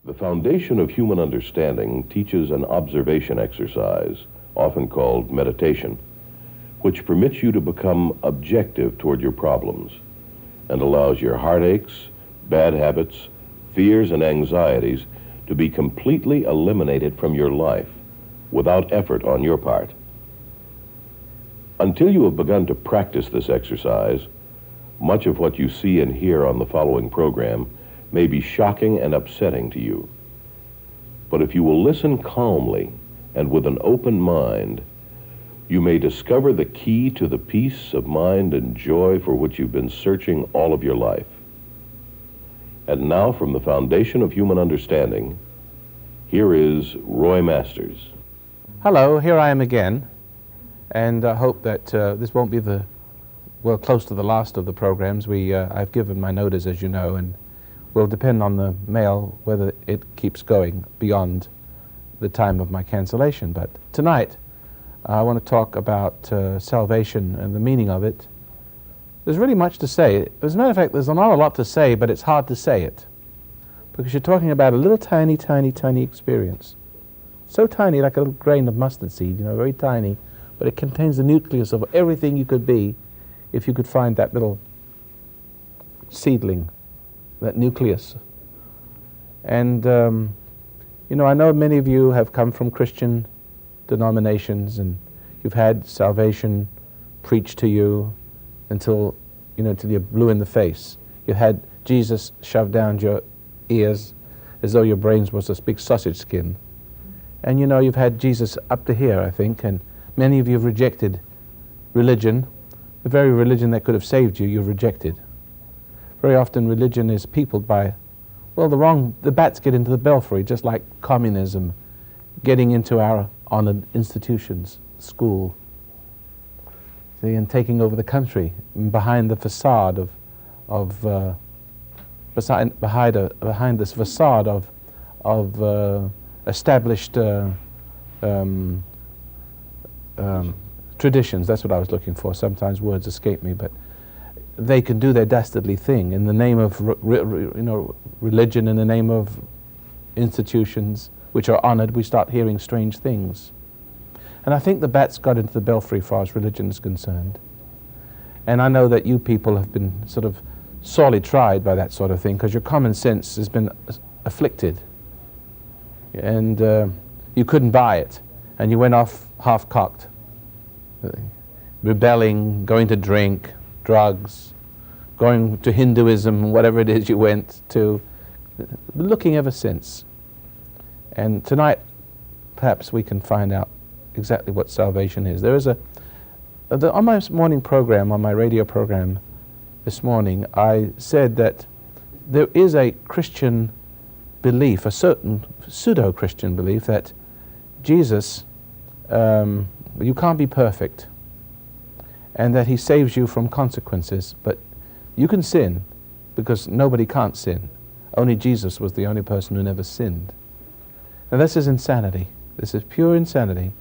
The foundation of human understanding teaches an observation exercise, often called meditation, which permits you to become objective toward your problems and allows your heartaches, bad habits, fears, and anxieties to be completely eliminated from your life without effort on your part. Until you have begun to practice this exercise, much of what you see and hear on the following program may be shocking and upsetting to you. But if you will listen calmly and with an open mind, you may discover the key to the peace of mind and joy for which you've been searching all of your life. And now, from the foundation of human understanding, here is Roy Masters. Hello, here I am again, and I hope that this won't be close to the last of the programs. I've given my notice, as you know, and will depend on the mail whether it keeps going beyond the time of my cancellation. But tonight, I want to talk about salvation and the meaning of it. There's really much to say. As a matter of fact, there's not a lot to say, but it's hard to say it, because you're talking about a little tiny, tiny, tiny experience. So tiny, like a little grain of mustard seed, very tiny, but it contains the nucleus of everything you could be if you could find that little seedling, that nucleus. And, I know many of you have come from Christian denominations, and you've had salvation preached to you until, till you're blue in the face. You had Jesus shoved down your ears as though your brains was a big sausage skin. And you've had Jesus up to here, I think, and many of you have rejected religion. The very religion that could have saved you, you've rejected. Very often religion is peopled by, the bats get into the belfry, just like communism getting into our honored institutions, school, and taking over the country behind the facade behind this facade of established traditions. That's what I was looking for. Sometimes words escape me, but they can do their dastardly thing in the name of religion, in the name of institutions which are honored. We start hearing strange things. And I think the bats got into the belfry as far as religion is concerned. And I know that you people have been sort of sorely tried by that sort of thing, because your common sense has been afflicted. And you couldn't buy it. And you went off half-cocked, rebelling, going to drink, drugs, going to Hinduism, whatever it is you went to, looking ever since. And tonight, perhaps we can find out exactly what salvation is. There is on my morning program, on my radio program this morning, I said that there is a Christian belief, a certain pseudo-Christian belief, that Jesus, you can't be perfect, and that he saves you from consequences, but you can sin, because nobody can't sin. Only Jesus was the only person who never sinned. Now this is insanity. This is pure insanity,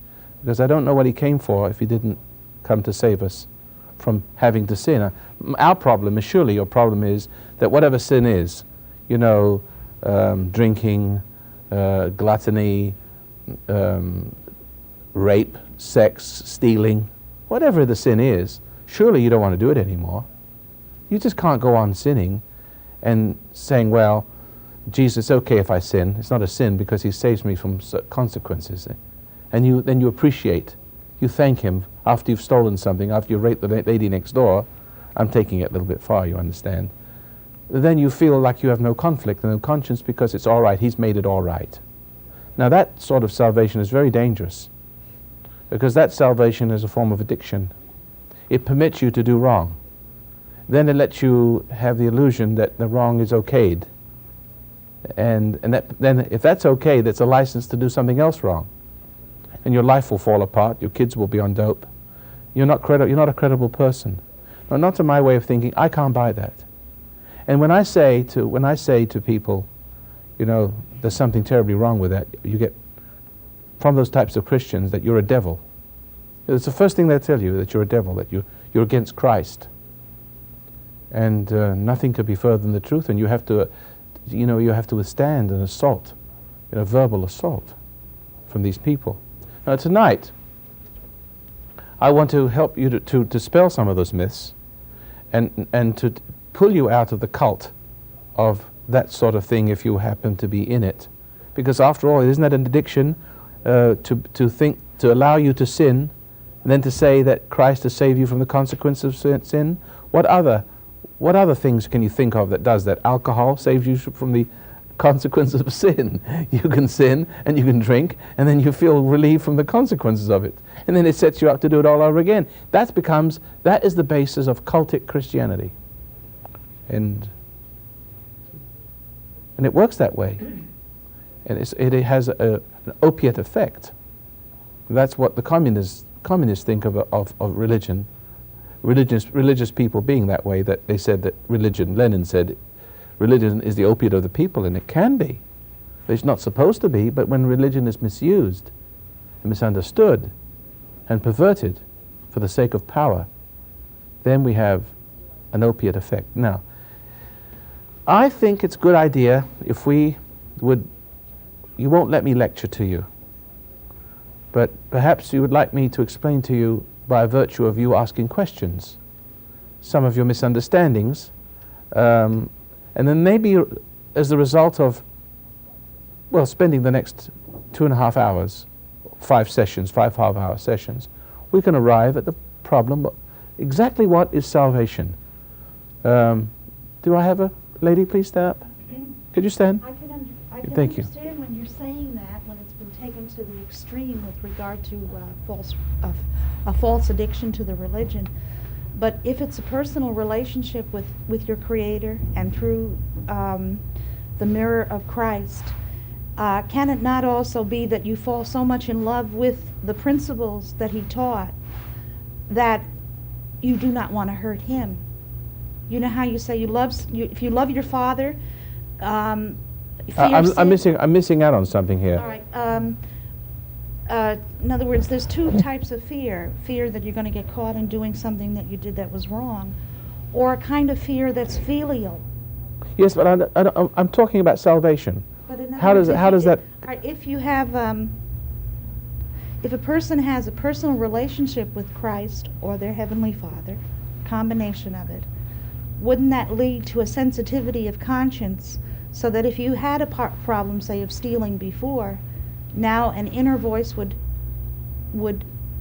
because I don't know what he came for if he didn't come to save us from having to sin. Our problem is, surely your problem is, that whatever sin is, drinking, gluttony, rape, sex, stealing, whatever the sin is, surely you don't want to do it anymore. You just can't go on sinning and saying, well, Jesus, it's okay if I sin. It's not a sin because he saves me from consequences. And then you appreciate, you thank him after you've stolen something, after you raped the lady next door. I'm taking it a little bit far, you understand. Then you feel like you have no conflict and no conscience because it's all right, he's made it all right. Now that sort of salvation is very dangerous, because that salvation is a form of addiction. It permits you to do wrong. Then it lets you have the illusion that the wrong is okayed. And then if that's okay, that's a license to do something else wrong. And your life will fall apart, your kids will be on dope. You're not a credible person. No, not to my way of thinking. I can't buy that. And when I say to people, there's something terribly wrong with that, you get from those types of Christians that you're a devil. It's the first thing they tell you, that you're a devil, that you're against Christ. And nothing could be further than the truth, and you have to you know, you have to withstand an assault, verbal assault from these people. Now tonight, I want to help you to dispel some of those myths and to pull you out of the cult of that sort of thing if you happen to be in it. Because after all, isn't that an addiction to allow you to sin and then to say that Christ has saved you from the consequence of sin? What other things can you think of that does that? Alcohol saves you from the consequence of sin. You can sin and you can drink and then you feel relieved from the consequences of it. And then it sets you up to do it all over again. That is the basis of cultic Christianity. And it works that way. And it has an opiate effect. That's what the communists think of religion. Religious people being that way, that they said that Lenin said, religion is the opiate of the people, and it can be. It's not supposed to be, but when religion is misused and misunderstood and perverted for the sake of power, then we have an opiate effect. Now, I think it's a good idea if we would, you won't let me lecture to you, but perhaps you would like me to explain to you, by virtue of you asking questions, some of your misunderstandings, and then maybe as a result of, well, spending the next 2.5 hours, 5 sessions, 5 half-hour sessions, we can arrive at the problem of exactly what is salvation. Do I have a lady, please stand up? Could you stand? I can Thank you. understand when you're saying that, when it's been taken to the extreme with regard to a false addiction to the religion. But if it's a personal relationship with your Creator and through the mirror of Christ, can it not also be that you fall so much in love with the principles that He taught that you do not want to hurt Him? You know how you say if you love your Father, I'm missing out on something here. all right. In other words, there's 2 types of fear. Fear that you're going to get caught in doing something that you did that was wrong, or a kind of fear that's filial. Yes, but I'm talking about salvation. But in other How does words, that? All right, if you have, if a person has a personal relationship with Christ or their Heavenly Father, combination of it, wouldn't that lead to a sensitivity of conscience, so that if you had a problem, say, of stealing before, now an inner voice would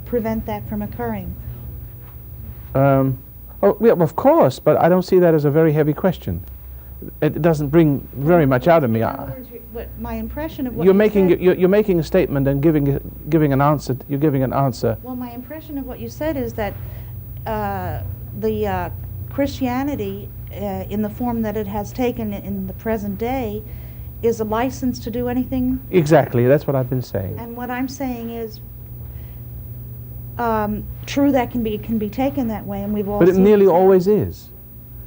prevent that from occurring? Oh, yeah, of course, but I don't see that as a very heavy question. It doesn't bring very much out of me. In other words, my impression of what You're you said, making a statement and giving an answer. You're giving an answer. well, my impression of what you said is that the Christianity, in the form that it has taken in the present day, is a license to do anything. Exactly, that's what I've been saying. And what I'm saying is, true, that can be taken that way, and we've all. But it seen nearly it. always is.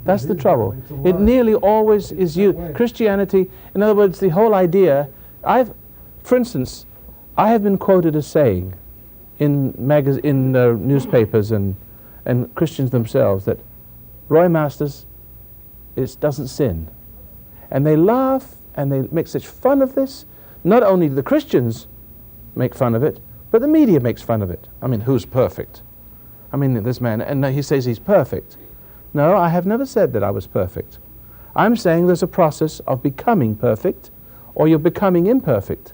That's the trouble. It nearly always is Christianity, in other words, the whole idea. For instance, I have been quoted as saying in newspapers and Christians themselves that Roy Masters doesn't sin. And they laugh and they make such fun of this. Not only do the Christians make fun of it, but the media makes fun of it. I mean, who's perfect? I mean, this man, and he says he's perfect. No, I have never said that I was perfect. I'm saying there's a process of becoming perfect, or you're becoming imperfect.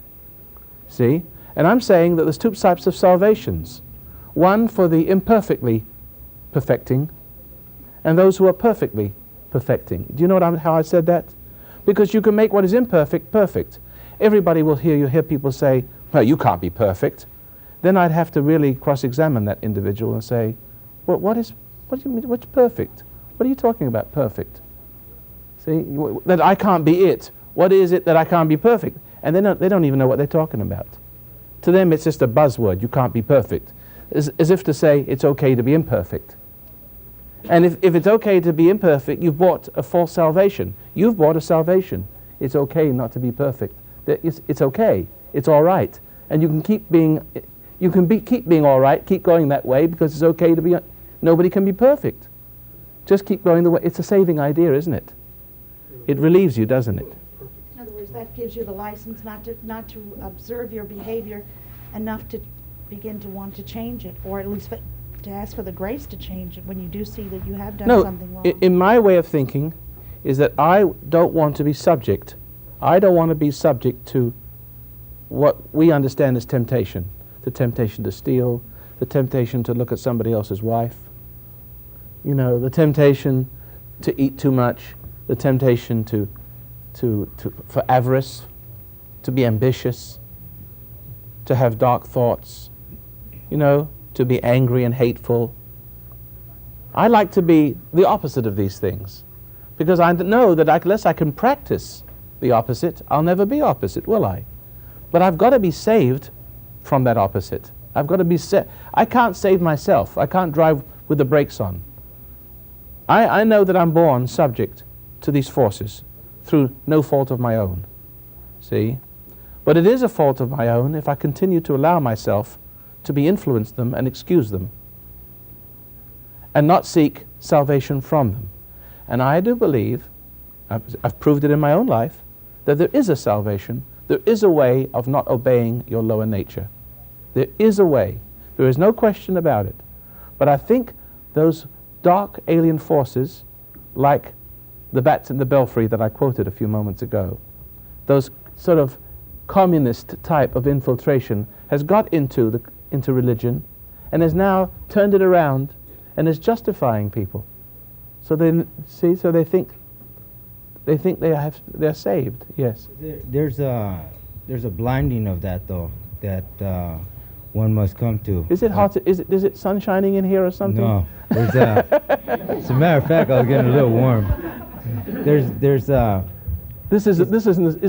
See? And I'm saying that there's 2 types of salvations. One for the imperfectly perfecting, and those who are perfectly perfecting. Do you know how I said that? Because you can make what is imperfect perfect. Everybody will hear people say, well, you can't be perfect. Then I'd have to really cross-examine that individual and say, well, what do you mean, what's perfect? What are you talking about, perfect? See, that I can't be it. What is it that I can't be perfect? And they don't even know what they're talking about. To them, it's just a buzzword. You can't be perfect. As if to say it's okay to be imperfect. And if it's okay to be imperfect, you've bought a false salvation. You've bought a salvation. It's okay not to be perfect. It's okay. It's all right. And you can keep being all right, keep going that way, because it's okay to be. Nobody can be perfect. Just keep going the way. It's a saving idea, isn't it? It relieves you, doesn't it? behaviors. That gives you the license not to observe your behavior enough to begin to want to change it, or at least to ask for the grace to change it when you do see that you have done No, something wrong. in my way of thinking is that I don't want to be subject. I don't want to be subject to what we understand as temptation. The temptation to steal, the temptation to look at somebody else's wife, you know, the temptation to eat too much, the temptation for avarice, to be ambitious, to have dark thoughts, you know, to be angry and hateful. I like to be the opposite of these things, because I know that unless I can practice the opposite, I'll never be opposite, will I? But I've got to be saved from that opposite. I've got to be I can't save myself. I can't drive with the brakes on. I know that I'm born subject to these forces through no fault of my own. See? But it is a fault of my own if I continue to allow myself to be influenced them and excuse them and not seek salvation from them. And I do believe, I've proved it in my own life, that there is a salvation. There is a way of not obeying your lower nature. There is a way. There is no question about it. But I think those dark alien forces, like the bats in the belfry that I quoted a few moments ago, those sort of communist type of infiltration has got into religion and has now turned it around and is justifying people. So they think they're saved. Yes. There's a blinding of that though that one must come to. Is it hot? Is it sun shining in here or something? No. There's as a matter of fact, I was getting a little warm. There's Is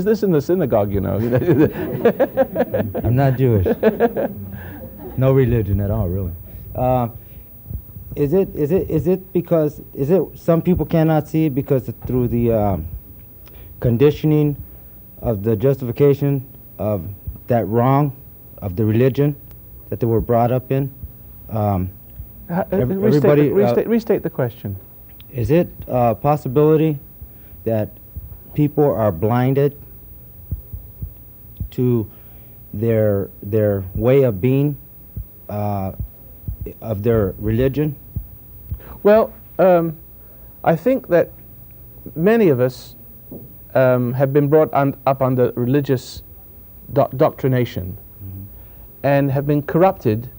this in the synagogue? You know. I'm not Jewish. No religion at all, really. Is it because some people cannot see it because through the conditioning of the justification of that wrong of the religion that they were brought up in? Restate the question. Is it a possibility that people are blinded to their way of being of their religion? Well, I think that many of us have been brought up under religious doctrination and have been corrupted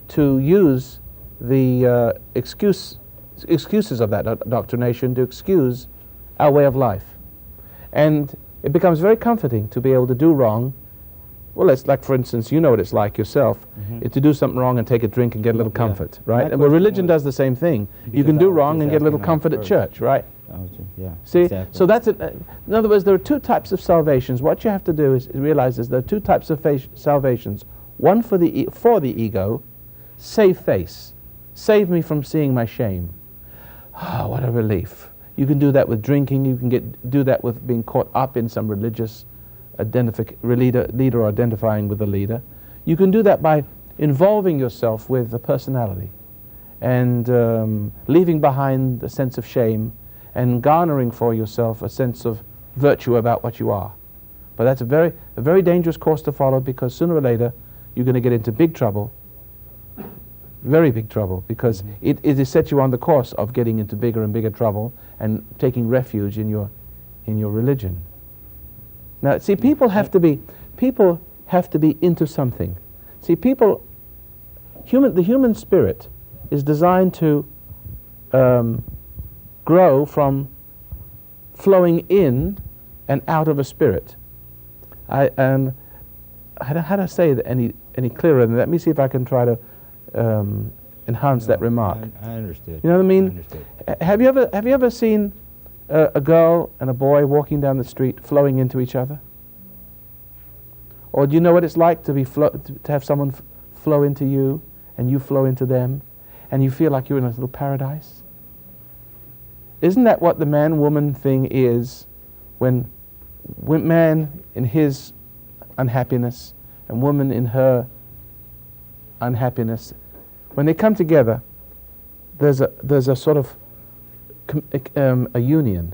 to use the excuses of that doctrination to excuse our way of life. And it becomes very comforting to be able to do wrong. Well, it's like, for instance, you know what it's like yourself, to do something wrong and take a drink and get a little comfort, right? And well, religion does the same thing. You can do wrong and get a little comfort at church, right? Yeah. See, exactly. so that's it. In other words, there are two types of salvations. What you have to do is realize there are two types of salvations. One for the ego, save face. Save me from seeing my shame. Ah, what a relief. You can do that with drinking. You can do that with being caught up in some religious leader identifying with the leader. You can do that by involving yourself with the personality and leaving behind the sense of shame and garnering for yourself a sense of virtue about what you are. But that's a very dangerous course to follow, because sooner or later you're going to get into big trouble, very big trouble, because it has set you on the course of getting into bigger and bigger trouble and taking refuge in your religion. Now, see, people have to be into something. See, the human spirit is designed to grow from flowing in and out of a spirit. How do I say that any clearer than that? Let me see if I can try to enhance that remark. I understood. You know what I mean? I understood. Have you ever seen a girl and a boy walking down the street flowing into each other? Or do you know what it's like to have someone flow into you and you flow into them and you feel like you're in a little paradise? Isn't that what the man-woman thing is, when man in his unhappiness and woman in her unhappiness, when they come together, there's a sort of a union.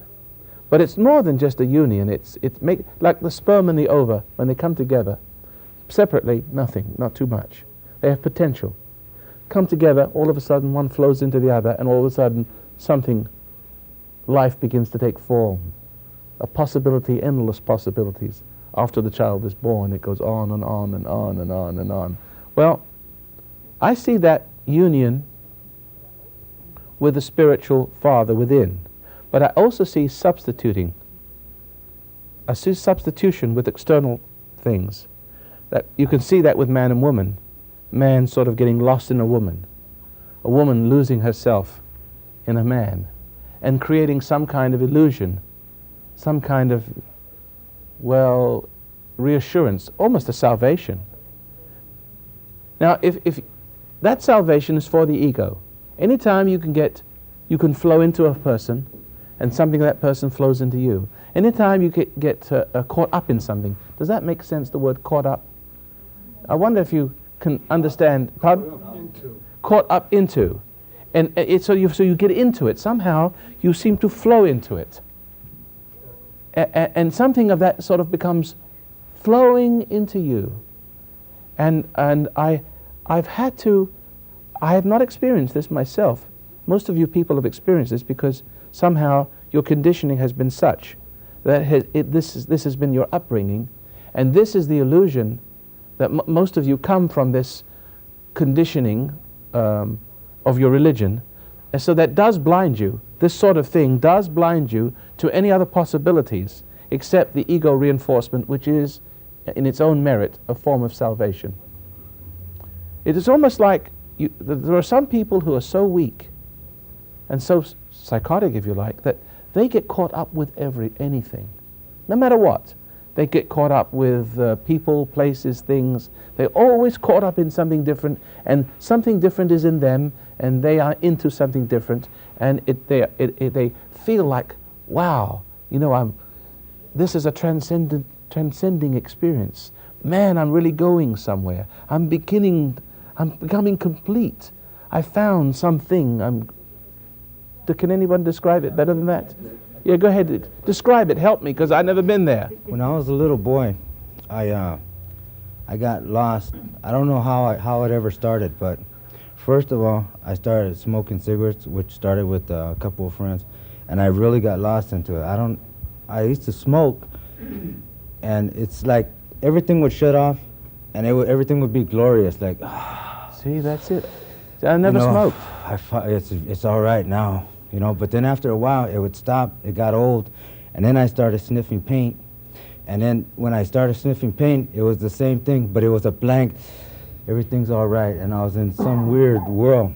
But it's more than just a union. It's like the sperm and the ova, when they come together. Separately, nothing, not too much. They have potential. Come together, all of a sudden one flows into the other, and all of a sudden life begins to take form. A possibility, endless possibilities. After the child is born, it goes on and on and on and on and on. Well, I see that union with the spiritual father within. But I also see substituting. I see substitution with external things. That you can see that with man and woman. Man sort of getting lost in a woman losing herself in a man, and creating some kind of illusion, some kind of, well, reassurance, almost a salvation. Now, if that salvation is for the ego, anytime you can flow into a person, and something of that person flows into you. Anytime you get caught up in something, does that make sense, the word caught up? I wonder if you can understand, pardon? Caught up into. And so you get into it. Somehow you seem to flow into it. And something of that sort of becomes flowing into you. And I have not experienced this myself. Most of you people have experienced this because somehow your conditioning has been such that this has been your upbringing, and this is the illusion that most of you come from this conditioning of your religion, and so that does blind you. This sort of thing does blind you to any other possibilities except the ego reinforcement, which is, in its own merit, a form of salvation. It is almost like there are some people who are so weak and so psychotic, if you like, that they get caught up with anything, no matter what. They get caught up with people, places, things. They're always caught up in something different, and something different is in them, and they are into something different, and they feel like, wow, this is a transcending experience. Man, I'm really going somewhere. I'm becoming complete. I found something. Can anyone describe it better than that? Yeah, go ahead. Describe it. Help me, because I've never been there. When I was a little boy, I got lost. I don't know how it ever started, but first of all, I started smoking cigarettes, which started with a couple of friends, and I really got lost into it. I used to smoke, and it's like everything would shut off, and everything would be glorious, like. See, that's it. I never smoked. It's all right now. But then after a while, it would stop. It got old, and then I started sniffing paint. And then when I started sniffing paint, it was the same thing, but it was a blank. Everything's all right, and I was in some weird world.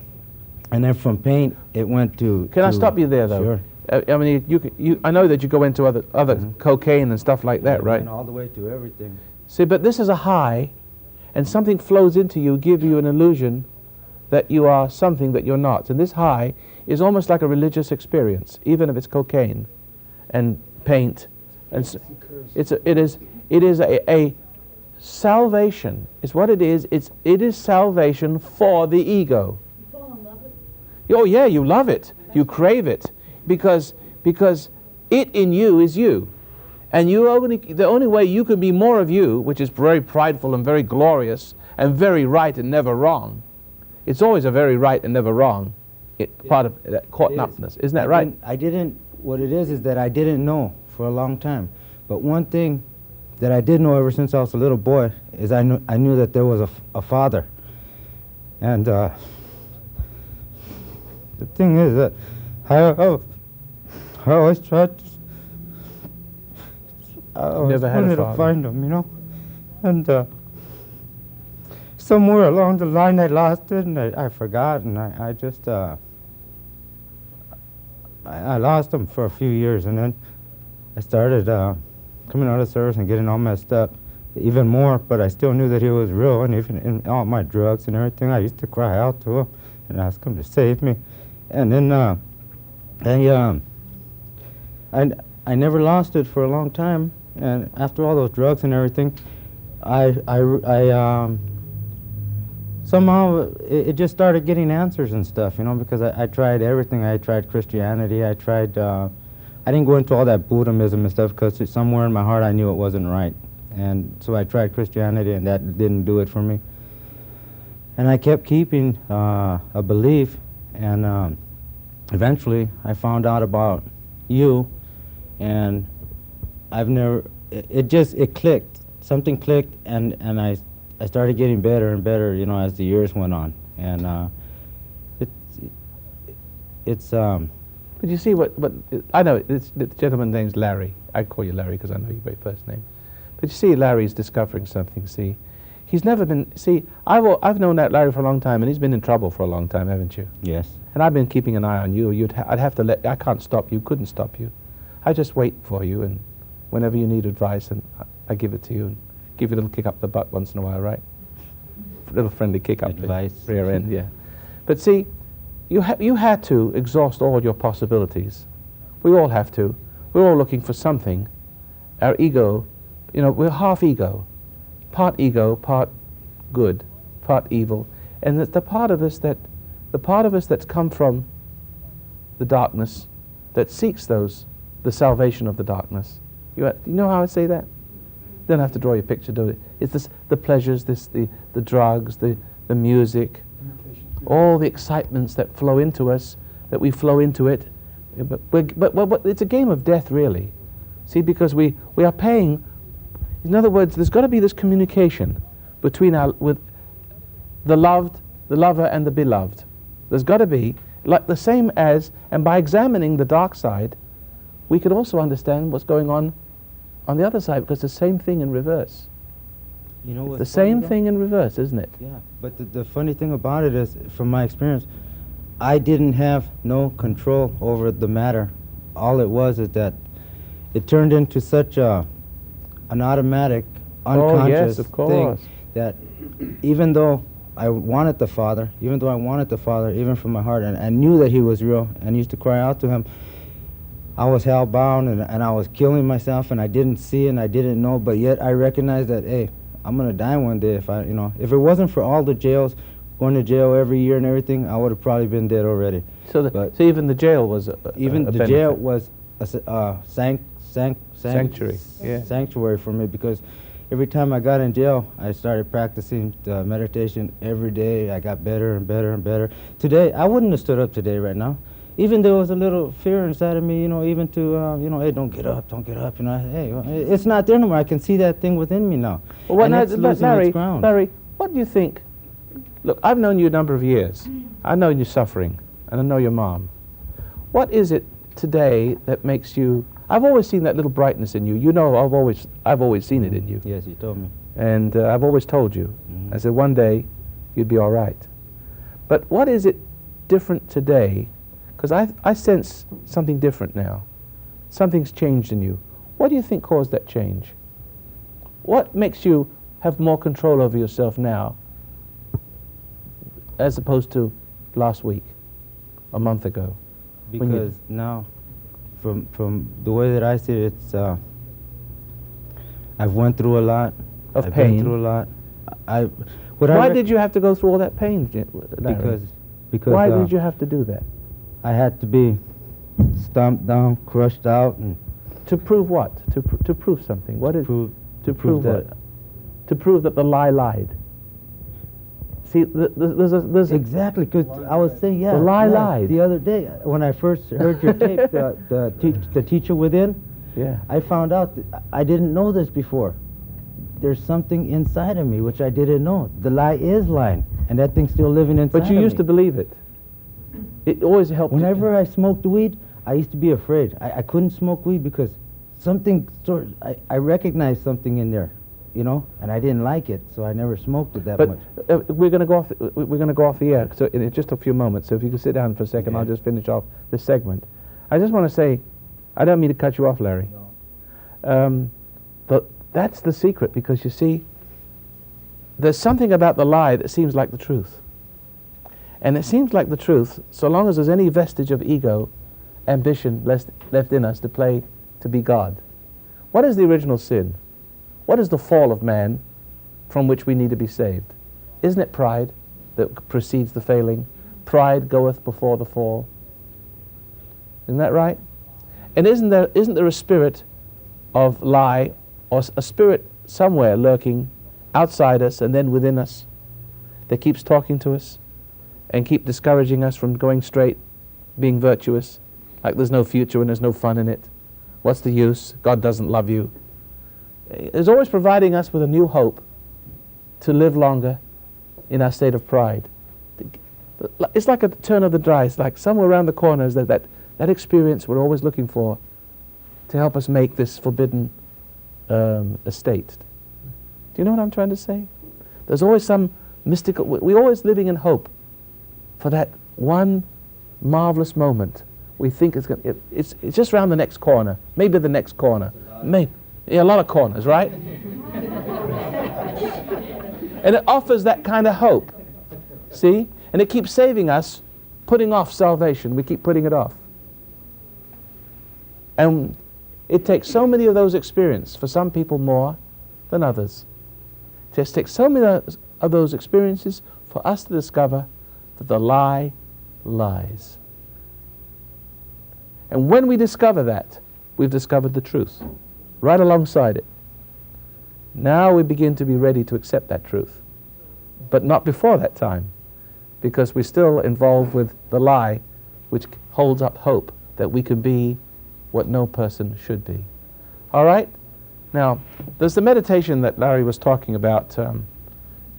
And then from paint, it went to. Can I stop you there, though? Sure. I mean, I know that you go into other cocaine and stuff like that, right? Went all the way to everything. See, but this is a high, and something flows into you, give you an illusion that you are something that you're not. And this high is almost like a religious experience, even if it's cocaine and paint. And it is a salvation. Is what it is. It is salvation for the ego. You fall in love with it? Oh yeah, you love it. You crave it because it in you is you, and the only way you can be more of you, which is very prideful and very glorious and very right and never wrong. It's always a very right and never wrong. Part of that caught upness, isn't that right? What it is that I didn't know for a long time. But one thing that I did know ever since I was a little boy is I knew that there was a father. And the thing is that I always tried to, I always wanted to find him, and somewhere along the line I lost it, and I forgot, and I just I lost him for a few years, and then I started coming out of service and getting all messed up even more, but I still knew that he was real, and even in all my drugs and everything, I used to cry out to him and ask him to save me. And then I never lost it for a long time, and after all those drugs and everything, somehow it just started getting answers and stuff, because I tried everything. I tried Christianity. I I didn't go into all that Buddhism and stuff because somewhere in my heart I knew it wasn't right. And so I tried Christianity, and that didn't do it for me. And I kept keeping a belief, and eventually I found out about you, and I've never, it clicked. Something clicked, and I started getting better and better, you know, as the years went on. And it's But you see what I know, the gentleman's name's Larry. I call you Larry because I know you by first name. But you see, Larry's discovering something, see. He's never been, see, I've known that Larry for a long time, and he's been in trouble for a long time, haven't you? yes. And I've been keeping an eye on you. I'd have to I can't stop you, couldn't stop you. I just wait for you, and whenever you need advice, and I give it to you, and give you a little kick up the butt once in a while, right? A little friendly kick up Advice. the rear end, yeah. But see, you had to exhaust all your possibilities. We all have to. We're all looking for something. Our ego, you know, we're half ego, part good, part evil, and it's the part of us that's come from the darkness, that seeks the salvation of the darkness. You know how I say that? You don't have to draw your picture, do it? It's the pleasures, the drugs, the music, all the excitements that flow into us, that we flow into it. But it's a game of death, really. See, because we are paying. In other words, there's got to be this communication between with the loved, the lover, and the beloved. There's got to be, like the same as, and by examining the dark side, we could also understand what's going on the other side, because the same thing in reverse. You know what's The funny, same though? thing in reverse, isn't it? Yeah, but the funny thing about it is, from my experience, I didn't have no control over the matter. All it was is that it turned into such an automatic, unconscious yes, of course. thing that even though I wanted the Father, even from my heart, and I knew that He was real, and used to cry out to Him, I was hell-bound, and I was killing myself, and I didn't see and I didn't know, but yet I recognized that, hey, I'm going to die one day. If it wasn't for all the jails, going to jail every year and everything, I would have probably been dead already. So, so even the jail was Even the benefit. jail was a Sanctuary, yeah. sanctuary for me, because every time I got in jail, I started practicing meditation every day. I got better and better and better. Today, I wouldn't have stood up today right now. Even there was a little fear inside of me, you know, even to, hey, don't get up, you know. Hey, it's not there no more. I can see that thing within me now. Well, and it's but losing its ground. Larry, what do you think? Look, I've known you a number of years. I know you're suffering, and I know your mom. What is it today that makes you? I've always seen that little brightness in you. You know, I've always seen it in you. Yes, you told me. And I've always told you. Mhm. I said one day you'd be all right. But what is it different today? Because I sense something different now. Something's changed in you. What do you think caused that change? What makes you have more control over yourself now as opposed to last week, a month ago? When you- Because now, from the way that I see it, it's I've went through a lot. Of I've pain. been through a lot. Why did you have to go through all that pain, Larry? Because Why did you have to do that? I had to be stomped down, crushed out, and To prove what? To prove something. What is prove to prove that what? To prove that the lie lied. See, there's a exactly, because I was saying, yeah, The lie yeah, lied. the other day when I first heard your tape, the teacher within. yeah. I found out that I didn't know this before. There's something inside of me which I didn't know. The lie is lying, and that thing's still living inside But you of used me. to believe it. It always helped. you. Whenever I smoked weed, I used to be afraid. I couldn't smoke weed because something I recognized something in there, you know, and I didn't like it, so I never smoked it that But much. we're going to go off. We're going to go off the air. So in just a few moments. So if you could sit down for a second, Okay. I'll just finish off this segment. I just want to say, I don't mean to cut you off, Larry. But that's the secret, because you see, there's something about the lie that seems like the truth. And it seems like the truth so long as there's any vestige of ego, ambition left in us to be God. What is the original sin? What is the fall of man from which we need to be saved? Isn't it pride that precedes the failing? Pride goeth before the fall. Isn't that right? And isn't there a spirit of lie, or a spirit somewhere lurking outside us and then within us that keeps talking to us and keep discouraging us from going straight, being virtuous, like there's no future and there's no fun in it? What's the use? God doesn't love you. It's always providing us with a new hope to live longer in our state of pride. It's like a turn of the die. It's like somewhere around the corner is that experience we're always looking for to help us make this forbidden estate. Do you know what I'm trying to say? There's always some mystical, we're always living in hope for that one marvelous moment. We think it's just around the next corner, maybe the next corner. A lot of corners, right? And it offers that kind of hope, see? And it keeps saving us, putting off salvation. We keep putting it off. And it takes so many of those experiences, for some people more than others. It just takes so many of those experiences for us to discover that the lie lies. And when we discover that, we've discovered the truth, right alongside it. Now we begin to be ready to accept that truth, but not before that time, because we're still involved with the lie, which holds up hope that we can be what no person should be. All right? Now, there's the meditation that Larry was talking about.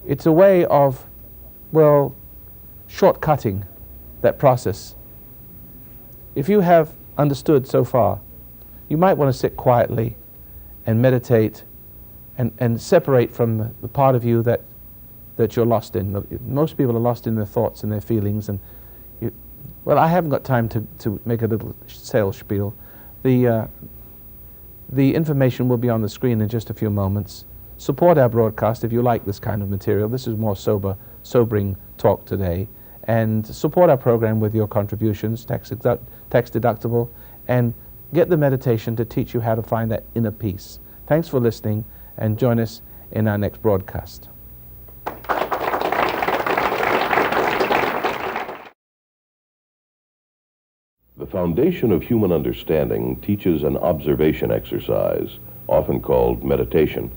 It's a way of, well, shortcutting that process. If you have understood so far, you might want to sit quietly and meditate and separate from the part of you that you're lost in. Most people are lost in their thoughts and their feelings. And well, I haven't got time to make a little sales spiel. The information will be on the screen in just a few moments. Support our broadcast if you like this kind of material. This is more sobering talk today. And support our program with your contributions, tax deductible, and get the meditation to teach you how to find that inner peace. Thanks for listening, and join us in our next broadcast. The foundation of human understanding teaches an observation exercise, often called meditation,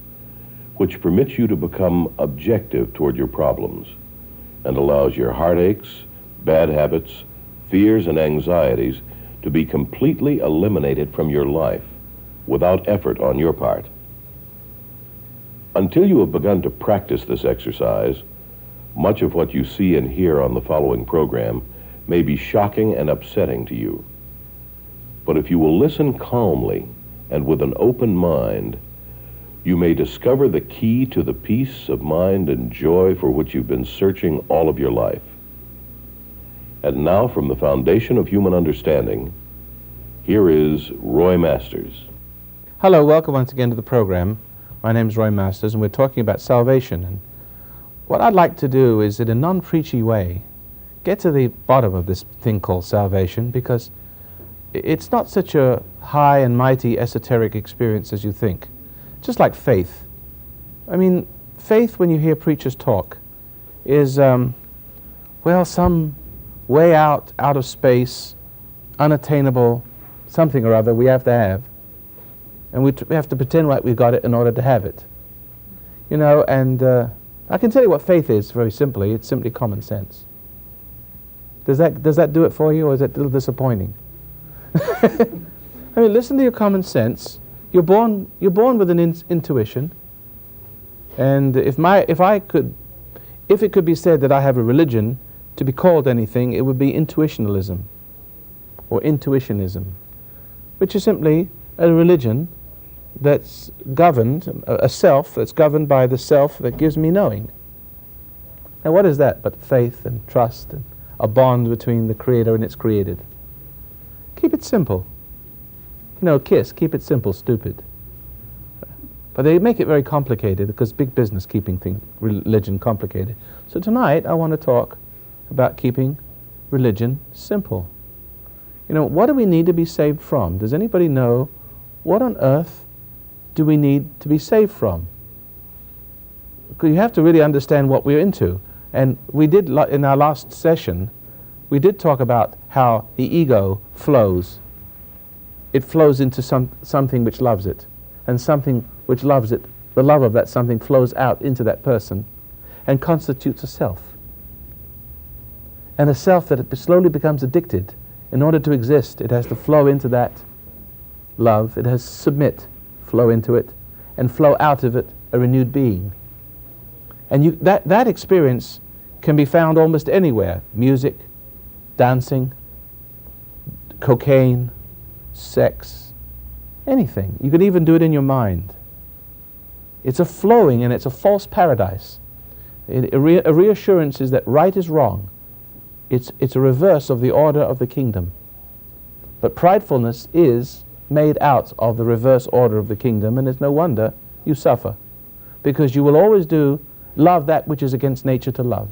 which permits you to become objective toward your problems and allows your heartaches, bad habits, fears, and anxieties to be completely eliminated from your life without effort on your part. Until you have begun to practice this exercise, much of what you see and hear on the following program may be shocking and upsetting to you. But if you will listen calmly and with an open mind, you may discover the key to the peace of mind and joy for which you've been searching all of your life. And now, from the foundation of human understanding, here is Roy Masters. Hello, welcome once again to the program. My name is Roy Masters, and we're talking about salvation. And what I'd like to do is, in a non-preachy way, get to the bottom of this thing called salvation, because it's not such a high and mighty esoteric experience as you think. Just like faith. I mean, faith, when you hear preachers talk, is, well, some way out of space, unattainable, something or other we have to have. And we have to pretend like we've got it in order to have it. You know, and I can tell you what faith is very simply. It's simply common sense. Does that do it for you, or is it a little disappointing? I mean, listen to your common sense. You're born with an intuition, and if it could be said that I have a religion to be called anything, it would be intuitionalism, or intuitionism, which is simply a religion that's governed, a self that's governed by the self that gives me knowing. Now, what is that but faith and trust and a bond between the Creator and its created? Keep it simple. No, KISS, keep it simple, stupid. But they make it very complicated because big business keeping religion complicated. So tonight I want to talk about keeping religion simple. You know, what do we need to be saved from? Does anybody know what on earth do we need to be saved from? Because you have to really understand what we're into. And we did, in our last session, we did talk about how the ego flows. it flows into something which loves it. And something which loves it, the love of that something flows out into that person and constitutes a self. And a self that it slowly becomes addicted. In order to exist, it has to flow into that love. It has to submit, flow into it, and flow out of it a renewed being. And that experience can be found almost anywhere. Music, dancing, cocaine, sex, anything. You can even do it in your mind. It's a flowing and it's a false paradise. A reassurance is that right is wrong. It's a reverse of the order of the kingdom. But pridefulness is made out of the reverse order of the kingdom, and it's no wonder you suffer. Because you will always love that which is against nature to love.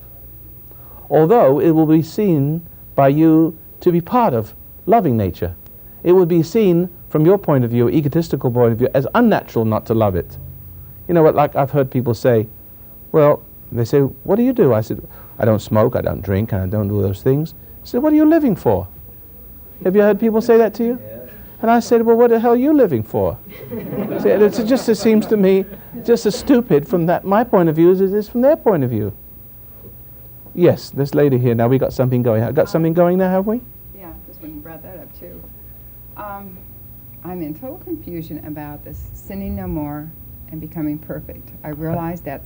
Although it will be seen by you to be part of loving nature. It would be seen from your point of view, egotistical point of view, as unnatural not to love it. You know what, like I've heard people say, well, they say, what do you do? I said, I don't smoke, I don't drink, and I don't do those things. I said, what are you living for? Have you heard people say that to you? Yeah. And I said, well, what the hell are you living for? See, it seems to me just as stupid from my point of view as it is from their point of view. Yes, this lady here, now we got something going. Got something going now, have we? Yeah, just when you brought that up too. I'm in total confusion about this sinning no more and becoming perfect. I realize that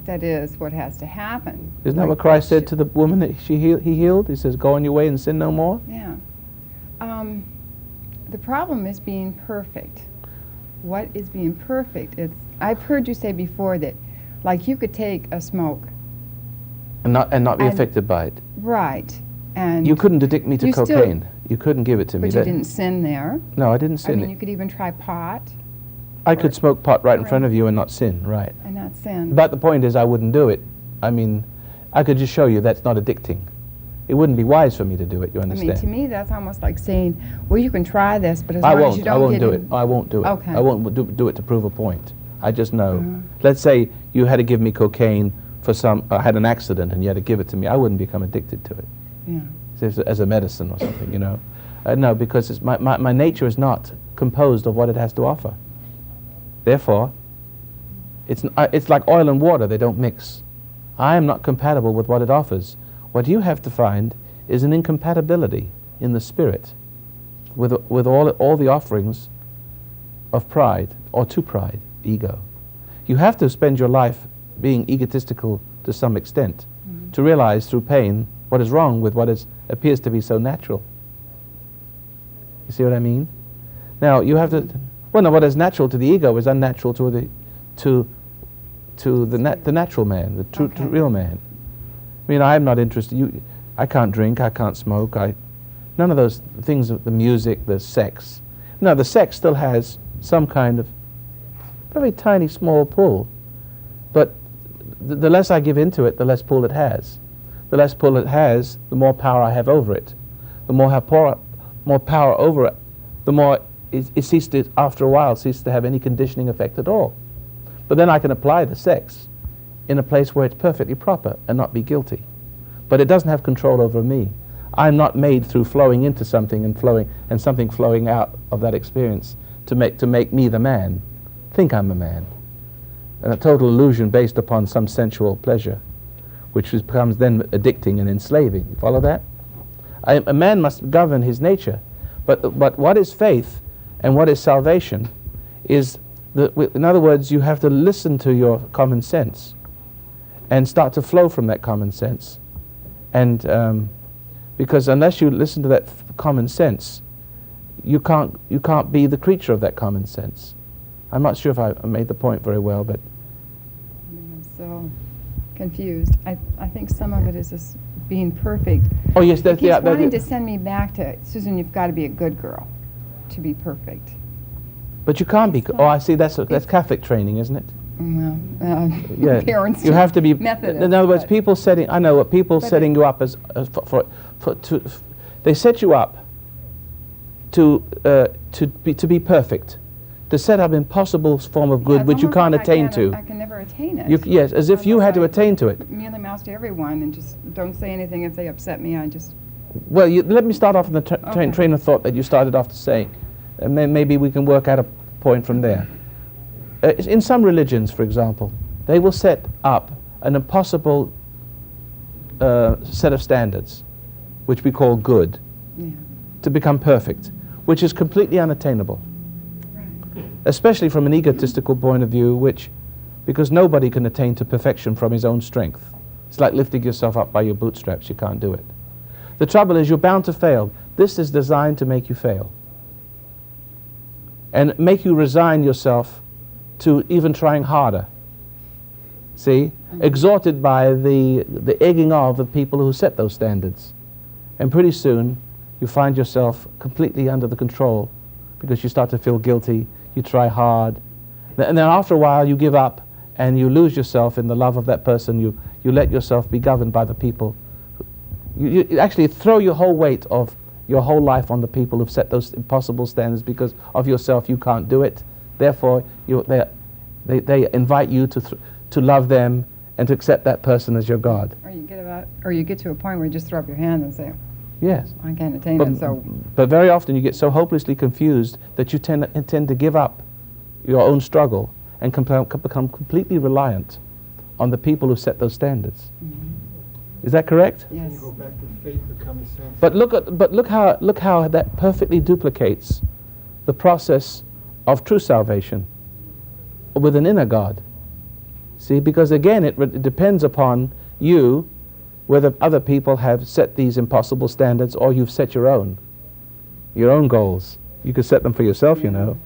is what has to happen. Isn't that what Christ said to the woman that he healed? He says, go on your way and sin no more? Yeah. The problem is being perfect. What is being perfect? I've heard you say before that, like, you could take a smoke and not be affected by it. Right. And you couldn't addict me to cocaine. You couldn't give it to me. But you didn't sin there. No, I didn't sin. I mean, you could even try pot. I could smoke pot right in front of you and not sin, right? And not sin. But the point is, I wouldn't do it. I mean, I could just show you that's not addicting. It wouldn't be wise for me to do it, you understand? I mean, to me, that's almost like saying, well, you can try this, but as long as you don't I won't get do in- it. I won't do it. Okay. I won't do it to prove a point. I just know. Let's say you had to give me cocaine for I had an accident and you had to give it to me. I wouldn't become addicted to it. Yeah. As a medicine or something, you know. No, because my nature is not composed of what it has to offer. Therefore, it's like oil and water, they don't mix. I am not compatible with what it offers. What you have to find is an incompatibility in the spirit with all the offerings of pride, or to pride, ego. You have to spend your life being egotistical to some extent to realize through pain what is wrong with what appears to be so natural. You see what I mean? Now, you have to... Well, no, what is natural to the ego is unnatural to the natural man, the true real man. I mean, I am not interested. I can't drink, I can't smoke, none of those things, the music, the sex. No, the sex still has some kind of very tiny, small pull. But the less I give into it, the less pull it has. The less pull it has, the more power I have over it. The more I have more power over it, the more it ceases to, after a while, ceases to have any conditioning effect at all. But then I can apply the sex in a place where it's perfectly proper and not be guilty. But it doesn't have control over me. I'm not made through flowing into something and something flowing out of that experience to make me the man. Think I'm a man. And a total illusion based upon some sensual pleasure, which becomes then addicting and enslaving. You follow that? A man must govern his nature. But what is faith and what is salvation is, in other words, you have to listen to your common sense and start to flow from that common sense. And because unless you listen to that common sense, you can't be the creature of that common sense. I'm not sure if I made the point very well, but I'm so confused. I think some of it is just being perfect. oh yes, that's He's yeah. wanting to send me back to, Susan, you've got to be a good girl to be perfect. But you can't be. Oh, I see. That's Catholic training, isn't it? Well, Yeah. parents. You have to be. Methodist, In other words, but- people setting. I know what people But setting you up as they set you up to be perfect, to set up impossible form of good Yeah, it's which you almost can't like attain I to. can never attain it. Yes, as if you had to attain to it. Mealy mouse to everyone and just don't say anything if they upset me. I just. Well, let me start off in the Okay. train of thought that you started off to say, and then maybe we can work out a point from there. In some religions, for example, they will set up an impossible set of standards, which we call good, Yeah. to become perfect, which is completely unattainable, especially from an egotistical point of view, because nobody can attain to perfection from his own strength. It's like lifting yourself up by your bootstraps. You can't do it. The trouble is you're bound to fail. This is designed to make you fail and make you resign yourself to even trying harder. See? Exhorted by the egging of people who set those standards. And pretty soon you find yourself completely under the control because you start to feel guilty, you try hard, and then after a while you give up and you lose yourself in the love of that person. You let yourself be governed by the people. You actually throw your whole weight of your whole life on the people who've set those impossible standards because of yourself. You can't do it. Therefore, they invite you to love them and to accept that person as your God. Or you get to a point where you just throw up your hands and say, Yes. I can't attain it, so But very often you get so hopelessly confused that you tend to give up your own struggle and become completely reliant on the people who set those standards. Is that correct? yes. Go back to faith or common sense. But look how that perfectly duplicates the process of true salvation with an inner God. See, because again it depends upon you whether other people have set these impossible standards or you've set your own goals. You could set them for yourself, you know.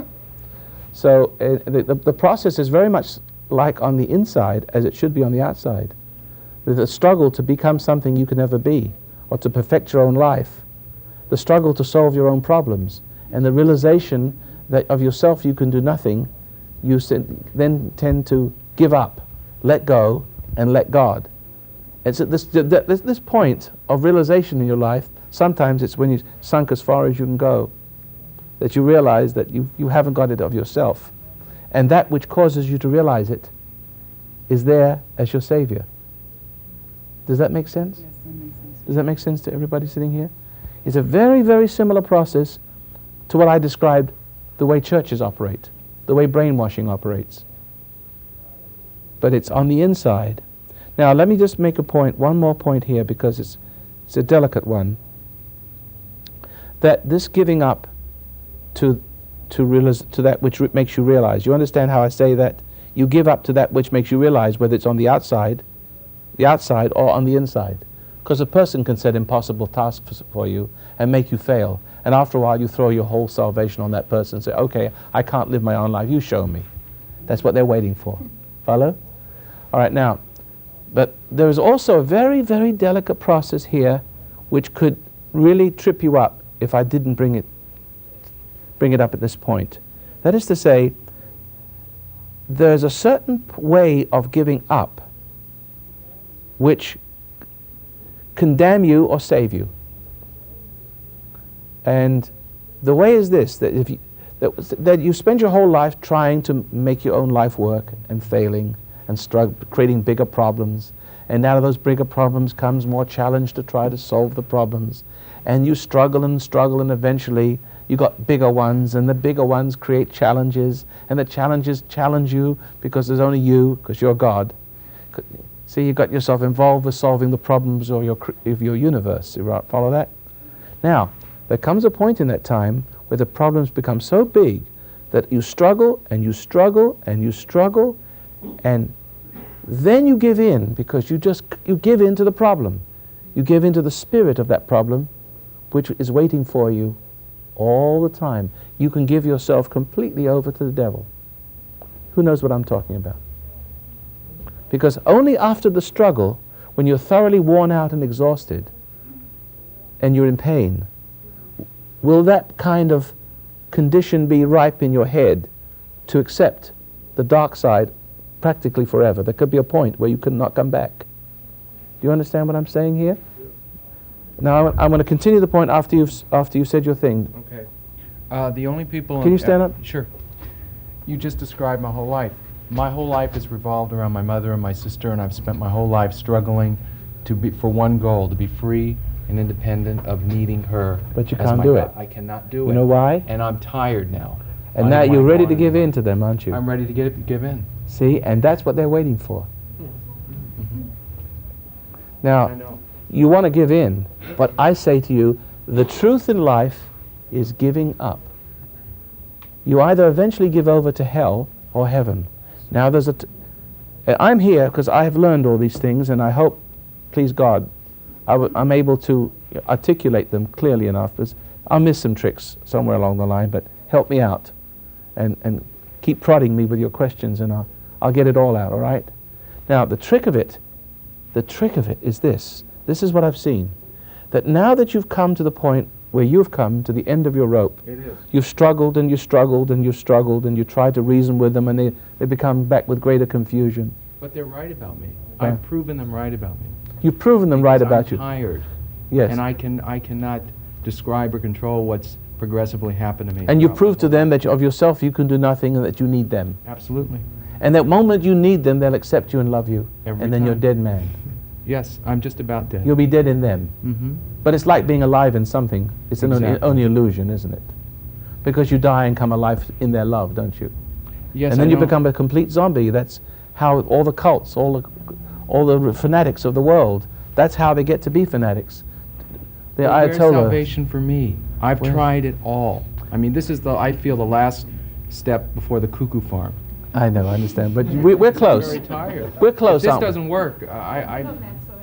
So the process is very much like on the inside as it should be on the outside. The struggle to become something you can never be, or to perfect your own life, the struggle to solve your own problems, and the realization that of yourself you can do nothing, you then tend to give up, let go, and let God. It's at this point of realization in your life, sometimes it's when you've sunk as far as you can go, that you realize that you haven't got it of yourself. And that which causes you to realize it is there as your Savior. Does that make sense? Yes, that makes sense. Does that make sense to everybody sitting here? It's a very, very similar process to what I described, the way churches operate, the way brainwashing operates. But it's on the inside. Now, let me just make a point, one more point here, because it's a delicate one. That this giving up to that which makes you realize. You understand how I say that? You give up to that which makes you realize, whether it's on the outside or on the inside. Because a person can set impossible tasks for you and make you fail. And after a while you throw your whole salvation on that person and say, okay, I can't live my own life, you show me. That's what they're waiting for. Follow? All right, now, but there is also a very, very delicate process here which could really trip you up if I didn't bring it up at this point. That is to say, there's a certain way of giving up which can damn you or save you. And the way is this, that if you, that you spend your whole life trying to make your own life work and failing and creating bigger problems, and out of those bigger problems comes more challenge to try to solve the problems, and you struggle and struggle, and eventually you got bigger ones, and the bigger ones create challenges, and the challenges challenge you because there's only you, because you're God. See, you got yourself involved with solving the problems of your universe. You follow that? Now, there comes a point in that time where the problems become so big that you struggle and you struggle and you struggle, and then you give in, because you give in to the problem. You give in to the spirit of that problem, which is waiting for you all the time. You can give yourself completely over to the devil. Who knows what I'm talking about? Because only after the struggle, when you're thoroughly worn out and exhausted, and you're in pain, will that kind of condition be ripe in your head to accept the dark side practically forever. There could be a point where you could not come back. Do you understand what I'm saying here? Now I'm going to continue the point after you've said your thing. Okay. The only people... Can you stand up? Sure. You just described my whole life. My whole life has revolved around my mother and my sister, and I've spent my whole life struggling for one goal, to be free and independent of needing her. But you as can't my do God. it. I cannot do it. You know why? And I'm tired now. And I now don't you're wanna ready go to give anymore. in to them, aren't you? I'm ready to give in. See, and that's what they're waiting for. I Now, know. you want to give in, but I say to you, the truth in life is giving up. You either eventually give over to hell or heaven. Now, I'm here because I have learned all these things, and I hope, please God, I'm able to articulate them clearly enough. Because I'll miss some tricks somewhere along the line, but help me out, and keep prodding me with your questions, and I'll get it all out. All right? Now, the trick of it is this. This is what I've seen. That now that you've come to the point where you've come to the end of your rope, It is. you've struggled and you struggled and you struggled and you tried to reason with them, and they become back with greater confusion. But they're right about me. Yeah. I've proven them right about me. You've proven them right Because about I'm you. tired. Yes. And I cannot describe or control what's progressively happened to me. And you throughout prove my to whole them life. that of yourself you can do nothing and that you need them. Absolutely. And that moment you need them, they'll accept you and love you. Every and then you're time. dead man. Yes, I'm just about dead. You'll be dead in them. Mm-hmm. But it's like being alive in something. It's an Exactly. only illusion, isn't it? Because you die and come alive in their love, don't you? Yes, and then I you know. become a complete zombie. That's how all the cults, all the fanatics of the world, that's how they get to be fanatics. The But where's Ayatollah. salvation for me? I've Where- tried it all. I mean, this is I feel the last step before the cuckoo farm. I know, I understand, but we're close. I'm very tired. We're close, If this aren't we? doesn't work,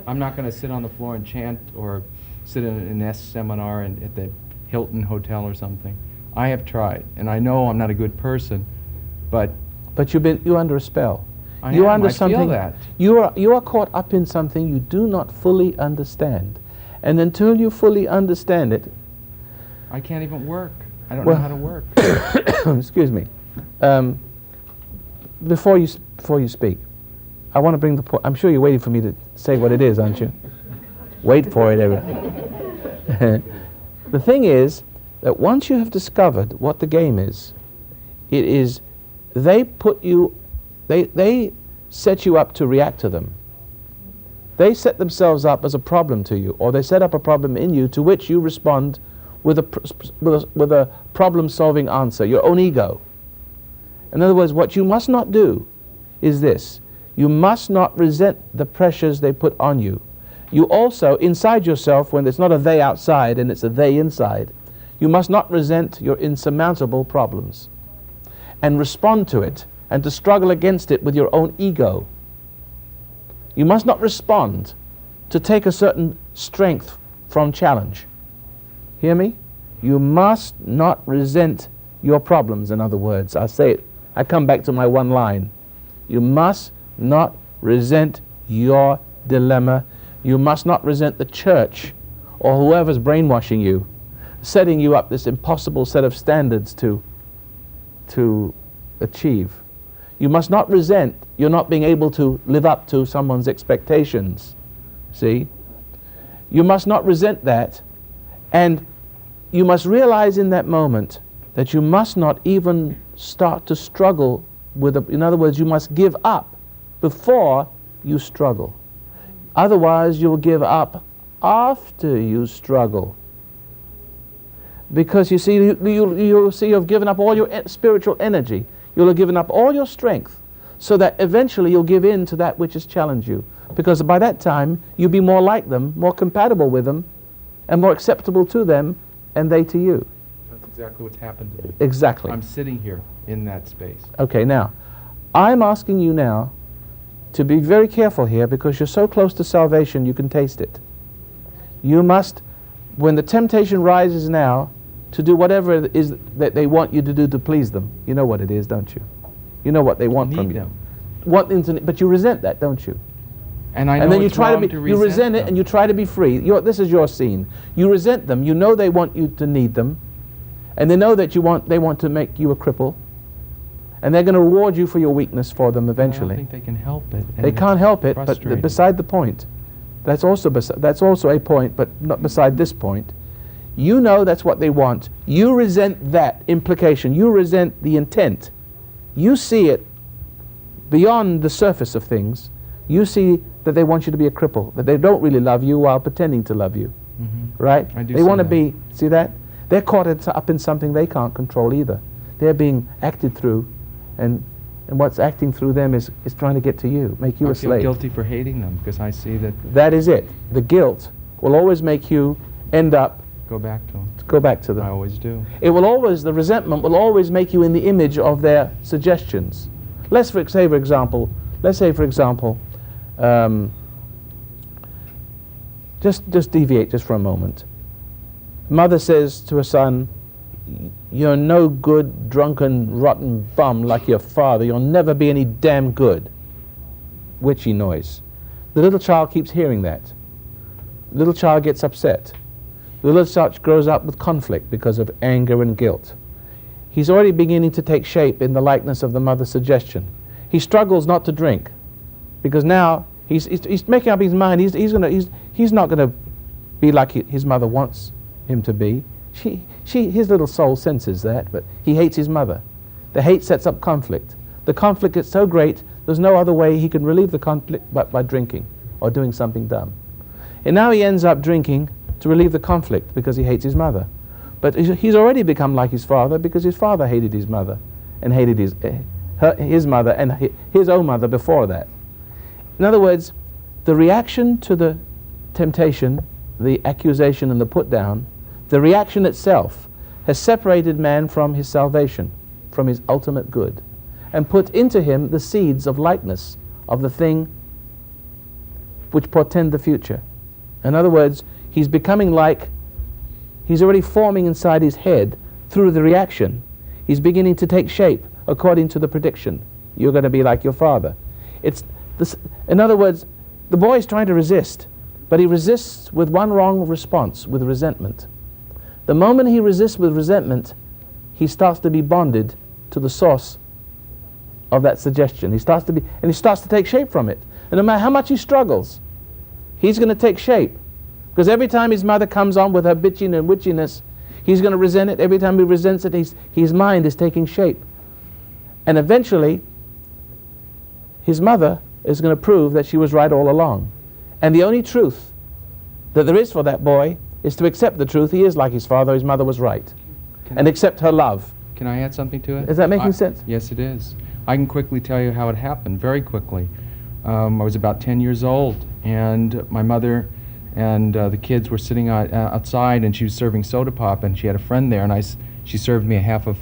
I'm not going to sit on the floor and chant or sit in an S seminar at the Hilton Hotel or something. I have tried, and I know I'm not a good person, but But you're under a spell. I You're am. under I feel something. that. You are caught up in something you do not fully understand, and until you fully understand it, I can't even work. I don't Well- know how to work. excuse me. Before you speak, I want to bring the point. I'm sure you're waiting for me to say what it is, aren't you? Wait for it, everyone. The thing is that once you have discovered what the game is, it is they set you up to react to them. They set themselves up as a problem to you, or they set up a problem in you to which you respond with a problem-solving answer, your own ego. In other words, what you must not do is this. You must not resent the pressures they put on you. You also, inside yourself, when it's not a they outside and it's a they inside, you must not resent your insurmountable problems and respond to it and to struggle against it with your own ego. You must not respond to take a certain strength from challenge. Hear me? You must not resent your problems, in other words. I say it. I come back to my one line. You must not resent your dilemma. You must not resent the church or whoever's brainwashing you, setting you up this impossible set of standards to achieve. You must not resent you're not being able to live up to someone's expectations. See? You must not resent that, and you must realize in that moment that you must not even start to struggle with in other words, you must give up before you struggle. Otherwise, you'll give up after you struggle. Because you see, you'll see you've given up all your spiritual energy. You'll have given up all your strength so that eventually you'll give in to that which has challenged you. Because by that time, you'll be more like them, more compatible with them, and more acceptable to them, and they to you. That's exactly what's happened to me. Exactly. I'm sitting here in that space. Okay, now, I'm asking you now to be very careful here because you're so close to salvation you can taste it. You must, when the temptation rises now, to do whatever it is that they want you to do to please them. You know what it is, don't you? You know what they want Need from you. them. Want them to, but you resent that, don't you? And I know And then you it's try to wrong be, to you resent it them. and you try to be free. This is your scene. You resent them. You know they want you to need them, and they know that they want to make you a cripple, and they're going to reward you for your weakness for them I eventually. don't think they can help it. and They it's can't help it, but frustrating. beside the point. That's also a point, but not beside this point. You know that's what they want. You resent that implication. You resent the intent. You see it beyond the surface of things. You see that they want you to be a cripple, that they don't really love you while pretending to love you. right? I do They see want to that. be, see that? They're caught up in something they can't control either. They're being acted through, and what's acting through them is trying to get to you, make you I a feel slave. guilty for hating them because I see that. That is it. The guilt will always make you end up, Go back to them. go back to I them. always do. It will always, the resentment will always make you in the image of their suggestions. Let's say, for example, just deviate just for a moment. Mother says to her son, "You're no good, drunken, rotten bum like your father. You'll never be any damn good." Witchy noise. The little child keeps hearing that. The little child gets upset. The little child grows up with conflict because of anger and guilt. He's already beginning to take shape in the likeness of the mother's suggestion. He struggles not to drink because now he's making up his mind. He's not going to be like his mother wants him to be. His little soul senses that, but he hates his mother. The hate sets up conflict. The conflict is so great, there's no other way he can relieve the conflict but by drinking or doing something dumb. And now he ends up drinking to relieve the conflict because he hates his mother. But he's already become like his father because his father hated his mother and hated his mother and his own mother before that. In other words, the reaction to the temptation, the accusation and the put down, the reaction itself has separated man from his salvation, from his ultimate good, and put into him the seeds of likeness of the thing which portend the future. In other words, he's becoming like, he's already forming inside his head through the reaction. He's beginning to take shape according to the prediction. You're going to be like your father. In other words, the boy is trying to resist, but he resists with one wrong response, with resentment. The moment he resists with resentment, he starts to be bonded to the source of that suggestion. He starts to take shape from it. And no matter how much he struggles, he's going to take shape. Because every time his mother comes on with her bitching and witchiness, he's going to resent it. Every time he resents it, his mind is taking shape. And eventually, his mother is going to prove that she was right all along. And the only truth that there is for that boy is to accept the truth. He is like his father, his mother was right. And accept her love. Can I add something to it? Is that making sense? Yes, it is. I can quickly tell you how it happened, very quickly. I was about 10 years old, and my mother and the kids were sitting outside, and she was serving soda pop, and she had a friend there, and she served me a half of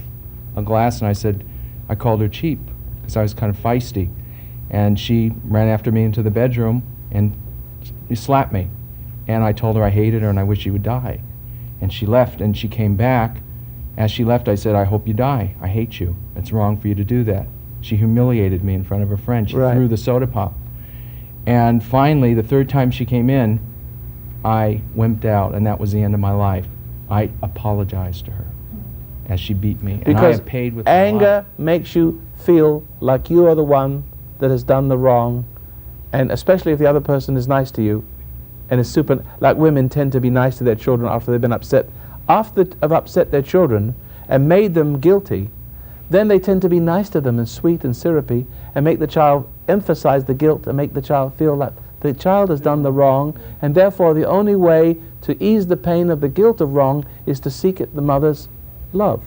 a glass, and I called her cheap, because I was kind of feisty. And she ran after me into the bedroom and slapped me. And I told her I hated her and I wish she would die. And she left, and she came back. As she left, I said, "I hope you die. I hate you. It's wrong for you to do that." She humiliated me in front of her friend. She Right. threw the soda pop. And finally, the third time she came in, I wimped out, and that was the end of my life. I apologized to her as she beat me. And I Because have paid with my anger life. makes you feel like you are the one that has done the wrong, and especially if the other person is nice to you, and is like women tend to be nice to their children after they've been upset. After they've upset their children and made them guilty, then they tend to be nice to them and sweet and syrupy and make the child emphasize the guilt and make the child feel like the child has done the wrong, and therefore the only way to ease the pain of the guilt of wrong is to seek the mother's love.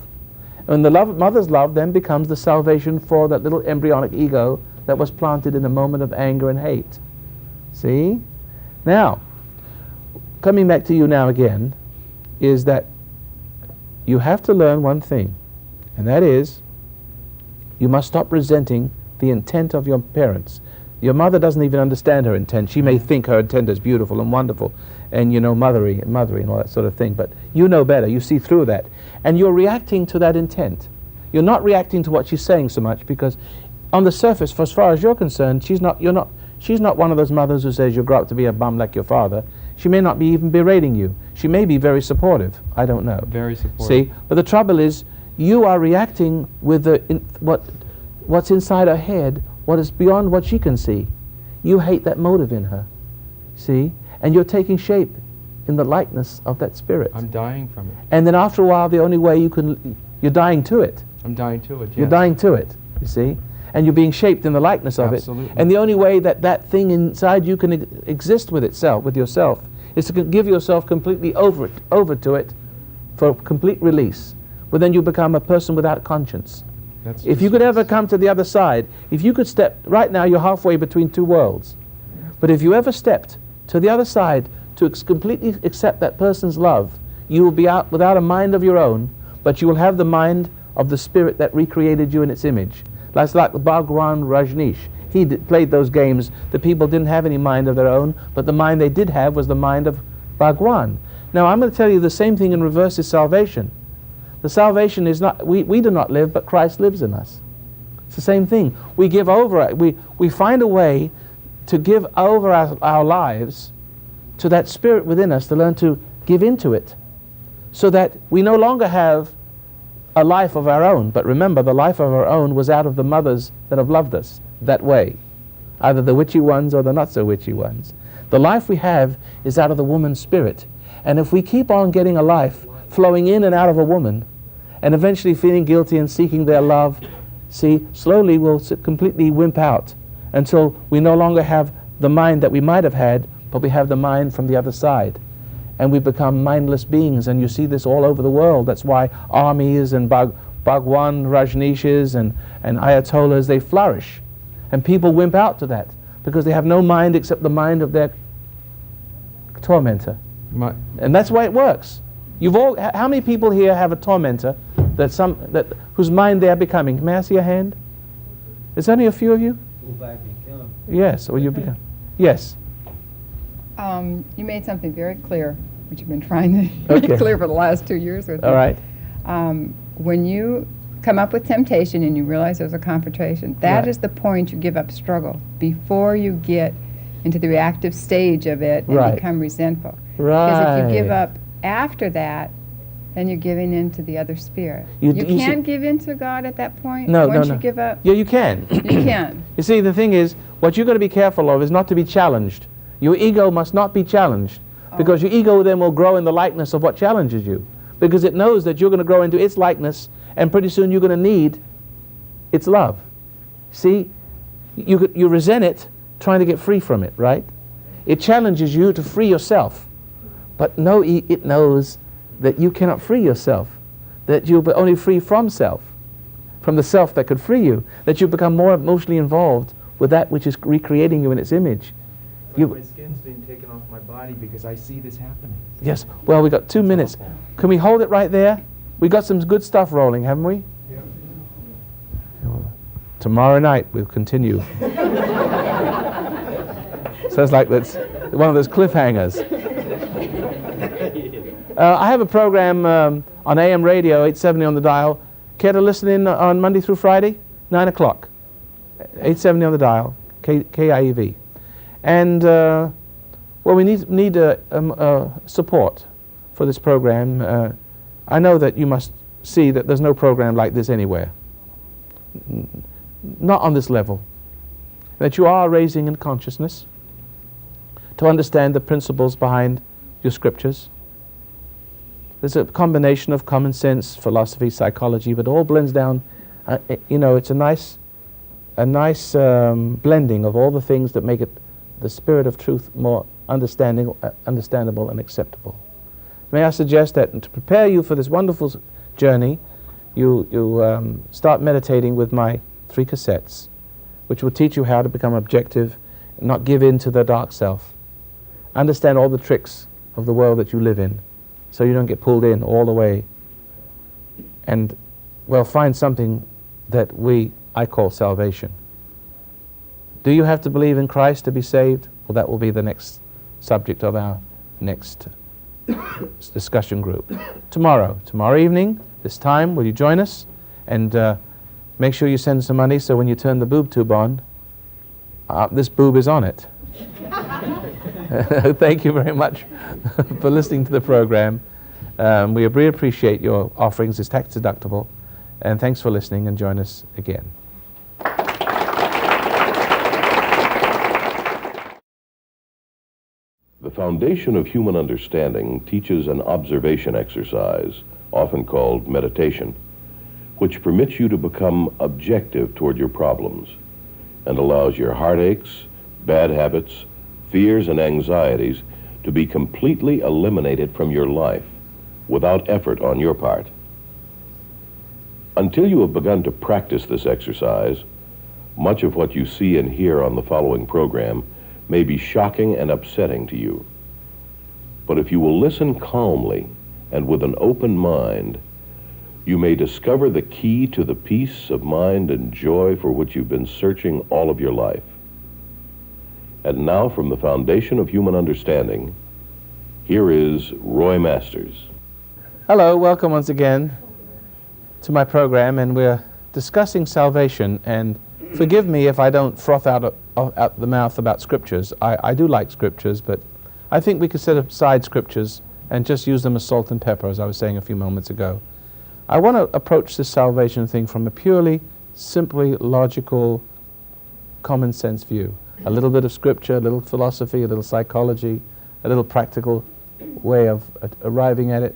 And the mother's love then becomes the salvation for that little embryonic ego that was planted in a moment of anger and hate. See? Now, coming back to you now again, is that you have to learn one thing, and that is you must stop resenting the intent of your parents. Your mother doesn't even understand her intent. She may think her intent is beautiful and wonderful and, mothery and all that sort of thing, but you know better. You see through that. And you're reacting to that intent. You're not reacting to what she's saying so much because on the surface, for as far as you're concerned, she's not one of those mothers who says you'll grow up to be a bum like your father. She may not be even berating you. She may be very supportive. I don't know. Very supportive. See? But the trouble is, you are reacting with what's inside her head, what is beyond what she can see. You hate that motive in her. See? And you're taking shape in the likeness of that spirit. I'm dying from it. And then after a while, the only way you're dying to it. I'm dying to it, yes. You're dying to it, you see? And you're being shaped in the likeness of Absolutely. it. And the only way that thing inside you can exist with itself, with yourself, is to give yourself completely over to it for complete release. But then you become a person without conscience. If you could ever come to the other side, if you could step, right now you're halfway between two worlds, but if you ever stepped to the other side to completely accept that person's love, you will be out without a mind of your own, but you will have the mind of the spirit that recreated you in its image. That's like the Bhagwan Rajneesh. He played those games. The people didn't have any mind of their own, but the mind they did have was the mind of Bhagwan. Now I'm going to tell you the same thing in reverse is salvation. The salvation is not, we do not live, but Christ lives in us. It's the same thing. We give over, we find a way to give over our lives to that spirit within us, to learn to give into it, so that we no longer have a life of our own. But remember, the life of our own was out of the mothers that have loved us that way, either the witchy ones or the not so witchy ones. The life we have is out of the woman's spirit. And if we keep on getting a life flowing in and out of a woman, and eventually feeling guilty and seeking their love, see, slowly we'll completely wimp out until we no longer have the mind that we might have had, but we have the mind from the other side. And we become mindless beings, and you see this all over the world. That's why armies and Bhagwan Rajneeshs and Ayatollahs, they flourish. And people wimp out to that, because they have no mind except the mind of their tormentor. And that's why it works. How many people here have a tormentor whose mind they are becoming? May I see a hand? There's only a few of you? Yes, or you become. Yes. You made something very clear, which you've been trying to make clear for the last 2 years with me. All right. When you come up with temptation and you realize there's a confrontation, that Right. is the point you give up struggle before you get into the reactive stage of it and Right. become resentful. Right. Because if you give up after that, then you're giving in to the other spirit. You you can't give in to God at that point? No, Once no. you give up? Yeah, you can. You can. You see, the thing is, what you're going to be careful of is not to be challenged. Your ego must not be challenged, because your ego then will grow in the likeness of what challenges you, because it knows that you're going to grow into its likeness, and pretty soon you're going to need its love. See, you resent it, trying to get free from it, right? It challenges you to free yourself, but no, it knows that you cannot free yourself, that you'll be only free from self, from the self that could free you, that you become more emotionally involved with that which is recreating you in its image. My skin's being taken off my body because I see this happening. Yes, well, we got 2 minutes. Can we hold it right there? We got some good stuff rolling, haven't we? Yeah. Tomorrow night we'll continue. Sounds like that's one of those cliffhangers. I have a program on AM radio, 870 on the dial. Care to listen in on Monday through Friday? 9 o'clock. 870 on the dial, KIEV. And, well, we need support for this program. I know that you must see that there's no program like this anywhere. Not on this level. That you are raising in consciousness to understand the principles behind your scriptures. There's a combination of common sense, philosophy, psychology, but it all blends down. It's a nice blending of all the things that make it the spirit of truth more understandable and acceptable. May I suggest that to prepare you for this wonderful journey, you start meditating with my 3 cassettes, which will teach you how to become objective, not give in to the dark self, understand all the tricks of the world that you live in, so you don't get pulled in all the way, and, well, find something that I call salvation. Do you have to believe in Christ to be saved? Well, that will be the next subject of our next discussion group. Tomorrow evening, this time, will you join us? And make sure you send some money so when you turn the boob tube on, this boob is on it. Thank you very much for listening to the program. We really appreciate your offerings. It's tax deductible. And thanks for listening, and join us again. The foundation of human understanding teaches an observation exercise, often called meditation, which permits you to become objective toward your problems and allows your heartaches, bad habits, fears, and anxieties to be completely eliminated from your life without effort on your part. Until you have begun to practice this exercise, much of what you see and hear on the following program may be shocking and upsetting to you. But if you will listen calmly and with an open mind, you may discover the key to the peace of mind and joy for which you've been searching all of your life. And now, from the foundation of human understanding, here is Roy Masters. Hello, welcome once again to my program, and we're discussing salvation. And forgive me if I don't froth out the mouth about scriptures. I do like scriptures, but I think we could set aside scriptures and just use them as salt and pepper, as I was saying a few moments ago. I want to approach this salvation thing from a purely, simply logical, common sense view. A little bit of scripture, a little philosophy, a little psychology, a little practical way of arriving at it.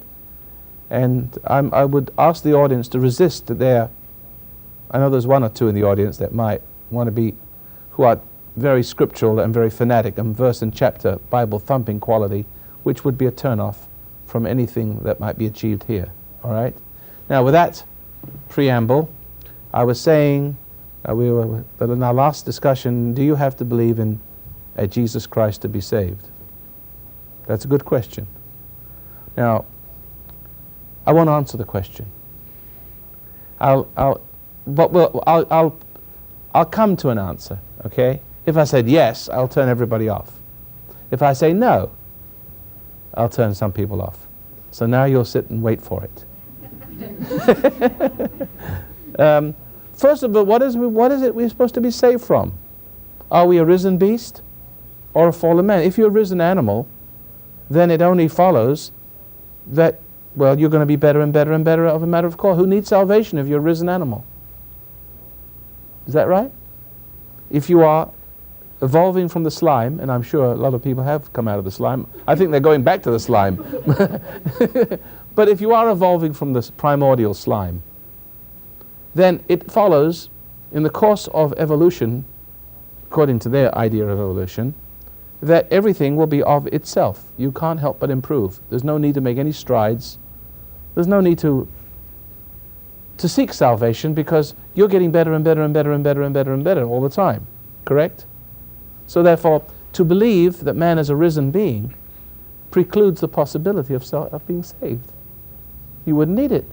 And I would ask the audience to resist their, I know there's one or two in the audience that might want to be, who are very scriptural and very fanatic and verse and chapter, Bible thumping quality, which would be a turn-off from anything that might be achieved here, all right? Now, with that preamble, I was saying, that in our last discussion, do you have to believe in a Jesus Christ to be saved? That's a good question. Now, I won't answer the question. I'll come to an answer, okay? If I said yes, I'll turn everybody off. If I say no, I'll turn some people off. So now you'll sit and wait for it. First of all, what is it we're supposed to be saved from? Are we a risen beast or a fallen man? If you're a risen animal, then it only follows that, well, you're going to be better and better and better of a matter of course. Who needs salvation if you're a risen animal? Is that right? If you are evolving from the slime, and I'm sure a lot of people have come out of the slime. I think they're going back to the slime. But if you are evolving from this primordial slime, then it follows in the course of evolution, according to their idea of evolution, that everything will be of itself. You can't help but improve. There's no need to make any strides. There's no need to seek salvation, because you're getting better and better and better and better and better and better all the time. Correct? So therefore, to believe that man is a risen being precludes the possibility of being saved. You wouldn't need it.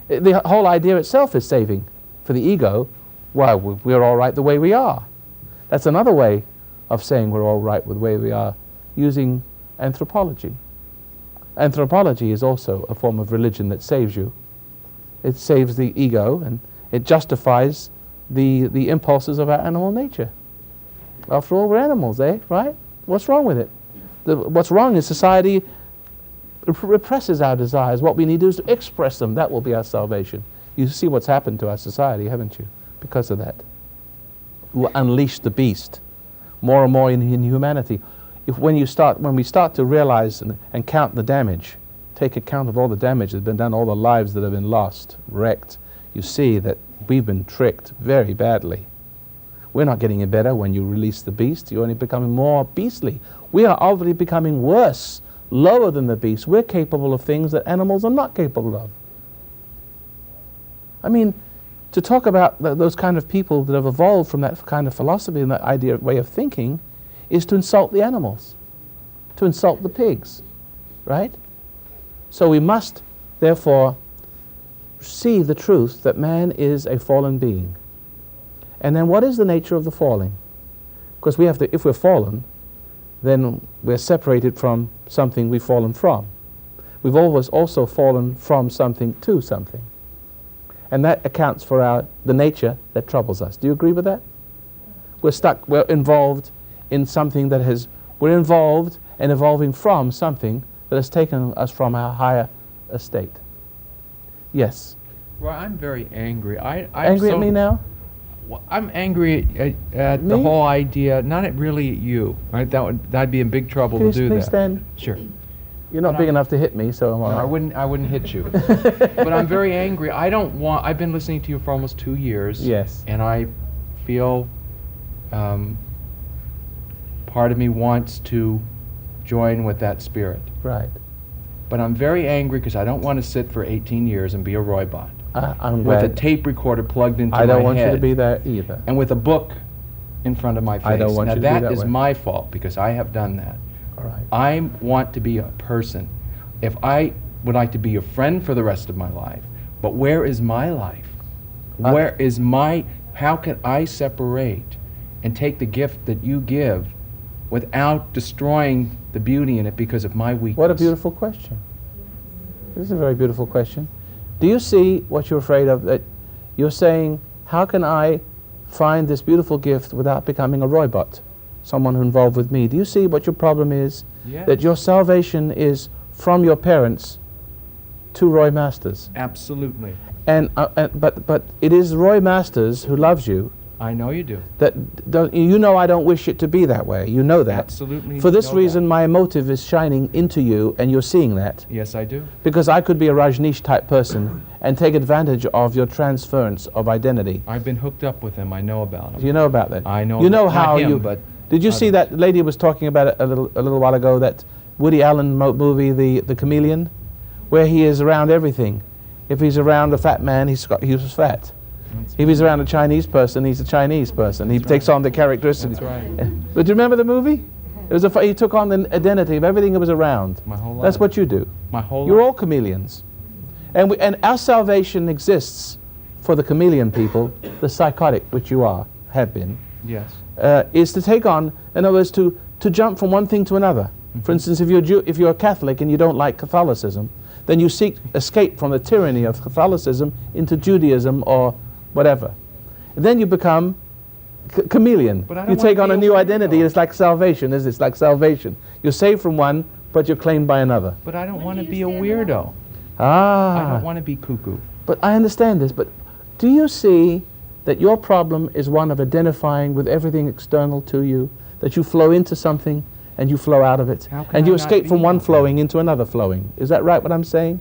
The whole idea itself is saving. For the ego, well, we're all right the way we are. That's another way of saying we're all right with the way we are, using anthropology. Anthropology is also a form of religion that saves you. It saves the ego, and it justifies the impulses of our animal nature. After all, we're animals, right? What's wrong with it? What's wrong is society represses our desires. What we need to do is to express them. That will be our salvation. You see what's happened to our society, haven't you? Because of that. We'll unleash the beast more and more in humanity. When we start to realize and count the damage, take account of all the damage that's been done, all the lives that have been lost, wrecked, you see that we've been tricked very badly. We're not getting it better when you release the beast. You're only becoming more beastly. We are already becoming worse, lower than the beast. We're capable of things that animals are not capable of. I mean, to talk about those kind of people that have evolved from that kind of philosophy and that idea, way of thinking, is to insult the animals, to insult the pigs, right? So we must, therefore, see the truth that man is a fallen being. And then what is the nature of the falling? Because we have to, if we're fallen, then we're separated from something we've fallen from. We've always also fallen from something to something. And that accounts for the nature that troubles us. Do you agree with that? We're involved in something we're involved and evolving from something that has taken us from our higher estate. Yes? Well, I'm very angry. Angry at me now? Well, I'm angry at the Me? whole idea, not really at you. Right? That'd be in big trouble to do Please that. stand. Sure. You're not But big enough to hit me, so I'm all No, right. I wouldn't hit you. But I'm very angry. I've been listening to you for almost 2 years. Yes. And I feel part of me wants to join with that spirit. Right. But I'm very angry because I don't want to sit for 18 years and be a Roybot I'm with a glad. tape recorder plugged into my I head. don't want you to be there either. And with a book in front of my face. I don't want now you to be that that is way. my fault because I have done that. All right. I want to be a person. If I would like to be a friend for the rest of my life, but where is my life? Where is my, how can I separate and take the gift that you give without destroying the beauty in it because of my weakness? What a beautiful question. This is a very beautiful question. Do you see what you're afraid of? That you're saying, how can I find this beautiful gift without becoming a Roybot, someone who involved with me? Do you see what your problem is? Yes. That your salvation is from your parents to Roy Masters. Absolutely. But it is Roy Masters who loves you. I know you do. You know I don't wish it to be that way. You know that. Absolutely For this know reason, that. my motive is shining into you, and you're seeing that. Yes, I do. Because I could be a Rajneesh type person and take advantage of your transference of identity. I've been hooked up with him. I know about him. Do you know about that? I know. You know not how him, you. But Did you see others. that lady was talking about it a little while ago? That Woody Allen movie, the Chameleon, where he is around everything. If he's around a fat man, he was fat. If he's around a Chinese person, he's a Chinese person. He takes on the characteristics. That's right. But do you remember the movie? It was he took on the identity of everything that was around. My whole life. That's what you do. My whole You're life. all chameleons. And our salvation exists for the chameleon people, the psychotic, which you have been, Yes. is to take on, in other words, to jump from one thing to another. For instance, if you're a Catholic and you don't like Catholicism, then you seek escape from the tyranny of Catholicism into Judaism or whatever. And then you become chameleon. But I don't You take wanna on a be new a identity. weirdo. It's like salvation, is it? It's like salvation. You're saved from one, but you're claimed by another. But I don't want to be a weirdo. Ah. I don't want to be cuckoo. But I understand this, but do you see that your problem is one of identifying with everything external to you, that you flow into something and you flow out of it, How can and I you not escape be from one that way? flowing into another flowing? Is that right, what I'm saying?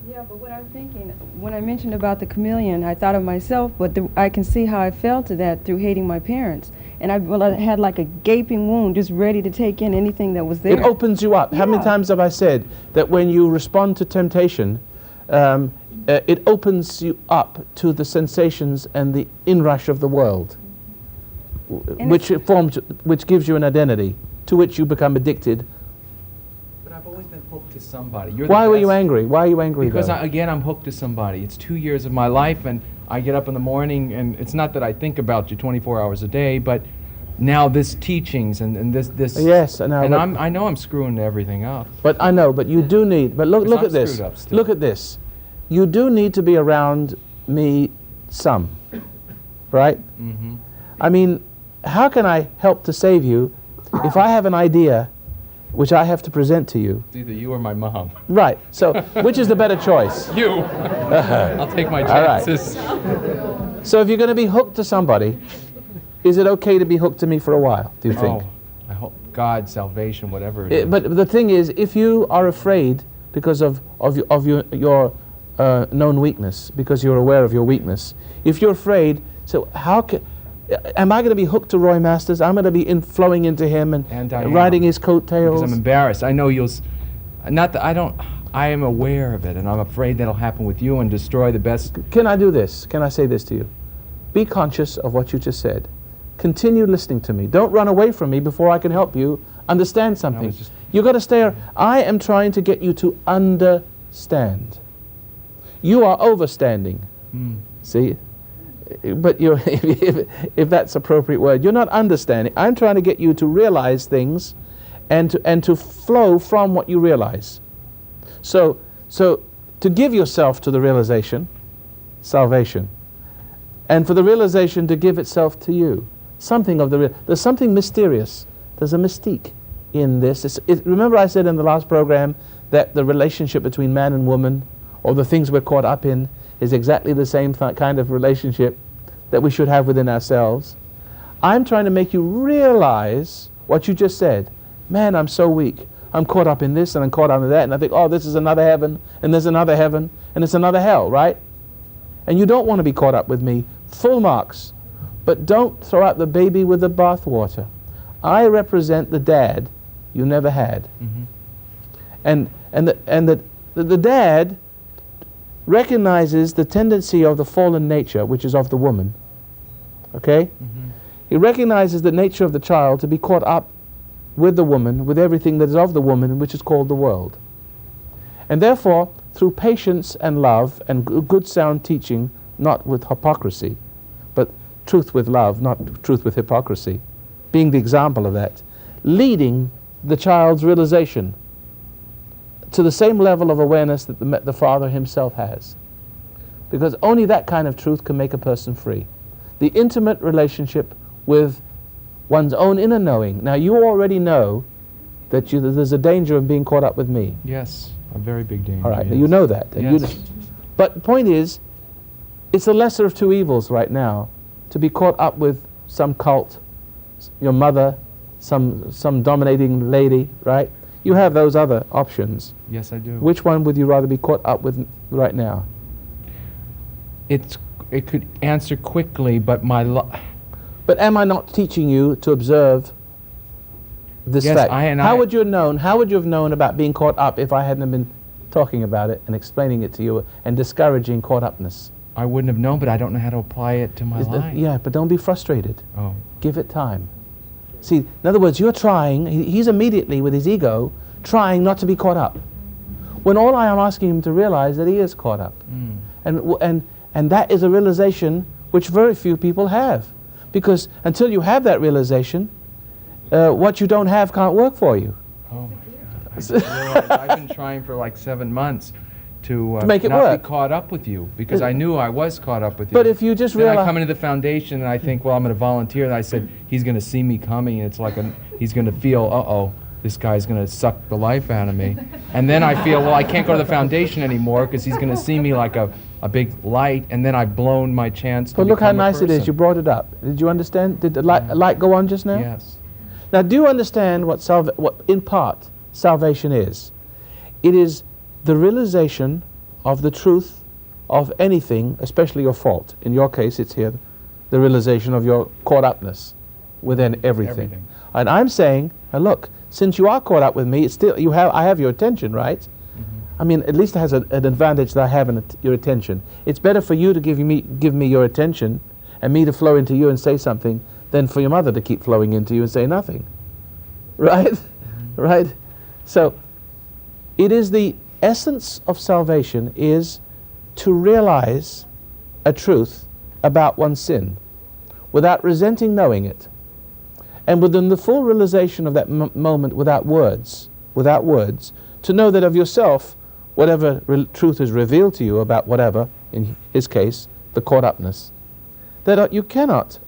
Yeah, but what I'm thinking, when I mentioned about the chameleon, I thought of myself, but I can see how I fell to that through hating my parents. And I had like a gaping wound, just ready to take in anything that was there. It opens you up. How many Yeah. times have I said that when you respond to temptation, it opens you up to the sensations and the inrush of the world, And which gives you an identity to which you become addicted. But I've always been hooked to somebody. You're Why the were you best. angry? Why are you angry? Because though? again, I'm hooked to somebody. It's 2 years of my life, and I get up in the morning, and it's not that I think about you 24 hours a day, but now this teachings and this. Yes, I know, And but- I know I'm screwing everything up. But I know, but you do need, but look, Because look I'm at this. screwed up still. Look at this. You do need to be around me some, right? Mm-hmm. I mean, how can I help to save you if I have an idea which I have to present to you? It's either you or my mom. Right, so which is the better choice? You. I'll take my All right. chances. So if you're going to be hooked to somebody, is it okay to be hooked to me for a while, do you think? Oh, I hope God, salvation, whatever it is. But the thing is, if you are afraid because of your known weakness, because you're aware of your weakness, if you're afraid, so how can, am I going to be hooked to Roy Masters? I'm going to be flowing into him and I am, riding his coattails? Because I'm embarrassed. I know you'll. Not that I don't. I am aware of it, and I'm afraid that'll happen with you and destroy the best. Can I do this? Can I say this to you? Be conscious of what you just said. Continue listening to me. Don't run away from me before I can help you understand something. was just- You've got to stay. I am trying to get you to understand. You are overstanding. See? But you're, if that's appropriate word, you're not understanding. I'm trying to get you to realize things and to flow from what you realize. So to give yourself to the realization, salvation, and for the realization to give itself to you. Something of there's something mysterious. There's a mystique in this. Remember I said in the last program that the relationship between man and woman, or the things we're caught up in, is exactly the same kind of relationship that we should have within ourselves. I'm trying to make you realize what you just said. Man, I'm so weak. I'm caught up in this and I'm caught up in that, and I think, oh, this is another heaven, and there's another heaven, and it's another hell, right? And you don't want to be caught up with me. Full marks. But don't throw out the baby with the bathwater. I represent the dad you never had. Mhm. And the dad recognizes the tendency of the fallen nature, which is of the woman. Okay? Mhm. He recognizes the nature of the child to be caught up with the woman, with everything that is of the woman, which is called the world. And therefore, through patience and love and good sound teaching, not with hypocrisy, but truth with love, not truth with hypocrisy, being the example of that, leading the child's realization to the same level of awareness that the father himself has. Because only that kind of truth can make a person free. The intimate relationship with one's own inner knowing. Now, you already know that there's a danger of being caught up with me. Yes, a very big danger. All right, yes. you know that. And you Yes. but the point is, it's the lesser of two evils right now to be caught up with some cult, your mother, some dominating lady, right? You have those other options. Yes, I do. Which one would you rather be caught up with right now? It could answer quickly, but But am I not teaching you to observe this Yes, fact? How would you have known about being caught up if I hadn't been talking about it and explaining it to you and discouraging caught upness? I wouldn't have known, but I don't know how to apply it to my life. Yeah, but don't be frustrated. Oh. Give it time. See, in other words, you're trying, he's immediately with his ego trying not to be caught up. When all I am asking him to realize that he is caught up. And that is a realization which very few people have. Because until you have that realization, what you don't have can't work for you. Oh my God. I've been trying for like 7 months to make it not work. be caught up with you, because I knew I was caught up with you. But if you just then I realize... come into the foundation and I think, well, I'm going to volunteer. And I said, he's going to see me coming, and it's like he's going to feel, uh-oh, this guy's going to suck the life out of me. And then I feel, well, I can't go to the foundation anymore because he's going to see me like a big light, and then I've blown my chance to But look how become a nice it is. person. You brought it up. Did you understand? Did the light go on just now? Yes. Now, do you understand what in part, salvation is? It is the realization of the truth of anything, especially your fault. In your case, it's here, the realization of your caught upness within everything. And I'm saying, now look, since you are caught up with me, it's still I have your attention, right? Mm-hmm. I mean, at least it has an advantage that I have your attention. It's better for you to give me your attention and me to flow into you and say something than for your mother to keep flowing into you and say nothing. Right? Mm-hmm. Right? So, it is the essence of salvation is to realize a truth about one's sin without resenting knowing it. And within the full realization of that moment without words, to know that of yourself, whatever truth is revealed to you about whatever, in his case, the caught upness, that you cannot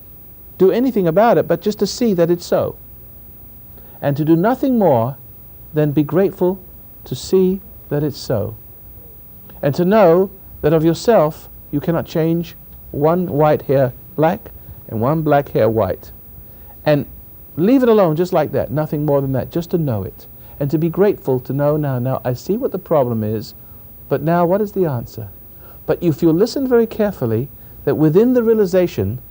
do anything about it but just to see that it's so. And to do nothing more than be grateful to see that it's so. And to know that of yourself, you cannot change one white hair black and one black hair white. And leave it alone just like that, nothing more than that, just to know it. And to be grateful to know now I see what the problem is, but now what is the answer? But if you listen very carefully, that within the realization,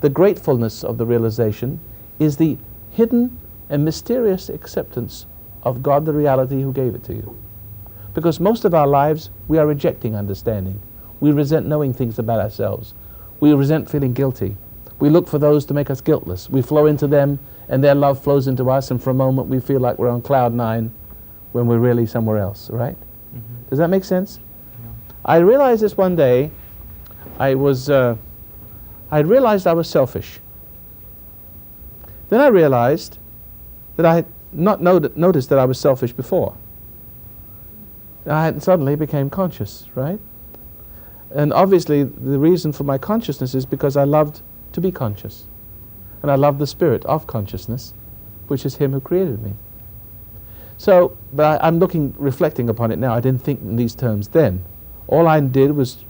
the gratefulness of the realization is the hidden and mysterious acceptance of God, the reality who gave it to you. Because most of our lives, we are rejecting understanding. We resent knowing things about ourselves. We resent feeling guilty. We look for those to make us guiltless. We flow into them, and their love flows into us, and for a moment we feel like we're on cloud 9 when we're really somewhere else, right? Mm-hmm. Does that make sense? Yeah. I realized this one day. I realized I was selfish. Then I realized that I had not noticed that I was selfish before. I suddenly became conscious, right? And obviously the reason for my consciousness is because I loved to be conscious. And I love the spirit of consciousness, which is him who created me. So, but I'm reflecting upon it now. I didn't think in these terms then. All I did was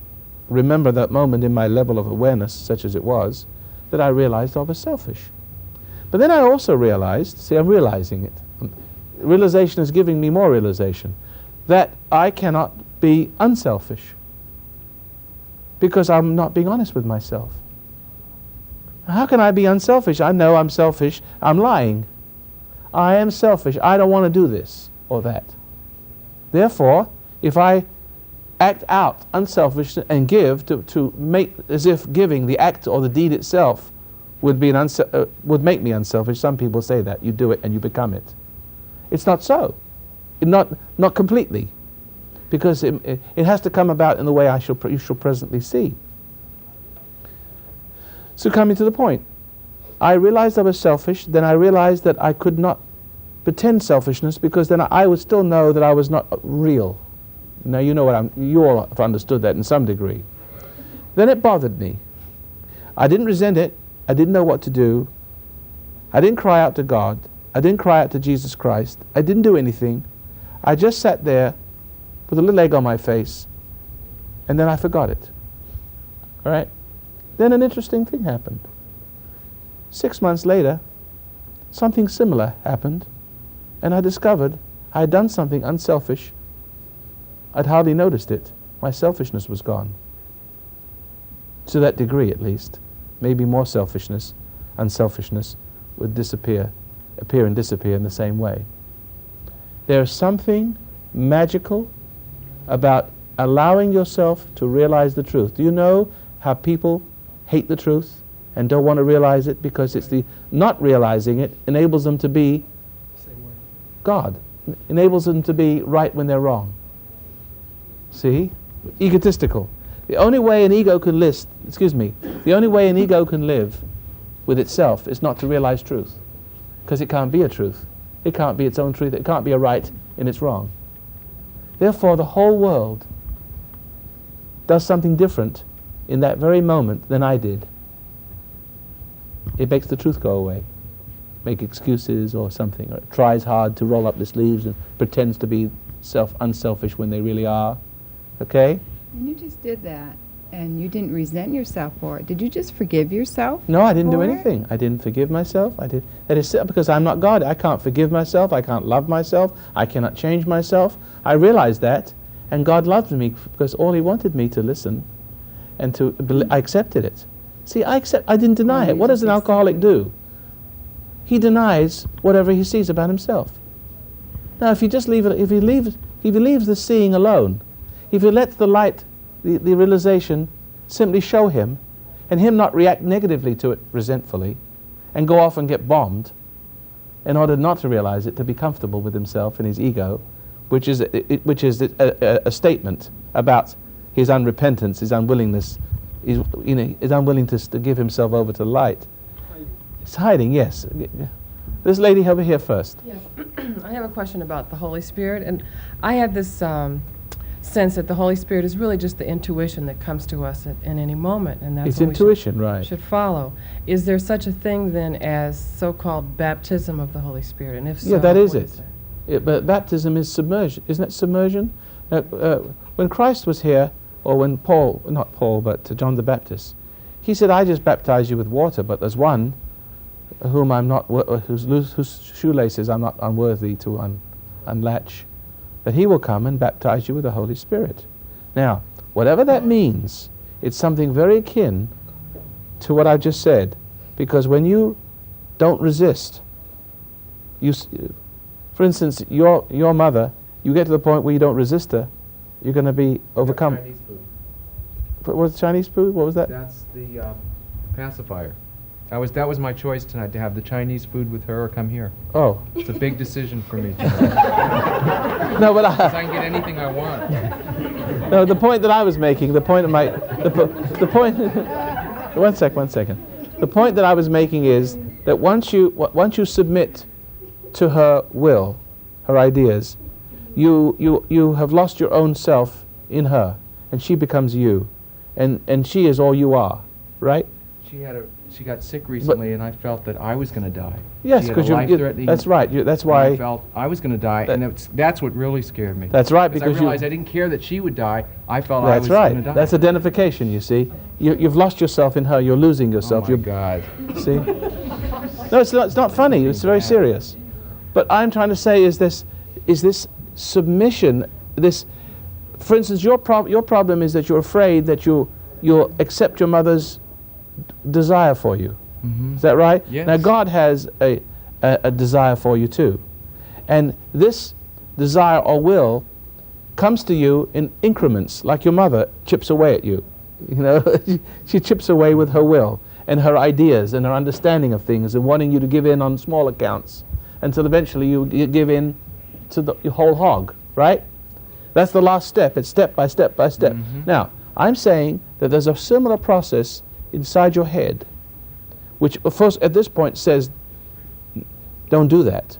remember that moment in my level of awareness, such as it was, that I realized I was selfish. But then I also realized, see, I'm realizing it. Realization is giving me more realization, that I cannot be unselfish because I'm not being honest with myself. How can I be unselfish? I know I'm selfish. I'm lying. I am selfish. I don't want to do this or that. Therefore, if I act out unselfish and give to make as if giving the act or the deed itself would be would make me unselfish. Some people say that you do it and you become it. It's not so. Not completely, because it has to come about in the way you shall presently see. So coming to the point, I realized I was selfish. Then I realized that I could not pretend selfishness, because then I would still know that I was not real. Now you know you all have understood that in some degree. Then it bothered me. I didn't resent it. I didn't know what to do. I didn't cry out to God. I didn't cry out to Jesus Christ. I didn't do anything. I just sat there with a little egg on my face, and then I forgot it. All right? Then an interesting thing happened. 6 months later, something similar happened, and I discovered I had done something unselfish. I'd hardly noticed it. My selfishness was gone. To that degree, at least. Maybe more selfishness, unselfishness would appear and disappear in the same way. There's something magical about allowing yourself to realize the truth. Do you know how people hate the truth and don't want to realize it, because it's the not realizing it enables them to be God, enables them to be right when they're wrong. See? Egotistical. The only way an ego can the only way an ego can live with itself is not to realize truth, because it can't be a truth. It can't be its own truth. It can't be a right in its wrong. Therefore, the whole world does something different in that very moment than I did. It makes the truth go away, make excuses or something, or it tries hard to roll up its sleeves and pretends to be unselfish when they really are. Okay? And you just did that, and you didn't resent yourself for it. Did you just forgive yourself? No, I didn't do for it? anything. I didn't forgive myself. That is because I'm not God. I can't forgive myself. I can't love myself. I cannot change myself. I realized that, and God loved me because all He wanted me to listen, and I accepted it. See, I didn't deny it. What does an alcoholic do? He denies whatever he sees about himself. Now, if you just leave it, if he leaves the seeing alone, if he lets the light, the realization, simply show him, and him not react negatively to it resentfully, and go off and get bombed, in order not to realize it, to be comfortable with himself and his ego, which is a statement about his unrepentance, his unwillingness, his unwillingness to give himself over to light. It's hiding, yes. This lady over here first. Yes. I have a question about the Holy Spirit, and I have this sense that the Holy Spirit is really just the intuition that comes to us in any moment, and that's It's what intuition, we right. should follow. Is there such a thing then as so-called baptism of the Holy Spirit, and if so, Yeah, that is what it. But baptism is submersion. Isn't it submersion? When Christ was here, or when not Paul, but John the Baptist, he said, I just baptize you with water, but there's one whom I'm not, whose shoelaces I'm not unworthy to unlatch, that he will come and baptize you with the Holy Spirit. Now, whatever that means, it's something very akin to what I just said, because when you don't resist, for instance, your mother, you get to the point where you don't resist her, you're going to be overcome. Chinese food. What was Chinese food? What was that? That's the pacifier. That was my choice tonight, to have the Chinese food with her or come here. Oh. It's a big decision for me. No, but I can get anything I want. no, the point that I was making, the point, one second. The point that I was making is that once you submit to her will, her ideas, you have lost your own self in her, and she becomes you, and she is all you are, right? She got sick recently, and I felt that I was going to die. Yes, because that's right. That's why I felt I was going to die, and that's what really scared me. That's right, because I realized I didn't care that she would die. I felt I was right. going to die. That's identification. You see, you've lost yourself in her. You're losing yourself. Oh my God! See? No, it's not funny. It's very serious. But I'm trying to say is this submission. For instance, your problem is that you're afraid that you'll accept your mother's desire for you. Mm-hmm. Is that right? Yes. Now God has a a desire for you too. And this desire or will comes to you in increments, like your mother chips away at you. You know, she chips away with her will and her ideas and her understanding of things and wanting you to give in on small accounts until eventually you give in to the whole hog, right? That's the last step. It's step by step by step. Now, I'm saying that there's a similar process inside your head, which first at this point says, don't do that.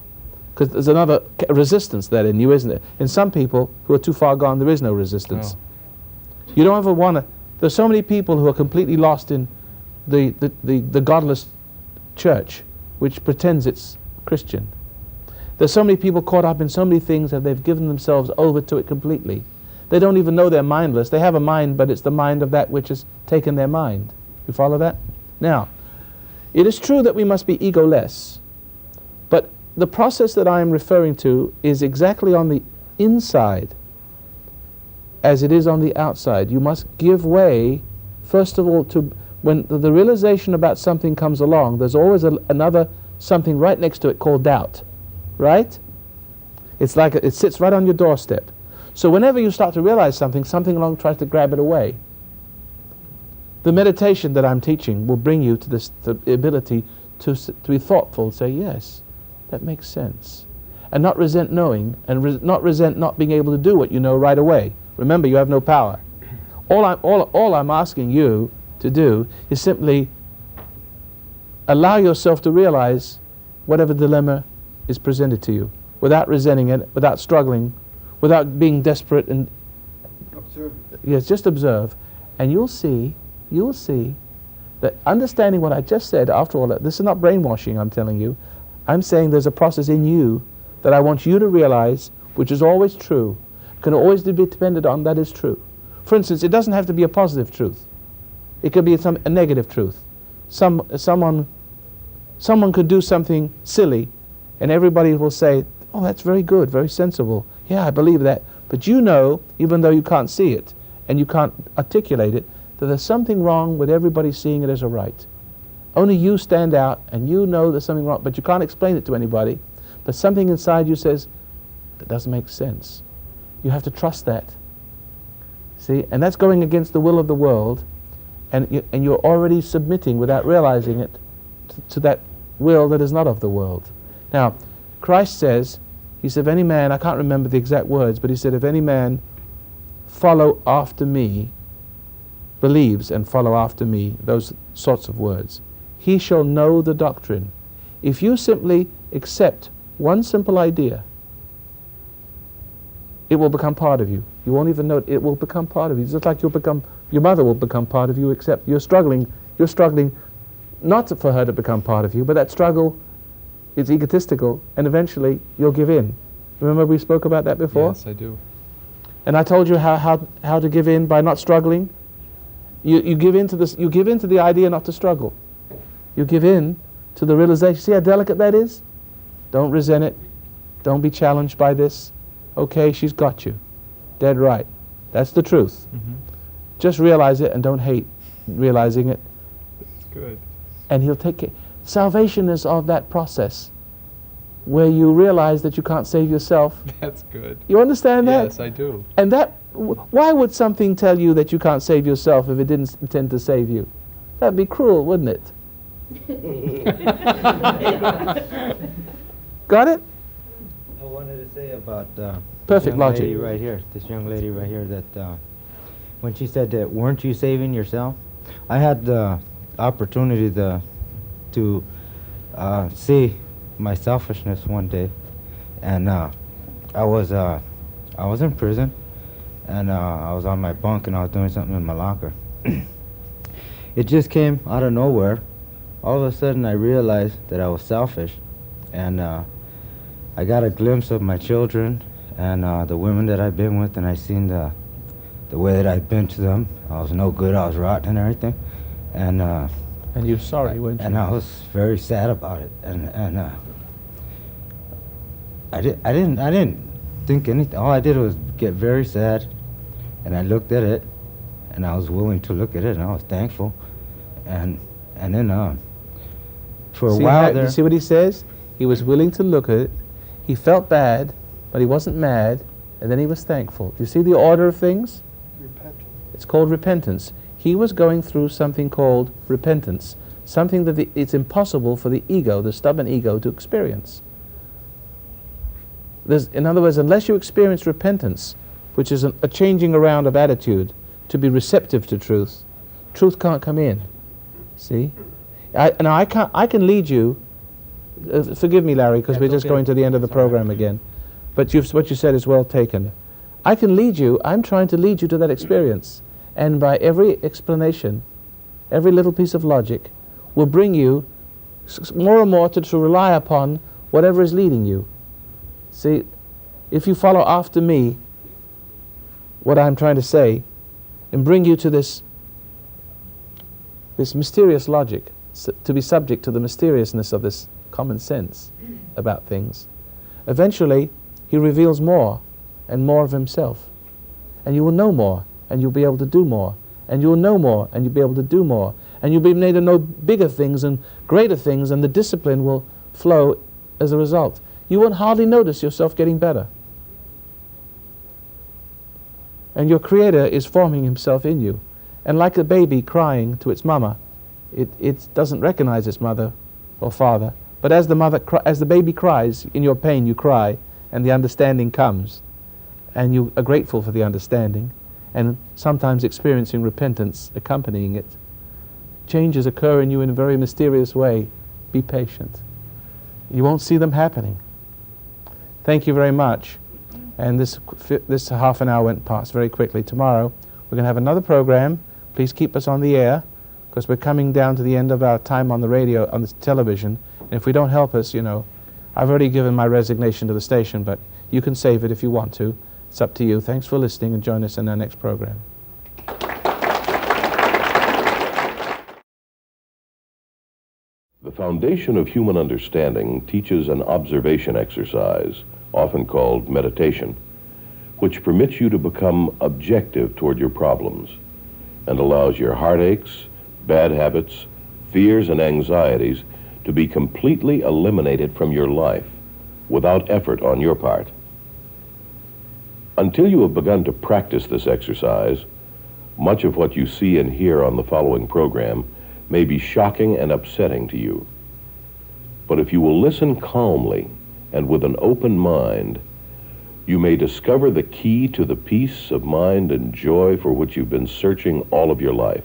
Because there's another resistance there in you, isn't there? In some people who are too far gone, there is no resistance. You don't ever want to. There's so many people who are completely lost in the godless church, which pretends it's Christian. There's so many people caught up in so many things that they've given themselves over to it completely. They don't even know they're mindless. They have a mind, but it's the mind of that which has taken their mind. You follow that? Now, it is true that we must be egoless, but the process that I am referring to is exactly on the inside as it is on the outside. You must give way, first of all, to when the realization about something comes along, there's always another something right next to it called doubt, right? It's like it sits right on your doorstep. So whenever you start to realize something, something along tries to grab it away. The meditation that I'm teaching will bring you to this, the ability to be thoughtful and say, yes, that makes sense. And not resent knowing, and not resent not being able to do what you know right away. Remember, you have no power. All I'm asking you to do is simply allow yourself to realize whatever dilemma is presented to you, without resenting it, without struggling, without being desperate, and Observe. yes, just observe, and you'll see that understanding what I just said. After all, this is not brainwashing. I'm telling you, I'm saying there's a process in you that I want you to realize, which is always true, can always be depended on. That is true. For instance, it doesn't have to be a positive truth. It could be a negative truth. Someone could do something silly, and everybody will say, "Oh, that's very good, very sensible. Yeah, I believe that." But you know, even though you can't see it and you can't articulate it, that there's something wrong with everybody seeing it as a right. Only you stand out, and you know there's something wrong, but you can't explain it to anybody. But something inside you says, that doesn't make sense. You have to trust that. See, and that's going against the will of the world, and you're already submitting without realizing it to that will that is not of the world. Now, Christ says, he said, if any man, I can't remember the exact words, but he said, if any man follow after me, believes and follow after me, those sorts of words, he shall know the doctrine. If you simply accept one simple idea, it will become part of you. You won't even know it. It will become part of you. Just like your mother will become part of you, except you're struggling not for her to become part of you, but that struggle is egotistical, and eventually you'll give in. Remember we spoke about that before? Yes, I do. And I told you how to give in by not struggling. You give in to this. You give in to the idea not to struggle. You give in to the realization. See how delicate that is? Don't resent it. Don't be challenged by this. Okay, she's got you. Dead right. That's the truth. Just realize it and don't hate realizing it. That's good. And he'll take care. Salvation is of that process where you realize that you can't save yourself. That's good. You understand that? Yes, I do. And why would something tell you that you can't save yourself if it didn't intend to save you? That'd be cruel, wouldn't it? Got it? I wanted to say about Perfect this young logic. lady right here. This young lady right here that when she said that, weren't you saving yourself? I had the opportunity to see my selfishness one day, and I was in prison, and I was on my bunk and I was doing something in my locker. It just came out of nowhere. All of a sudden I realized that I was selfish, and I got a glimpse of my children and the women that I've been with, and I seen the way that I've been to them. I was no good, I was rotten and everything, and you're sorry, weren't you? and I was very sad about it, and I didn't think anything. All I did was get very sad, and I looked at it, and I was willing to look at it, and I was thankful, and then for a while there. You see what he says? He was willing to look at it. He felt bad, but he wasn't mad, and then he was thankful. Do you see the order of things? Repentance. It's called repentance. He was going through something called repentance, something that it's impossible for the ego, the stubborn ego, to experience. In other words, unless you experience repentance, which is a changing around of attitude, to be receptive to truth, truth can't come in. See? I can lead you. Forgive me, Larry, because we're just going to the end of the program again. But what you said is well taken. I can lead you. I'm trying to lead you to that experience. And by every explanation, every little piece of logic will bring you more and more to rely upon whatever is leading you. See, if you follow after me, what I'm trying to say, and bring you to this mysterious logic, to be subject to the mysteriousness of this common sense about things, eventually he reveals more and more of himself. And you will know more, and you'll be able to do more. And you'll know more, and you'll be able to do more. And you'll be made to know bigger things and greater things, and the discipline will flow as a result. You won't hardly notice yourself getting better. And your Creator is forming himself in you. And like a baby crying to its mama, it doesn't recognize its mother or father. But as the baby cries, in your pain you cry, and the understanding comes. And you are grateful for the understanding, and sometimes experiencing repentance accompanying it. Changes occur in you in a very mysterious way. Be patient. You won't see them happening. Thank you very much. And this half an hour went past very quickly. Tomorrow we're going to have another program. Please keep us on the air, because we're coming down to the end of our time on the radio, on the television. And if we don't help us, I've already given my resignation to the station, but you can save it if you want to. It's up to you. Thanks for listening, and join us in our next program. The foundation of human understanding teaches an observation exercise, often called meditation, which permits you to become objective toward your problems and allows your heartaches, bad habits, fears, and anxieties to be completely eliminated from your life without effort on your part. Until you have begun to practice this exercise, much of what you see and hear on the following program may be shocking and upsetting to you. But if you will listen calmly and with an open mind, you may discover the key to the peace of mind and joy for which you've been searching all of your life.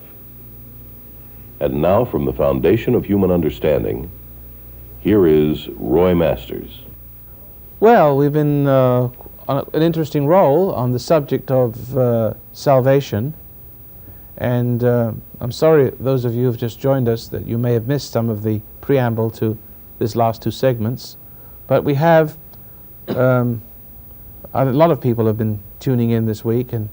And now, from the foundation of human understanding, here is Roy Masters. Well, we've been on an interesting roll on the subject of salvation. And I'm sorry, those of you who have just joined us, that you may have missed some of the preamble to this last two segments. But we have, a lot of people have been tuning in this week, and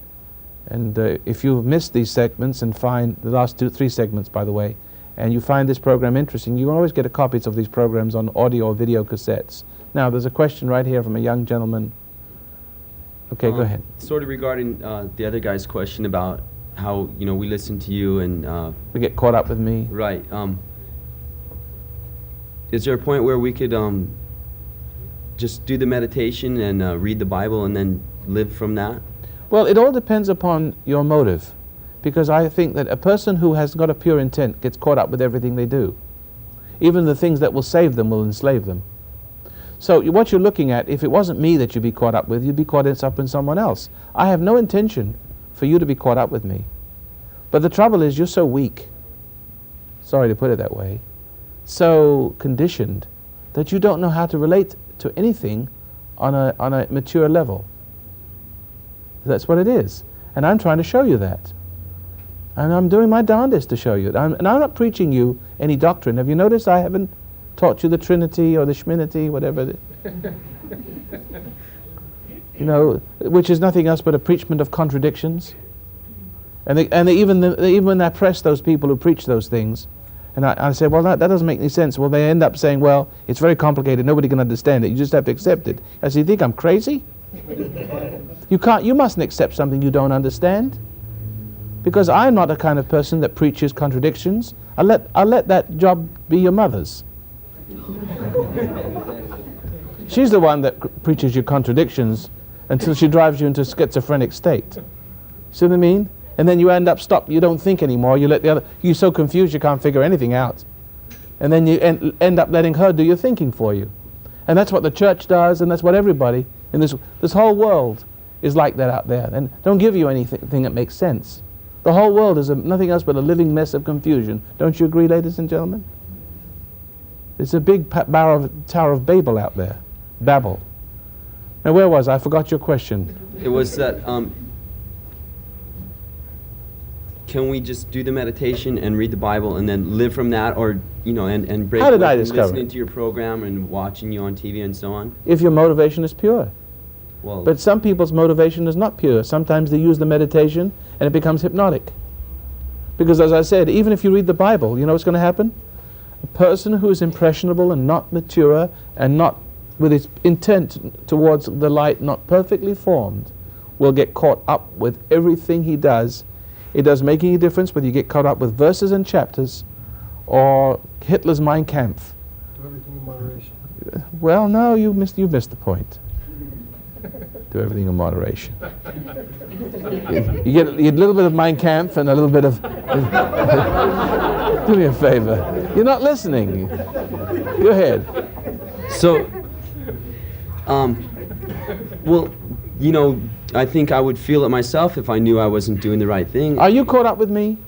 if you've missed these segments and find the last three segments, by the way, and you find this program interesting, you can always get copies of these programs on audio or video cassettes. Now, there's a question right here from a young gentleman. Okay, go ahead. Sort of regarding the other guy's question about how, we listen to you and... we get caught up with me. Right. Is there a point where we could just do the meditation and read the Bible and then live from that? Well, it all depends upon your motive, because I think that a person who has got a pure intent gets caught up with everything they do. Even the things that will save them will enslave them. So what you're looking at, if it wasn't me that you'd be caught up with, you'd be caught up in someone else. I have no intention for you to be caught up with me. But the trouble is, you're so weak, sorry to put it that way, so conditioned, that you don't know how to relate to anything on a mature level. That's what it is. And I'm trying to show you that. And I'm doing my darndest to show you it. And I'm not preaching you any doctrine. Have you noticed I haven't taught you the Trinity or the Schminity, whatever. Which is nothing else but a preachment of contradictions. And even when I press those people who preach those things, and I say, well, that doesn't make any sense. Well, they end up saying, well, it's very complicated. Nobody can understand it. You just have to accept it. I say, you think I'm crazy? You mustn't accept something you don't understand. Because I'm not the kind of person that preaches contradictions. I'll let that job be your mother's. She's the one that preaches you contradictions until she drives you into a schizophrenic state. See what I mean? And then you end up you don't think anymore. You let the other, you're so confused you can't figure anything out. And then you end up letting her do your thinking for you. And that's what the church does, and that's what everybody in this whole world is like that out there. And don't give you anything that makes sense. The whole world is nothing else but a living mess of confusion. Don't you agree, ladies and gentlemen? It's a big Tower of Babel out there. Babel. Now, where was I? I forgot your question. It was that, can we just do the meditation and read the Bible and then live from that, or, you know, and break How did away I from discover listening it? to your program and watching you on TV and so on? If your motivation is pure. Well, But some people's motivation is not pure. Sometimes they use the meditation and it becomes hypnotic. Because as I said, even if you read the Bible, you know what's going to happen? A person who is impressionable and not mature and not with his intent towards the light not perfectly formed will get caught up with everything he does. It doesn't make any difference whether you get caught up with verses and chapters or Hitler's Mein Kampf. Do everything in moderation. Well, no, you've missed the point. Do everything in moderation. You get a little bit of Mein Kampf and a little bit of... Do me a favor. You're not listening. Go ahead. so, well, you know, I think I would feel it myself if I knew I wasn't doing the right thing. Are you caught up with me?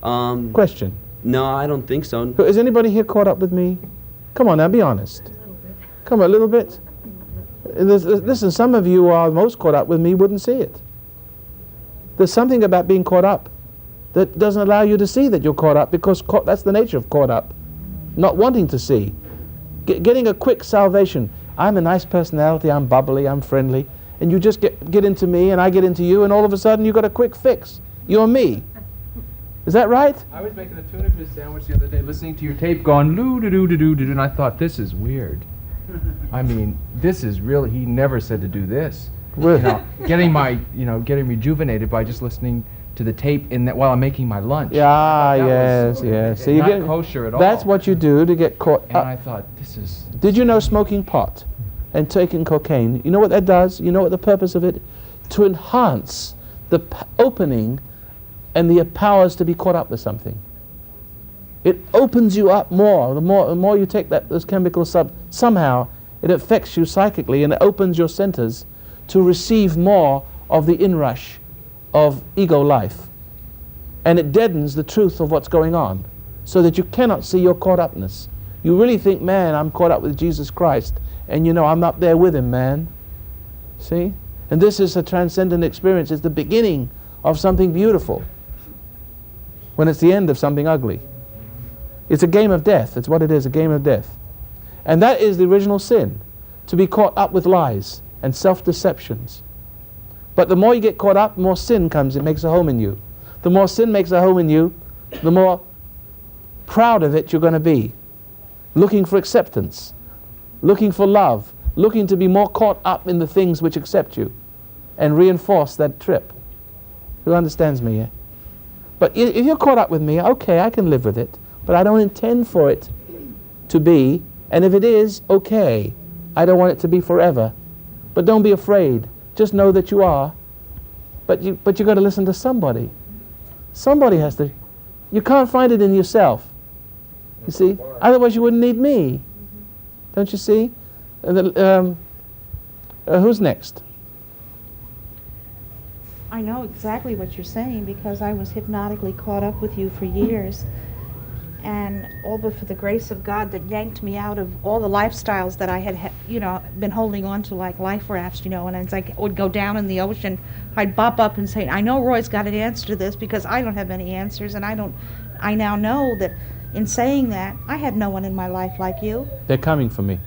Question. No, I don't think so. Is anybody here caught up with me? Come on now, be honest. Come on, a little bit. Listen, some of you are most caught up with me wouldn't see it. There's something about being caught up that doesn't allow you to see that you're caught up, because that's the nature of caught up. Not wanting to see. Getting a quick salvation. I'm a nice personality, I'm bubbly, I'm friendly, and you just get into me and I get into you, and all of a sudden you got a quick fix. You're me. Is that right? I was making a tuna fish sandwich the other day, listening to your tape, going loo doo doo doo doo doo, and I thought, this is weird. I mean, this is really. He never said to do this. You know, getting rejuvenated by just listening to the tape while I'm making my lunch. Yeah, That yes, was yes. So not kosher at all. That's what you do to get caught And up. I thought, this is. Did you know smoking pot and taking cocaine, you know what that does? You know what the purpose of it? To enhance the opening and the powers to be caught up with something. It opens you up more. The more you take those chemicals, somehow it affects you psychically, and it opens your centers to receive more of the inrush of ego life. And it deadens the truth of what's going on, so that you cannot see your caught upness. You really think, man, I'm caught up with Jesus Christ, and you know I'm up there with him, man. See? And this is a transcendent experience. It's the beginning of something beautiful, when it's the end of something ugly. It's a game of death. It's what it is, a game of death. And that is the original sin, to be caught up with lies and self-deceptions. But the more you get caught up, the more sin comes. It makes a home in you. The more sin makes a home in you, the more proud of it you're going to be. Looking for acceptance, looking for love, looking to be more caught up in the things which accept you and reinforce that trip. Who understands me? Yeah? But if you're caught up with me, okay, I can live with it. But I don't intend for it to be. And if it is, okay. I don't want it to be forever. But don't be afraid. Just know that you are. But you got to listen to somebody. Somebody has to. You can't find it in yourself. You see? Otherwise you wouldn't need me. Don't you see? Who's next? I know exactly what you're saying, because I was hypnotically caught up with you for years. And all but for the grace of God that yanked me out of all the lifestyles that I had been holding on to, like life rafts, and it's like I would go down in the ocean, I'd bop up and say, I know Roy's got an answer to this, because I don't have any answers, and I now know that in saying that, I had no one in my life like you. They're coming for me.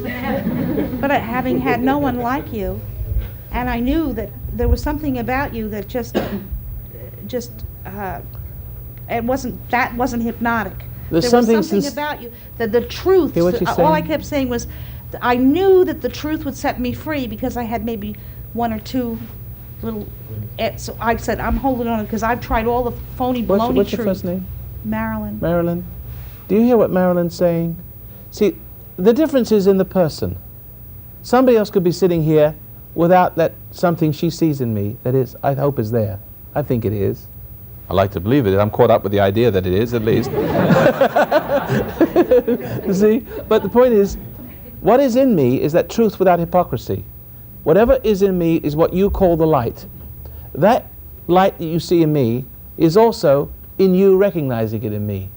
But having had no one like you, and I knew that there was something about you that it wasn't hypnotic. There's There something was something about you that the truth. Hear what she's All I saying? kept saying was, I knew that the truth would set me free, because I had maybe one or two little. So I said, I'm holding on, because I've tried all the phony baloney What's truth. your first name? Marilyn. Marilyn. Do you hear what Marilyn's saying? See, the difference is in the person. Somebody else could be sitting here without that something she sees in me that is, I hope is there. I think it is. I like to believe it. I'm caught up with the idea that it is, at least. You see? But the point is, what is in me is that truth without hypocrisy. Whatever is in me is what you call the light. That light that you see in me is also in you recognizing it in me.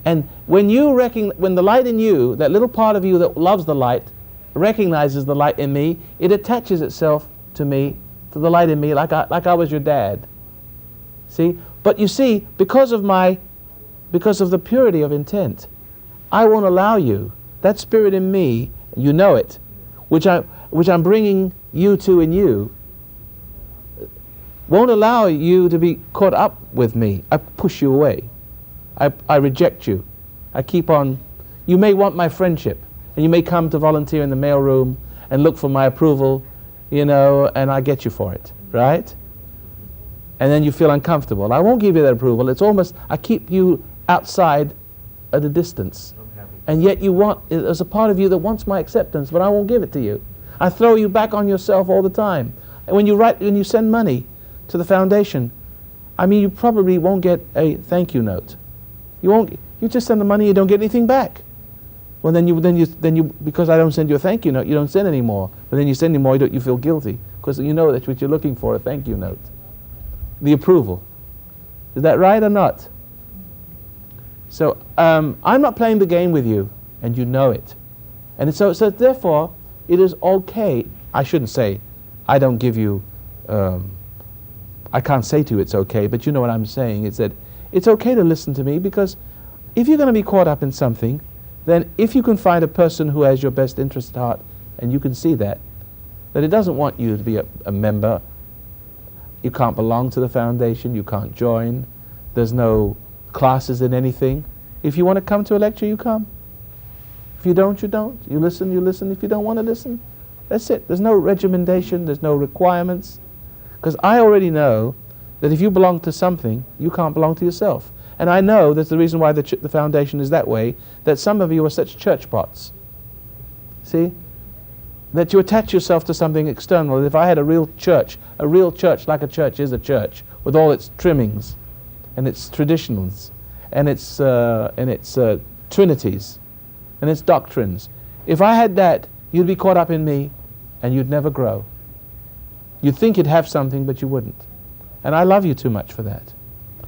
And when when the light in you, that little part of you that loves the light, recognizes the light in me, it attaches itself to me, to the light in me, like I was your dad. See? But you see, because of the purity of intent, I won't allow you, that spirit in me, you know it, which I'm bringing you to in you, won't allow you to be caught up with me. I push you away. I reject you. I keep on. You may want my friendship, and you may come to volunteer in the mailroom and look for my approval, and I get you for it, right? And then you feel uncomfortable. I won't give you that approval. It's almost, I keep you outside at a distance. And yet there's a part of you that wants my acceptance, but I won't give it to you. I throw you back on yourself all the time. And when you send money to the foundation, you probably won't get a thank you note. You just send the money, you don't get anything back. Well, then you because I don't send you a thank you note, you don't send any more. But then you send any more, you feel guilty because you know that's what you're looking for, a thank you note. The approval. Is that right or not? So I'm not playing the game with you, and you know it. And so therefore, it is okay. I shouldn't say, I don't give you, I can't say to you it's okay, but you know what I'm saying. It's that it's okay to listen to me, because if you're going to be caught up in something, then if you can find a person who has your best interest at heart, and you can see that it doesn't want you to be a member, you can't belong to the foundation, you can't join, there's no classes in anything. If you want to come to a lecture, you come. If you don't, you don't. You listen, you listen. If you don't want to listen, that's it. There's no regimentation, there's no requirements. Because I already know that if you belong to something, you can't belong to yourself. And I know that's the reason why the foundation is that way, that some of you are such church pots. See? That you attach yourself to something external. If I had a real church like a church is a church, with all its trimmings, and its traditions, and its trinities, and its doctrines. If I had that, you'd be caught up in me, and you'd never grow. You'd think you'd have something, but you wouldn't. And I love you too much for that.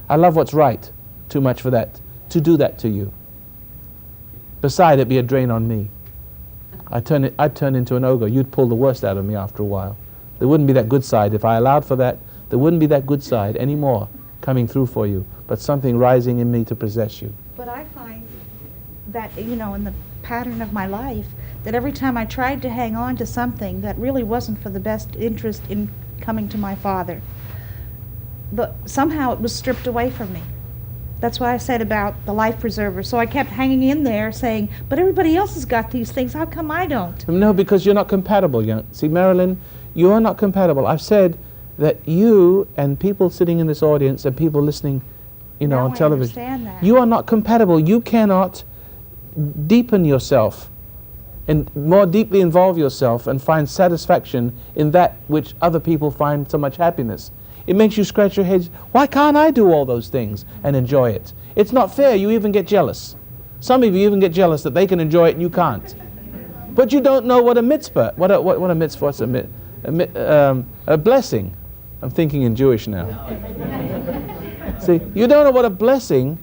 I love what's right too much for that, to do that to you. Beside, it'd be a drain on me. I'd turn into an ogre. You'd pull the worst out of me after a while. There wouldn't be that good side. If I allowed for that, there wouldn't be that good side anymore coming through for you, but something rising in me to possess you. But I find that, in the pattern of my life, that every time I tried to hang on to something that really wasn't for the best interest in coming to my Father, somehow it was stripped away from me. That's why I said about the life preserver. So I kept hanging in there saying, but everybody else has got these things, how come I don't? No, because you're not compatible. See, Marilyn, you are not compatible. I've said that you and people sitting in this audience and people listening, on television, I understand that. You are not compatible. You cannot deepen yourself and more deeply involve yourself and find satisfaction in that which other people find so much happiness. It makes you scratch your head. Why can't I do all those things and enjoy it? It's not fair. You even get jealous. Some of you even get jealous that they can enjoy it and you can't. But you don't know what a mitzvah, what a mitzvah, what's a blessing. I'm thinking in Jewish now. See, you don't know what a blessing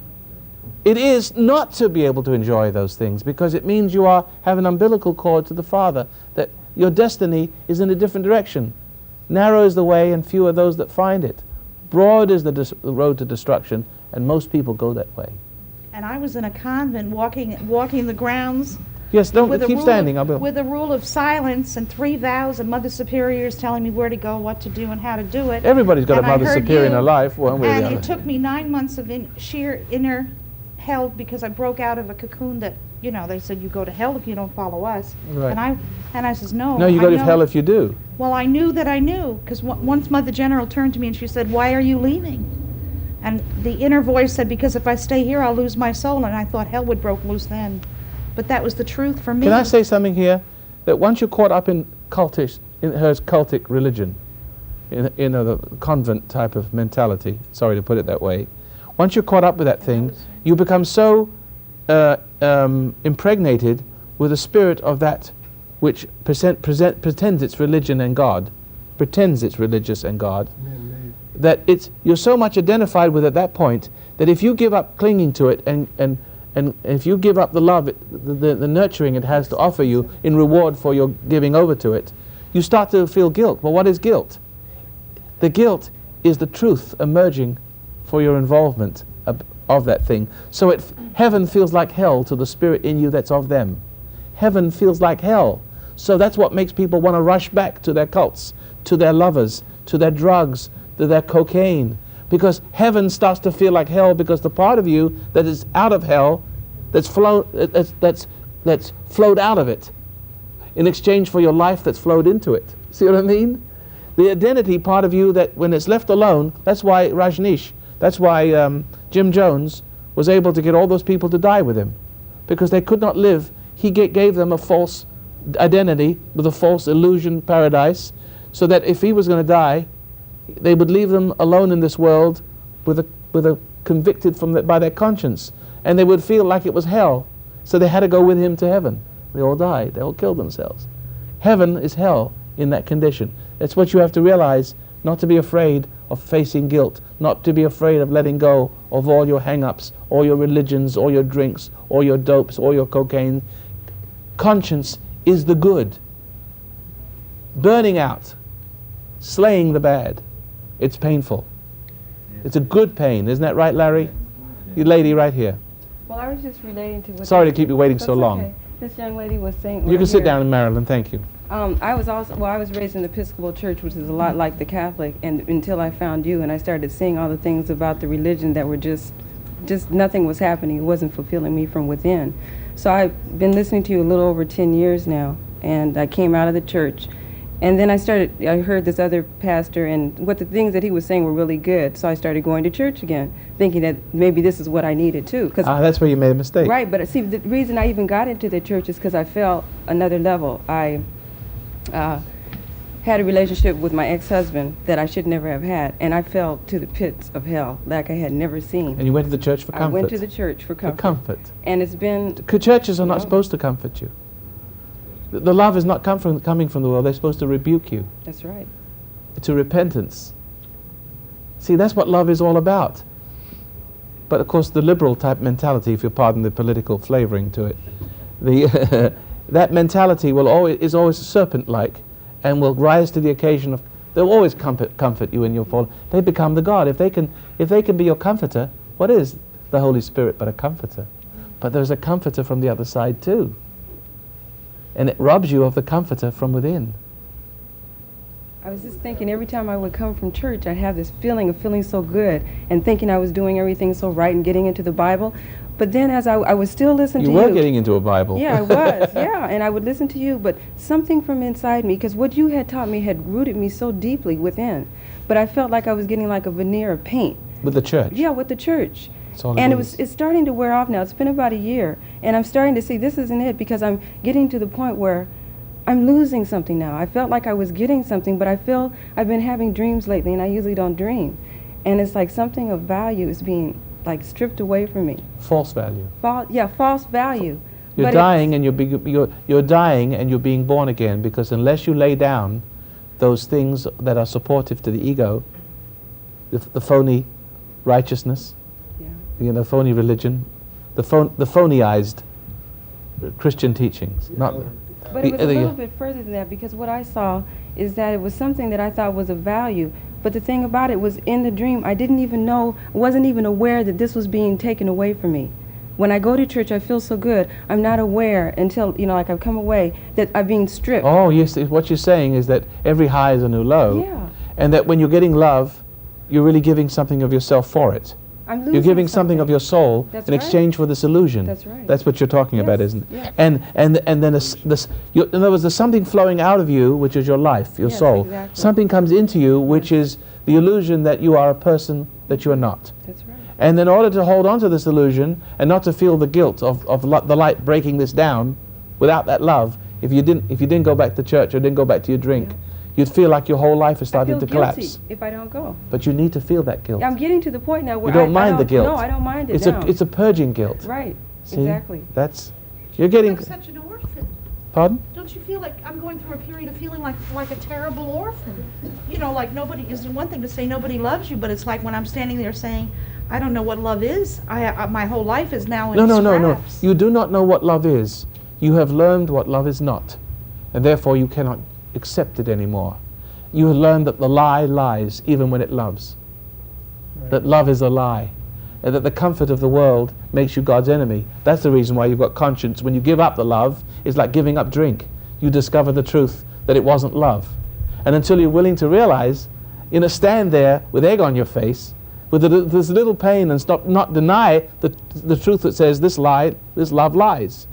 it is not to be able to enjoy those things, because it means you have an umbilical cord to the Father, that your destiny is in a different direction. Narrow is the way and few are those that find it. Broad is the road to destruction, and most people go that way. And I was in a convent walking the grounds. Yes, keep standing. With a rule of silence and 3 vows and Mother Superiors telling me where to go, what to do, and how to do it. Everybody's got And a Mother Superior in you, their life, one way or the And other. it took me 9 months of sheer inner hell, because I broke out of a cocoon that, they said you go to hell if you don't follow us. Right. And I says, no. No, you go to know. hell if you do. Well, I knew that I knew, because once Mother General turned to me and she said, why are you leaving? And the inner voice said, because if I stay here, I'll lose my soul. And I thought hell would broke loose then. but that was the truth for me. Can I say something here? That once you're caught up in her cultic religion, in the convent type of mentality, sorry to put it that way, once you're caught up with that thing, you become so impregnated with the spirit of that which pretends it's religion and God, pretends it's religious and God, that you're so much identified with at that point that if you give up clinging to it and if you give up the love, the nurturing it has to offer you in reward for your giving over to it, you start to feel guilt. Well, what is guilt? The guilt is the truth emerging for your involvement of that thing. So heaven feels like hell to the spirit in you that's of them. Heaven feels like hell. So that's what makes people want to rush back to their cults, to their lovers, to their drugs, to their cocaine. Because heaven starts to feel like hell because the part of you that is out of hell, that's flowed out of it in exchange for your life that's flowed into it. See what I mean? The identity part of you that when it's left alone, that's why Rajneesh, that's why Jim Jones was able to get all those people to die with him. Because they could not live. He gave them a false identity with a false illusion paradise, so that if he was going to die, they would leave them alone in this world with a convicted by their conscience, and they would feel like it was hell. So they had to go with him to heaven. They all died. They all killed themselves. Heaven is hell in that condition. That's what you have to realize, not to be afraid of facing guilt, not to be afraid of letting go of all your hang-ups, all your religions, all your drinks, all your dopes, all your cocaine. Conscience is the good. Burning out, slaying the bad. It's painful. It's a good pain. Isn't that right, Larry? You lady right here. Well, I was just relating to what... Sorry to keep you waiting so That's long. okay. This young lady was saying... You can sit here- down in Maryland, thank you. I was raised in the Episcopal Church, which is a lot like the Catholic, and until I found you and I started seeing all the things about the religion that were just nothing was happening. It wasn't fulfilling me from within. So I've been listening to you a little over 10 years now, and I came out of the church. And then I heard this other pastor, and what the things that he was saying were really good, so I started going to church again, thinking that maybe this is what I needed too. That's where you made a mistake. Right, but see, the reason I even got into the church is because I felt another level. I had a relationship with my ex-husband that I should never have had, and I fell to the pits of hell like I had never seen. And you went to the church for comfort. I went to the church for comfort. For comfort. And it's been... Churches are not supposed to comfort you. The love is not coming from the world. They're supposed to rebuke you. That's right. To repentance. See, that's what love is all about. But of course, the liberal type mentality, if you pardon the political flavoring to it, that mentality is always serpent-like, and will rise to the occasion of. They'll always comfort you in your fall. They become the God. If they can be your comforter, what is the Holy Spirit but a comforter? But there's a comforter from the other side too. And it robs you of the comforter from within. I was just thinking every time I would come from church, I'd have this feeling of feeling so good and thinking I was doing everything so right and getting into the Bible. But then as I would still listen to you. You were getting into a Bible. Yeah, I was, yeah. And I would listen to you, but something from inside me, because what you had taught me had rooted me so deeply within. But I felt like I was getting like a veneer of paint. With the church? Yeah, with the church. That's all And it is. it's starting to wear off now. It's been about a year. And I'm starting to see this isn't it, because I'm getting to the point where I'm losing something now. I felt like I was getting something, but I feel I've been having dreams lately, and I usually don't dream. And it's like something of value is being like stripped away from me. False value. False value. You're But dying, and you're dying, and you're being born again, because unless you lay down those things that are supportive to the ego, the phony righteousness, Yeah. Phony religion, the phonyized Christian teachings. Not. But it was a little bit further than that, because what I saw is that it was something that I thought was of value. But the thing about it was, in the dream, I didn't even know, wasn't even aware that this was being taken away from me. When I go to church, I feel so good. I'm not aware until, like I've come away, that I'm being stripped. Oh, yes. What you're saying is that every high is a new low. Yeah. And that when you're getting love, you're really giving something of yourself for it. I'm losing You're giving something of your soul That's in right. exchange for this illusion. That's right. That's what you're talking about, Yes, isn't it? yes. And then in other words, there's something flowing out of you, which is your life, your Yes, soul. exactly. Something comes into you, which is the illusion that you are a person that you are not. That's right. And in order to hold on to this illusion and not to feel the guilt of the light breaking this down, without that love, if you didn't go back to church or didn't go back to your drink, you'd feel like your whole life is starting to collapse. I feel guilty if I don't go. But you need to feel that guilt. I'm getting to the point now where You don't mind the guilt. No, I don't mind it It's now. it's a purging guilt. Right. See? Exactly. You're getting. I'm such an orphan. Pardon? Don't you feel like I'm going through a period of feeling like a terrible orphan? You know, like nobody is one thing to say nobody loves you, but it's like when I'm standing there saying, I don't know what love is. My whole life is now in No. scraps. You do not know what love is. You have learned what love is not, and therefore you cannot accept it anymore. You have learned that the lie lies even when it loves. That love is a lie, and that the comfort of the world makes you God's enemy. That's the reason why you've got conscience. When you give up the love, it's like giving up drink. You discover the truth that it wasn't love. And until you're willing to realize, stand there with egg on your face, with this little pain, and not deny the truth that says this love lies.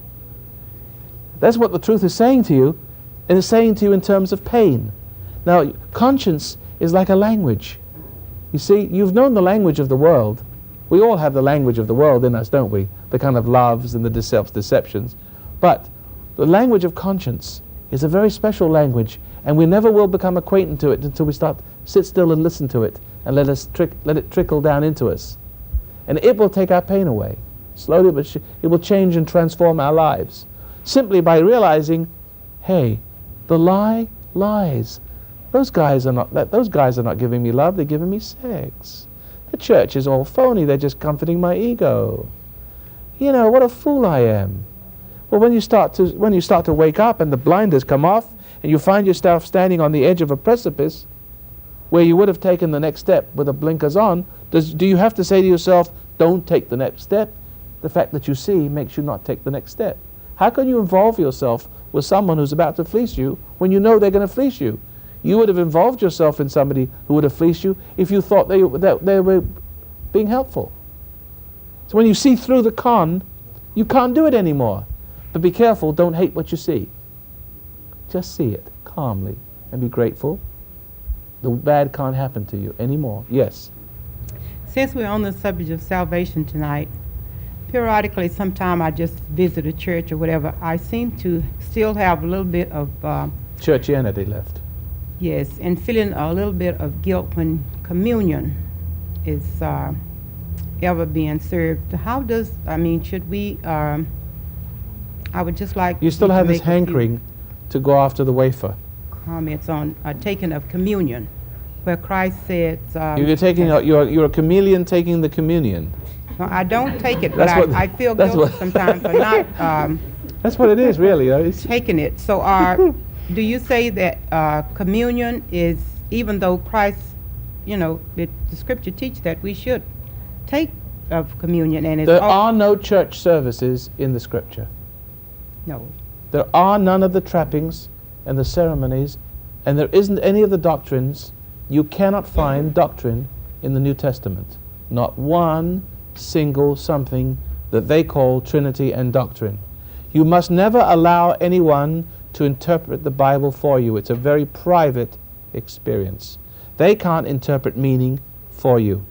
That's what the truth is saying to you, and it's saying to you in terms of pain. Now, conscience is like a language. You see, you've known the language of the world. We all have the language of the world in us, don't we? The kind of loves and the deceptions. But the language of conscience is a very special language, and we never will become acquainted to it until we sit still and listen to it, and let it trickle down into us. And it will take our pain away. Slowly, but it will change and transform our lives. Simply by realizing, hey, the lie lies. Those guys are not giving me love, they're giving me sex. The church is all phony, they're just comforting my ego. You know, what a fool I am. Well, when you start to wake up and the blinders come off and you find yourself standing on the edge of a precipice where you would have taken the next step with the blinkers on, do you have to say to yourself, don't take the next step? The fact that you see makes you not take the next step. How can you involve yourself with someone who's about to fleece you when you know they're going to fleece you? You would have involved yourself in somebody who would have fleeced you if you thought they were being helpful. So when you see through the con, you can't do it anymore. But be careful, don't hate what you see. Just see it calmly and be grateful. The bad can't happen to you anymore. Yes? Since we're on the subject of salvation tonight, periodically, sometime I just visit a church or whatever, I seem to still have a little bit of churchianity left. Yes, and feeling a little bit of guilt when communion is ever being served. Should we, I would just like you still have this hankering to go after the wafer. Comments on taking of communion, where Christ said... you're a chameleon taking the communion. No, I don't take it, but I feel guilty sometimes for not... that's what it is, really. Taking it. So do you say that communion is, even though Christ, the scripture teaches that we should take of communion, and there are no church services in the scripture. No. There are none of the trappings and the ceremonies, and there isn't any of the doctrines. You cannot find doctrine in the New Testament. Not one single something that they call Trinity and doctrine. You must never allow anyone to interpret the Bible for you. It's a very private experience. They can't interpret meaning for you.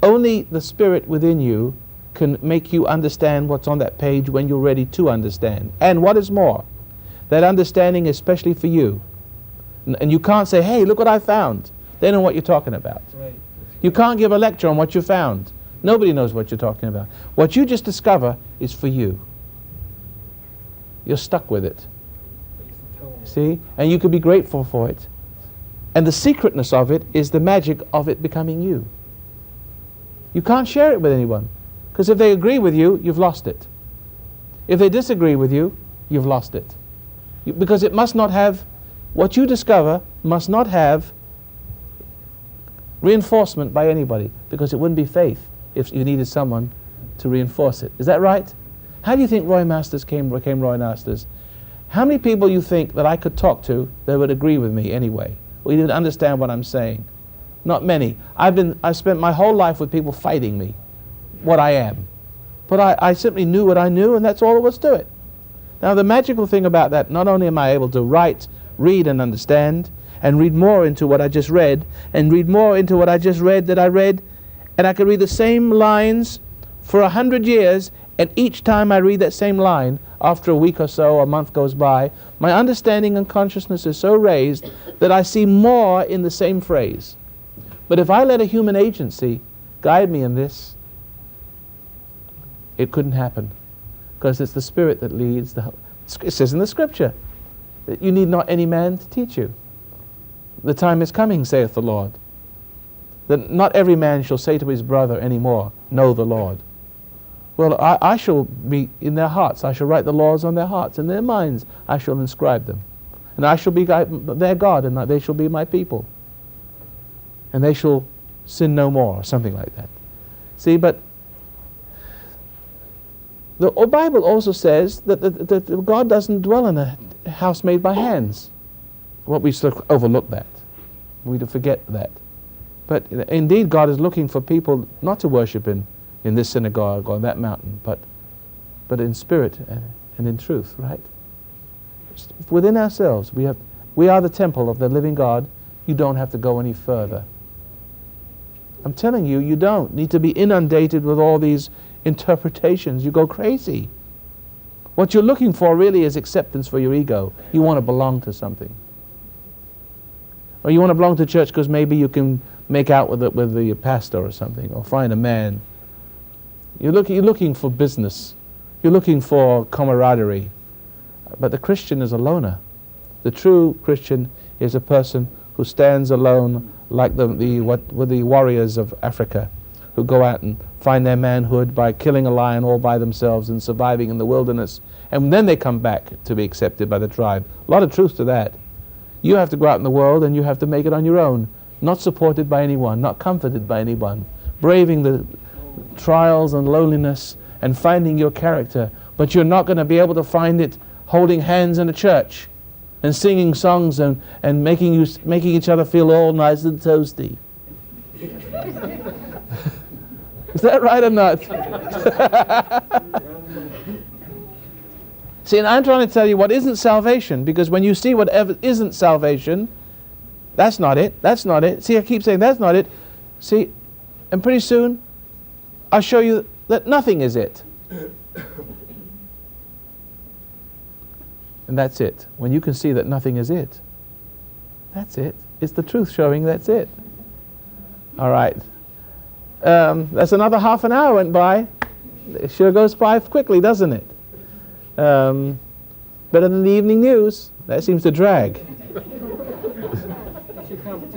Only the Spirit within you can make you understand what's on that page when you're ready to understand. And what is more, that understanding is especially for you. And you can't say, hey, look what I found. They know what you're talking about. Right. You can't give a lecture on what you found. Nobody knows what you're talking about. What you just discover is for you. You're stuck with it. See? And you can be grateful for it. And the secretness of it is the magic of it becoming you. You can't share it with anyone. Because if they agree with you, you've lost it. If they disagree with you, you've lost it. Because it must not have, what you discover must not have reinforcement by anybody. Because it wouldn't be faith if you needed someone to reinforce it. Is that right? How do you think Roy Masters became Roy Masters? How many people you think that I could talk to that would agree with me anyway? Or even understand what I'm saying? Not many. I've spent my whole life with people fighting me, what I am. But I simply knew what I knew, and that's all there was to it. Now the magical thing about that, not only am I able to write, read and understand, and read more into what I just read, and read more into what I just read that I read, and I could read the same lines for 100 years, and each time I read that same line, after a week or so, a month goes by, my understanding and consciousness is so raised that I see more in the same phrase. But if I let a human agency guide me in this, it couldn't happen, because it's the Spirit that leads. It says in the Scripture that you need not any man to teach you. The time is coming, saith the Lord, that not every man shall say to his brother anymore, know the Lord. Well, I shall be in their hearts. I shall write the laws on their hearts. In their minds I shall inscribe them. And I shall be their God, and they shall be my people. And they shall sin no more, or something like that. See, but the Bible also says that God doesn't dwell in a house made by hands. Well, we sort of overlook that. We forget that. But indeed, God is looking for people not to worship in this synagogue or that mountain, but in spirit and in truth, right? Within ourselves, we are the temple of the living God. You don't have to go any further. I'm telling you, you don't need to be inundated with all these interpretations. You go crazy. What you're looking for really is acceptance for your ego. You want to belong to something. Or you want to belong to church because maybe you can make out with the pastor or something, or find a man. You're looking for business. You're looking for camaraderie. But the Christian is a loner. The true Christian is a person who stands alone, like the warriors of Africa, who go out and find their manhood by killing a lion all by themselves and surviving in the wilderness. And then they come back to be accepted by the tribe. A lot of truth to that. You have to go out in the world and you have to make it on your own, not supported by anyone, not comforted by anyone, braving the trials and loneliness and finding your character. But you're not going to be able to find it holding hands in a church and singing songs and making each other feel all nice and toasty. Is that right or not? See, and I'm trying to tell you what isn't salvation, because when you see whatever isn't salvation, that's not it, that's not it. See, I keep saying that's not it. See, and pretty soon I'll show you that nothing is it. And that's it. When you can see that nothing is it, that's it. It's the truth showing that's it. All right. That's another half an hour went by. It sure goes by quickly, doesn't it? Better than the evening news. That seems to drag.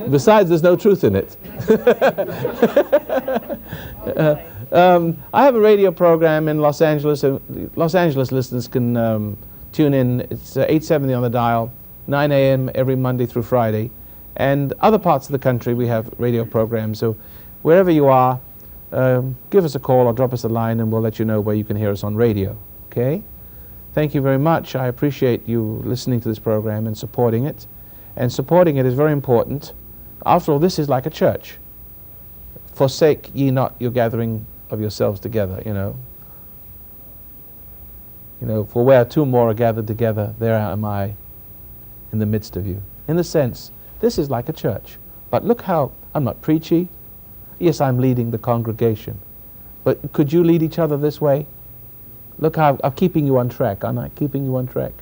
Besides, there's no truth in it. I have a radio program in Los Angeles. Los Angeles listeners can tune in. It's 870 on the dial, 9 a.m. every Monday through Friday. And other parts of the country we have radio programs. So wherever you are, give us a call or drop us a line and we'll let you know where you can hear us on radio. Okay? Thank you very much. I appreciate you listening to this program and supporting it. And supporting it is very important. After all, this is like a church. Forsake ye not your gathering of yourselves together, you know. You know, for where two more are gathered together, there am I in the midst of you. In the sense, this is like a church. But look how, I'm not preachy. Yes, I'm leading the congregation. But could you lead each other this way? Look how I'm keeping you on track, aren't I? Keeping you on track.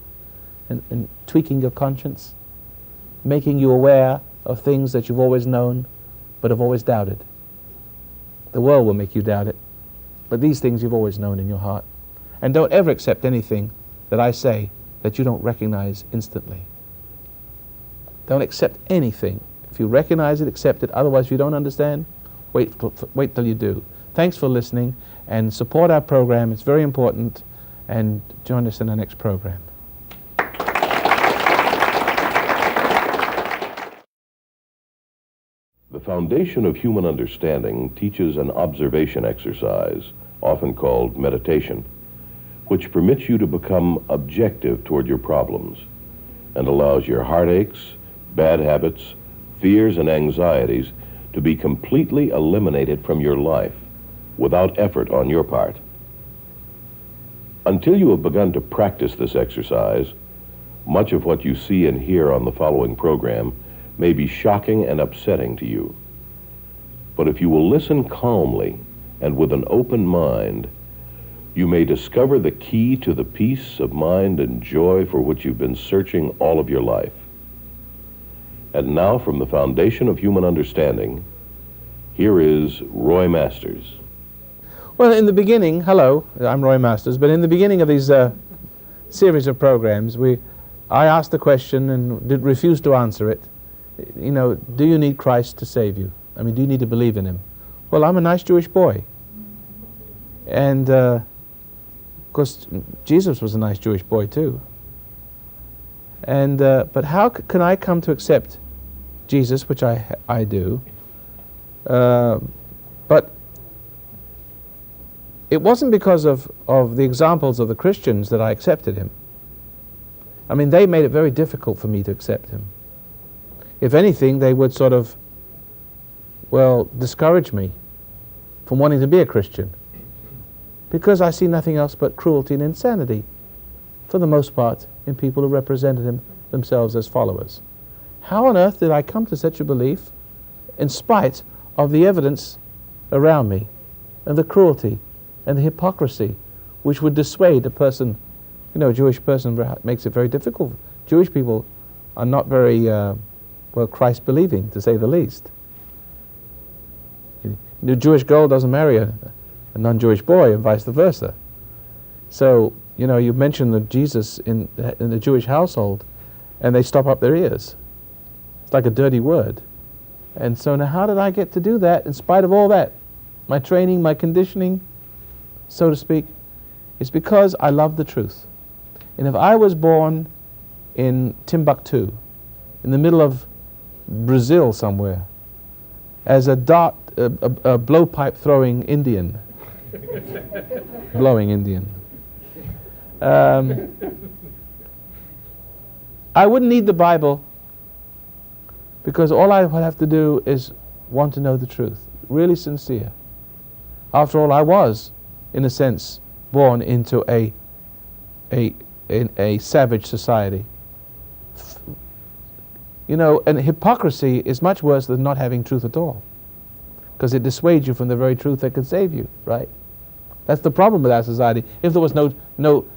And tweaking your conscience. Making you aware of things that you've always known, but have always doubted. The world will make you doubt it. But these things you've always known in your heart. And don't ever accept anything that I say that you don't recognize instantly. Don't accept anything. If you recognize it, accept it. Otherwise, if you don't understand, wait till you do. Thanks for listening, and support our program. It's very important. And join us in our next program. The foundation of human understanding teaches an observation exercise, often called meditation, which permits you to become objective toward your problems and allows your heartaches, bad habits, fears, and anxieties to be completely eliminated from your life without effort on your part. Until you have begun to practice this exercise, much of what you see and hear on the following program may be shocking and upsetting to you. But if you will listen calmly and with an open mind, you may discover the key to the peace of mind and joy for which you've been searching all of your life. And now, from the foundation of human understanding, here is Roy Masters. Well, in the beginning, hello, I'm Roy Masters, but in the beginning of these series of programs, I asked the question and refused to answer it. You know, do you need Christ to save you? I mean, do you need to believe in him? Well, I'm a nice Jewish boy. And, of course, Jesus was a nice Jewish boy too. And, but how can I come to accept Jesus, which I do, but it wasn't because of the examples of the Christians that I accepted him. I mean, they made it very difficult for me to accept him. If anything, they would sort of, well, discourage me from wanting to be a Christian, because I see nothing else but cruelty and insanity, for the most part, in people who represented themselves as followers. How on earth did I come to such a belief in spite of the evidence around me and the cruelty and the hypocrisy which would dissuade a person, you know, a Jewish person makes it very difficult. Jewish people are not very, well, Christ-believing, to say the least. The Jewish girl doesn't marry a non-Jewish boy and vice versa. So, you know, you mention the Jesus in the Jewish household and they stop up their ears. It's like a dirty word. And so now how did I get to do that in spite of all that? My training, my conditioning, so to speak, it's because I love the truth. And if I was born in Timbuktu, in the middle of Brazil somewhere, as a blowpipe throwing Indian, blowing Indian, I wouldn't need the Bible, because all I would have to do is want to know the truth, really sincere. After all, I was, in a sense, born into a savage society. You know, and hypocrisy is much worse than not having truth at all, because it dissuades you from the very truth that could save you, right? That's the problem with our society. If there was no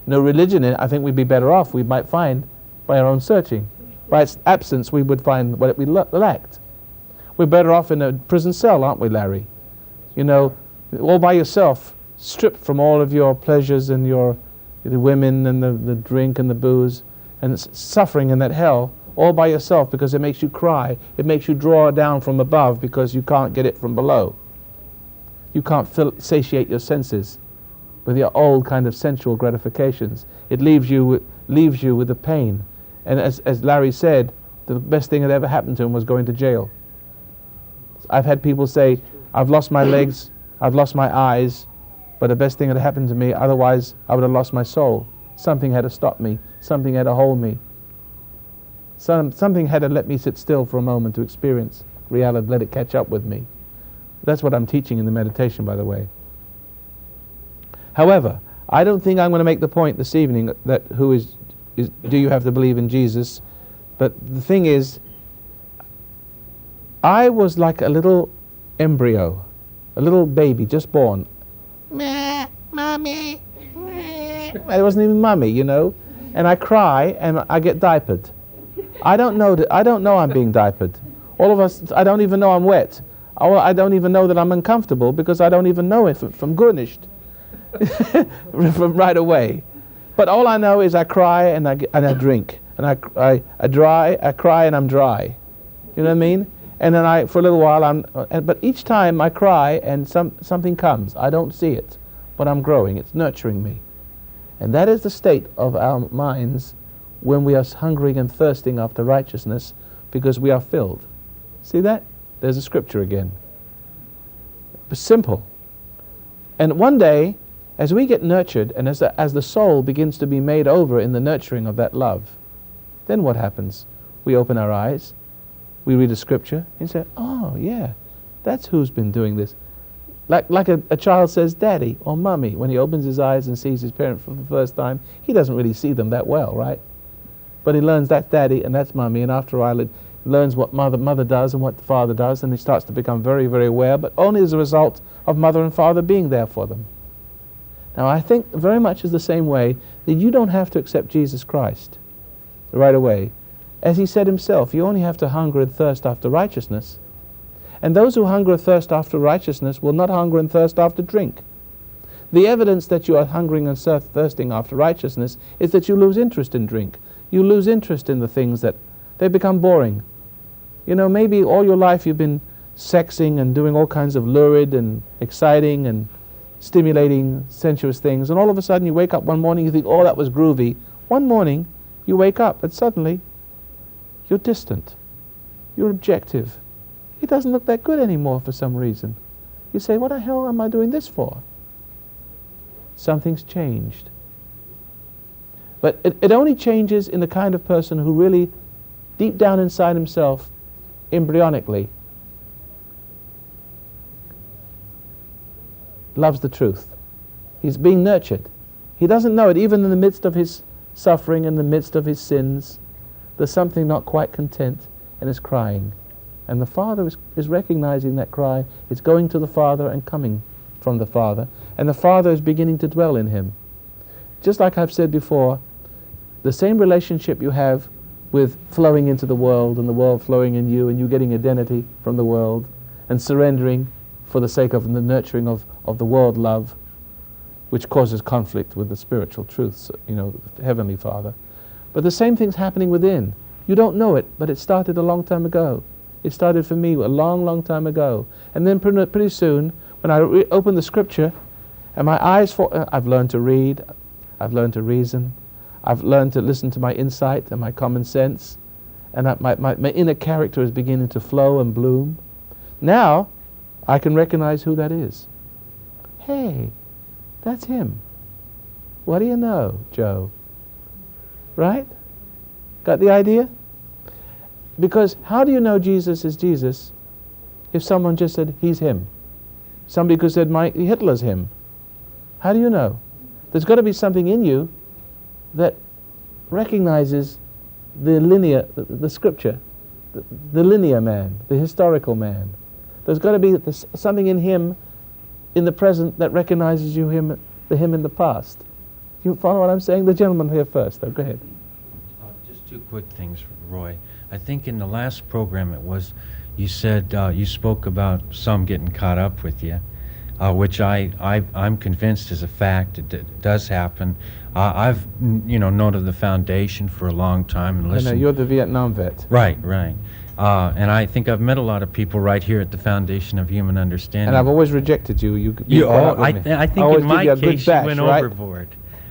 religion in it, I think we'd be better off. We might find by our own searching. By its absence, we would find what we lacked. We're better off in a prison cell, aren't we, Larry? You know, all by yourself, stripped from all of your pleasures and the women and the drink and the booze, and suffering in that hell, all by yourself, because it makes you cry. It makes you draw down from above because you can't get it from below. You can't satiate your senses with your old kind of sensual gratifications. It leaves you with the pain. And as Larry said, the best thing that ever happened to him was going to jail. I've had people say, I've lost my legs, I've lost my eyes, but the best thing that happened to me, otherwise I would have lost my soul. Something had to stop me. Something had to hold me. Something had to let me sit still for a moment to experience reality, let it catch up with me. That's what I'm teaching in the meditation, by the way. However, I don't think I'm going to make the point this evening that do you have to believe in Jesus? But the thing is, I was like a little embryo, a little baby just born. Meh, mommy. Meh. It wasn't even mummy, you know. And I cry and I get diapered. I don't know I'm being diapered. All of us, I don't even know I'm wet. I don't even know that I'm uncomfortable because I don't even know it from Gurnisht from right away. But all I know is I cry and I drink, and I cry and I'm dry. You know what I mean? And then for a little while but each time I cry and something comes. I don't see it, but I'm growing. It's nurturing me. And that is the state of our minds when we are hungering and thirsting after righteousness, because we are filled. See that? There's a scripture again. Simple. And one day, as we get nurtured and as the soul begins to be made over in the nurturing of that love, then what happens? We open our eyes, we read a scripture, and say, oh yeah, that's who's been doing this. Like a child says daddy or mummy when he opens his eyes and sees his parent for the first time. He doesn't really see them that well, right? But he learns that's daddy and that's mummy, and after a while learns what mother does and what the father does, and he starts to become very, very aware, but only as a result of mother and father being there for them. Now, I think very much is the same way that you don't have to accept Jesus Christ right away. As he said himself, you only have to hunger and thirst after righteousness. And those who hunger and thirst after righteousness will not hunger and thirst after drink. The evidence that you are hungering and thirsting after righteousness is that you lose interest in drink. You lose interest in the things that they become boring. You know, maybe all your life you've been sexing and doing all kinds of lurid and exciting and stimulating, sensuous things, and all of a sudden you wake up one morning, you think, oh, that was groovy. One morning you wake up and suddenly you're distant. You're objective. It doesn't look that good anymore for some reason. You say, what the hell am I doing this for? Something's changed. But it only changes in the kind of person who really, deep down inside himself, embryonically, loves the truth. He's being nurtured. He doesn't know it, even in the midst of his suffering, in the midst of his sins. There's something not quite content and is crying. And the Father is recognizing that cry. It's going to the Father and coming from the Father. And the Father is beginning to dwell in him. Just like I've said before, the same relationship you have with flowing into the world and the world flowing in you and you getting identity from the world and surrendering for the sake of the nurturing of the world love, which causes conflict with the spiritual truths, you know, the Heavenly Father. But the same thing's happening within. You don't know it, but it started a long time ago. It started for me a long, long time ago. And then pretty soon, when I open the Scripture, and my eyes I've learned to read, I've learned to reason, I've learned to listen to my insight and my common sense, and my inner character is beginning to flow and bloom. Now, I can recognize who that is. Hey, that's him. What do you know, Joe? Right? Got the idea? Because how do you know Jesus is Jesus if someone just said, he's him? Somebody could have said, Hitler's him. How do you know? There's got to be something in you that recognizes the linear, the Scripture, the linear man, the historical man. There's got to be something in him in the present that recognizes the him in the past. You follow what I'm saying? The gentleman here first, though. Go ahead. Just two quick things, Roy. I think in the last program you said, you spoke about some getting caught up with you, which I'm convinced is a fact. It does happen. I've known of the foundation for a long time and listened. I know, you're the Vietnam vet. Right. And I think I've met a lot of people right here at the Foundation of Human Understanding. And I've always rejected you. I think in my case you went overboard.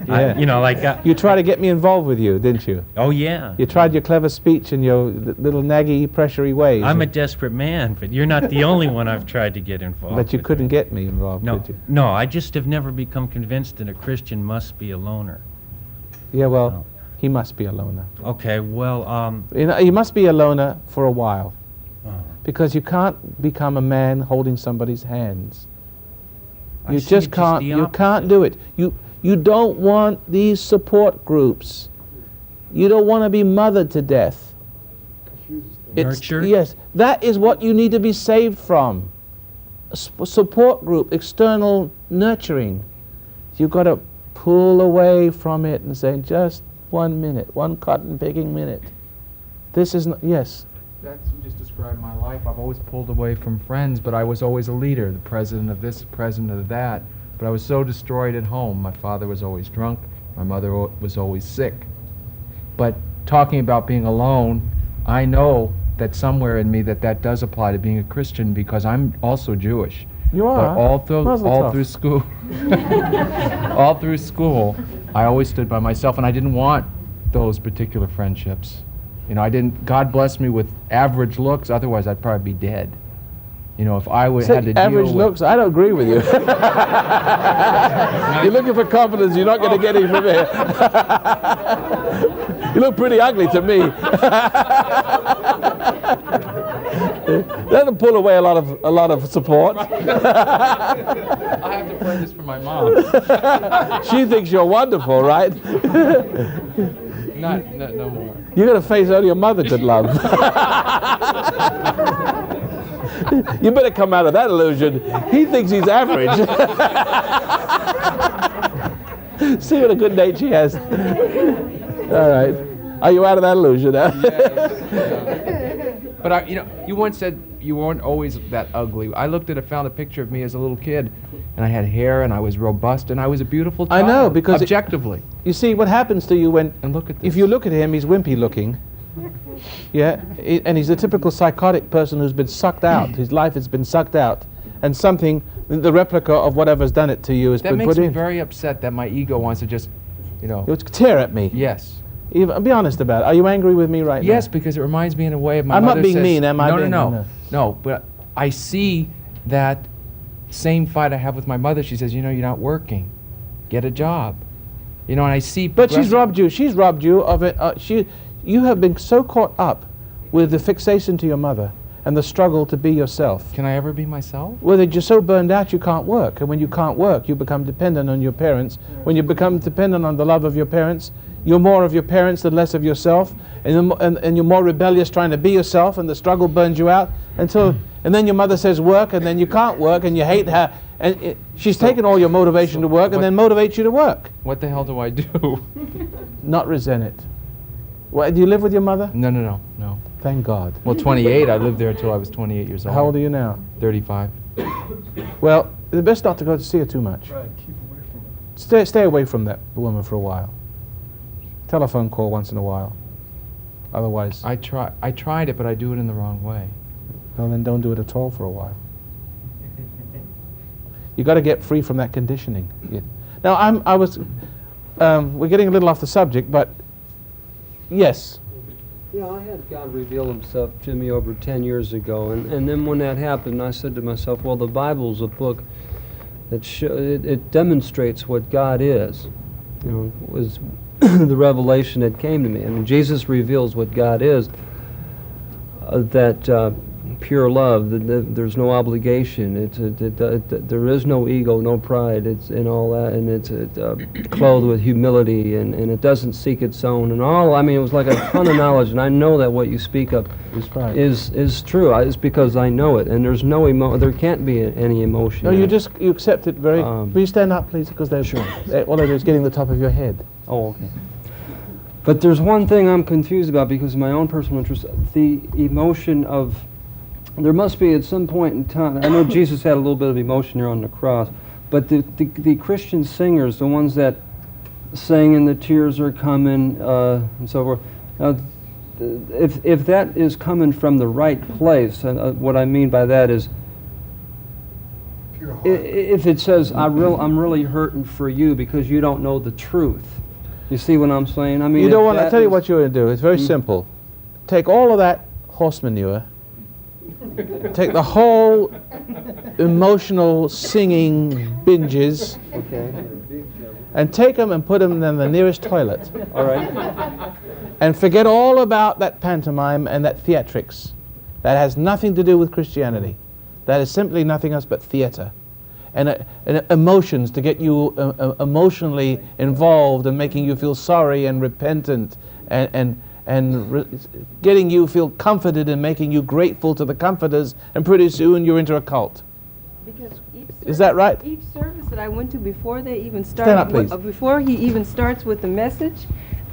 Yeah. You tried to get me involved with you, didn't you? Oh, yeah. You tried your clever speech and your little naggy, pressury ways. I'm a desperate man, but you're not the only one I've tried to get involved. But you couldn't get me involved, no, could you? No, I just have never become convinced that a Christian must be a loner. Yeah, well, he must be a loner. Okay, well, he must be a loner for a while. Because you can't become a man holding somebody's hands. You just can't. You can't do it. You don't want these support groups. You don't want to be mothered to death. Nurture? Yes, that is what you need to be saved from. A support group, external nurturing. You've got to pull away from it and say, just 1 minute, one cotton picking minute. This is not, yes. You just described my life. I've always pulled away from friends, but I was always a leader, the president of this, the president of that. But I was so destroyed at home. My father was always drunk. My mother was always sick. But talking about being alone, I know that somewhere in me that does apply to being a Christian because I'm also Jewish. You are? But all through school, all through school, I always stood by myself, and I didn't want those particular friendships. God blessed me with average looks. Otherwise, I'd probably be dead. If I had to deal average with looks, I don't agree with you. You're looking for confidence, you're not going to get it from here. You look pretty ugly to me. That'll pull away a lot of support. I have to play this for my mom. She thinks you're wonderful, right? No more. You're going to face only your mother could love. You better come out of that illusion. He thinks he's average. See what a good nature he has. All right. Are you out of that illusion? But you once said you weren't always that ugly. I found a picture of me as a little kid, and I had hair, and I was robust, and I was a beautiful child. I know, because objectively. You see, what happens to you when... And look at this. If you look at him, he's wimpy looking. Yeah, and he's a typical psychotic person who's been sucked out. His life has been sucked out, and something, the replica of whatever's done it to you has That been makes put me in. very upset that my ego wants to just, It would tear at me. Yes. Be honest about it. Are you angry with me right now? Yes, because it reminds me in a way of my I'm not mother being says- mean, am I? No, but I see that same fight I have with my mother. She says, you're not working. Get a job. And I see... But she's robbed you. She's robbed you of it. You have been so caught up with the fixation to your mother and the struggle to be yourself. Can I ever be myself? Well, that you're so burned out you can't work. And when you can't work, you become dependent on your parents. When you become dependent on the love of your parents, you're more of your parents and less of yourself. And you're more rebellious trying to be yourself, and the struggle burns you out and then your mother says work, and then you can't work, and you hate her. And she's taken all your motivation to work and then motivates you to work. What the hell do I do? Not resent it. What, do you live with your mother? No. Thank God. Well, 28. I lived there until I was 28 years old. How old are you now? 35. Well, it's best not to go to see her too much. Right, keep away from it. Stay away from that woman for a while. Telephone call once in a while. Otherwise... I tried it, but I do it in the wrong way. Well, then don't do it at all for a while. You got to get free from that conditioning. Now, we're getting a little off the subject, but yes. Yeah, I had God reveal himself to me over 10 years ago, and then when that happened, I said to myself, well, the Bible's a book that it demonstrates what God is. Was the revelation that came to me. I mean, Jesus reveals what God is, that pure love, there's no obligation, there is no ego, no pride, it's in all that, and it's clothed with humility, and it doesn't seek its own, and all. I mean, it was like a ton of knowledge, and I know that what you speak of is true. It's because I know it, and there's no there can't be any emotion. No, you accept it very... will you stand up, please, because they're sure. All they do is getting the top of your head. Oh, okay. But there's one thing I'm confused about because of my own personal interest, the emotion of... There must be at some point in time, I know Jesus had a little bit of emotion here on the cross, but the Christian singers, the ones that sang and the tears are coming and so forth, now, if that is coming from the right place, and what I mean by that is, if it says, I'm really hurting for you because you don't know the truth. You see what I'm saying? I mean, you don't want to tell you what you're going to do. It's very simple. Take all of that horse manure, take the whole emotional singing binges, and take them and put them in the nearest toilet. All right. And forget all about that pantomime and that theatrics. That has nothing to do with Christianity. That is simply nothing else but theater. And emotions to get you emotionally involved and making you feel sorry and repentant and getting you feel comforted and making you grateful to the comforters, and pretty soon you're into a cult. Because is that right? Each service that I went to before they even Stand up, started, please. before he even starts with the message,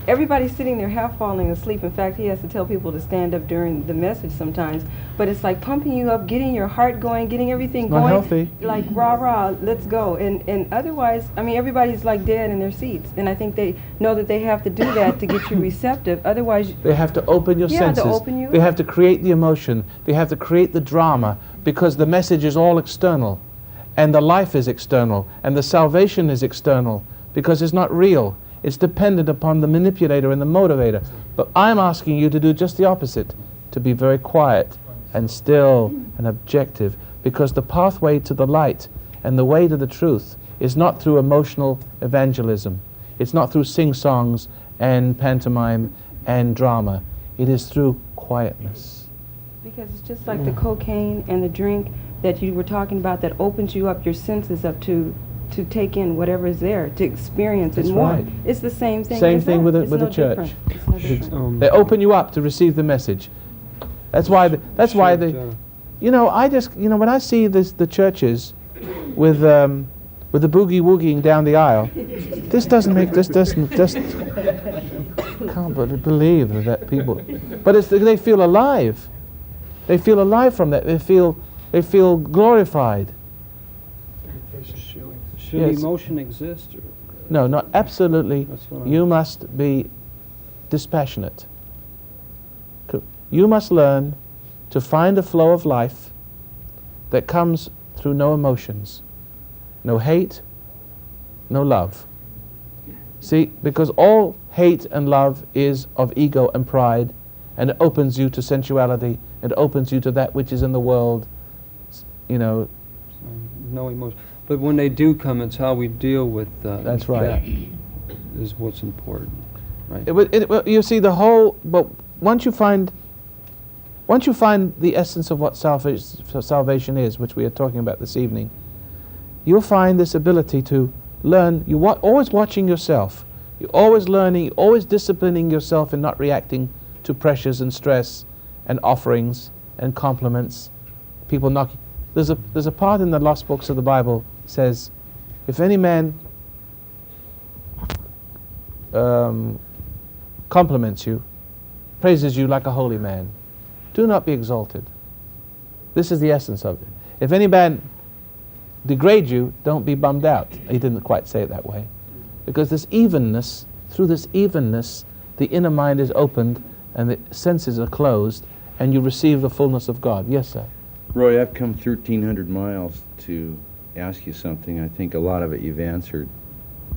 everybody's sitting there half falling asleep. In fact, he has to tell people to stand up during the message sometimes. But it's like pumping you up, getting your heart going, getting everything going. Not healthy. Like rah rah, let's go. And otherwise, I mean, everybody's like dead in their seats. And I think they know that they have to do that to get you receptive. Otherwise, they have to open your senses. to open you they up. have to create the emotion. They have to create the drama, because the message is all external, and the life is external, and the salvation is external, because it's not real. It's dependent upon the manipulator and the motivator. But I'm asking you to do just the opposite, to be very quiet and still and objective, because the pathway to the light and the way to the truth is not through emotional evangelism. It's not through sing-songs and pantomime and drama. It is through quietness. because it's just like the cocaine and the drink that you were talking about that opens you up, your senses up to take in whatever is there, to experience That's it more. right. It's the same thing. Same as thing that. with It's the no church. different. It's no different. They open you up to receive the message. That's why you know, I just, you know, when I see the churches with the boogie woogieing down the aisle, this doesn't can't believe that people, but they feel alive. They feel alive from that. They feel glorified. Should Yes. emotion exist? Or? No, not absolutely. That's what You must be dispassionate. You must learn to find a flow of life that comes through no emotions, no hate, no love. See, because all hate and love is of ego and pride, and it opens you to sensuality, it opens you to that which is in the world, you know. No emotion. But when they do come, it's how we deal with That's right. that is what's important, right? You see, the whole, but once you find the essence of what salvation is, which we are talking about this evening, you'll find this ability to learn. You're always watching yourself. You're always learning, you're always disciplining yourself in not reacting to pressures and stress and offerings and compliments. People knocking. There's a part in the lost books of the Bible says, if any man compliments you, praises you like a holy man, do not be exalted. This is the essence of it. If any man degrade you, don't be bummed out. He didn't quite say it that way. Because this evenness, through this evenness, the inner mind is opened and the senses are closed and you receive the fullness of God. Yes, sir. Roy, I've come 1,300 miles to ask you something. I think a lot of it you've answered.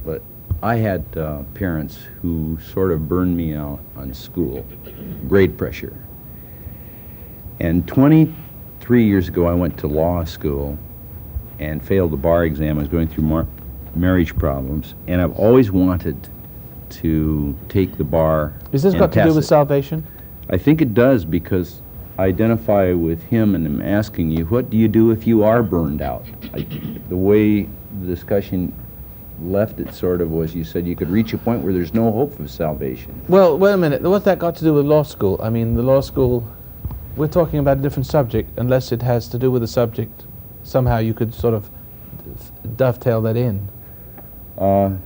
But I had parents who sort of burned me out on school, grade pressure. And 23 years ago, I went to law school and failed the bar exam. I was going through marriage problems, and I've always wanted to take the bar. Is this got to do with salvation? I think it does, because I identify with him, and I'm asking you, what do you do if you are burned out? The way the discussion left it sort of was, you said you could reach a point where there's no hope of salvation. Well, wait a minute. What's that got to do with law school? I mean, the law school, we're talking about a different subject, unless it has to do with the subject. Somehow you could sort of dovetail that in. Am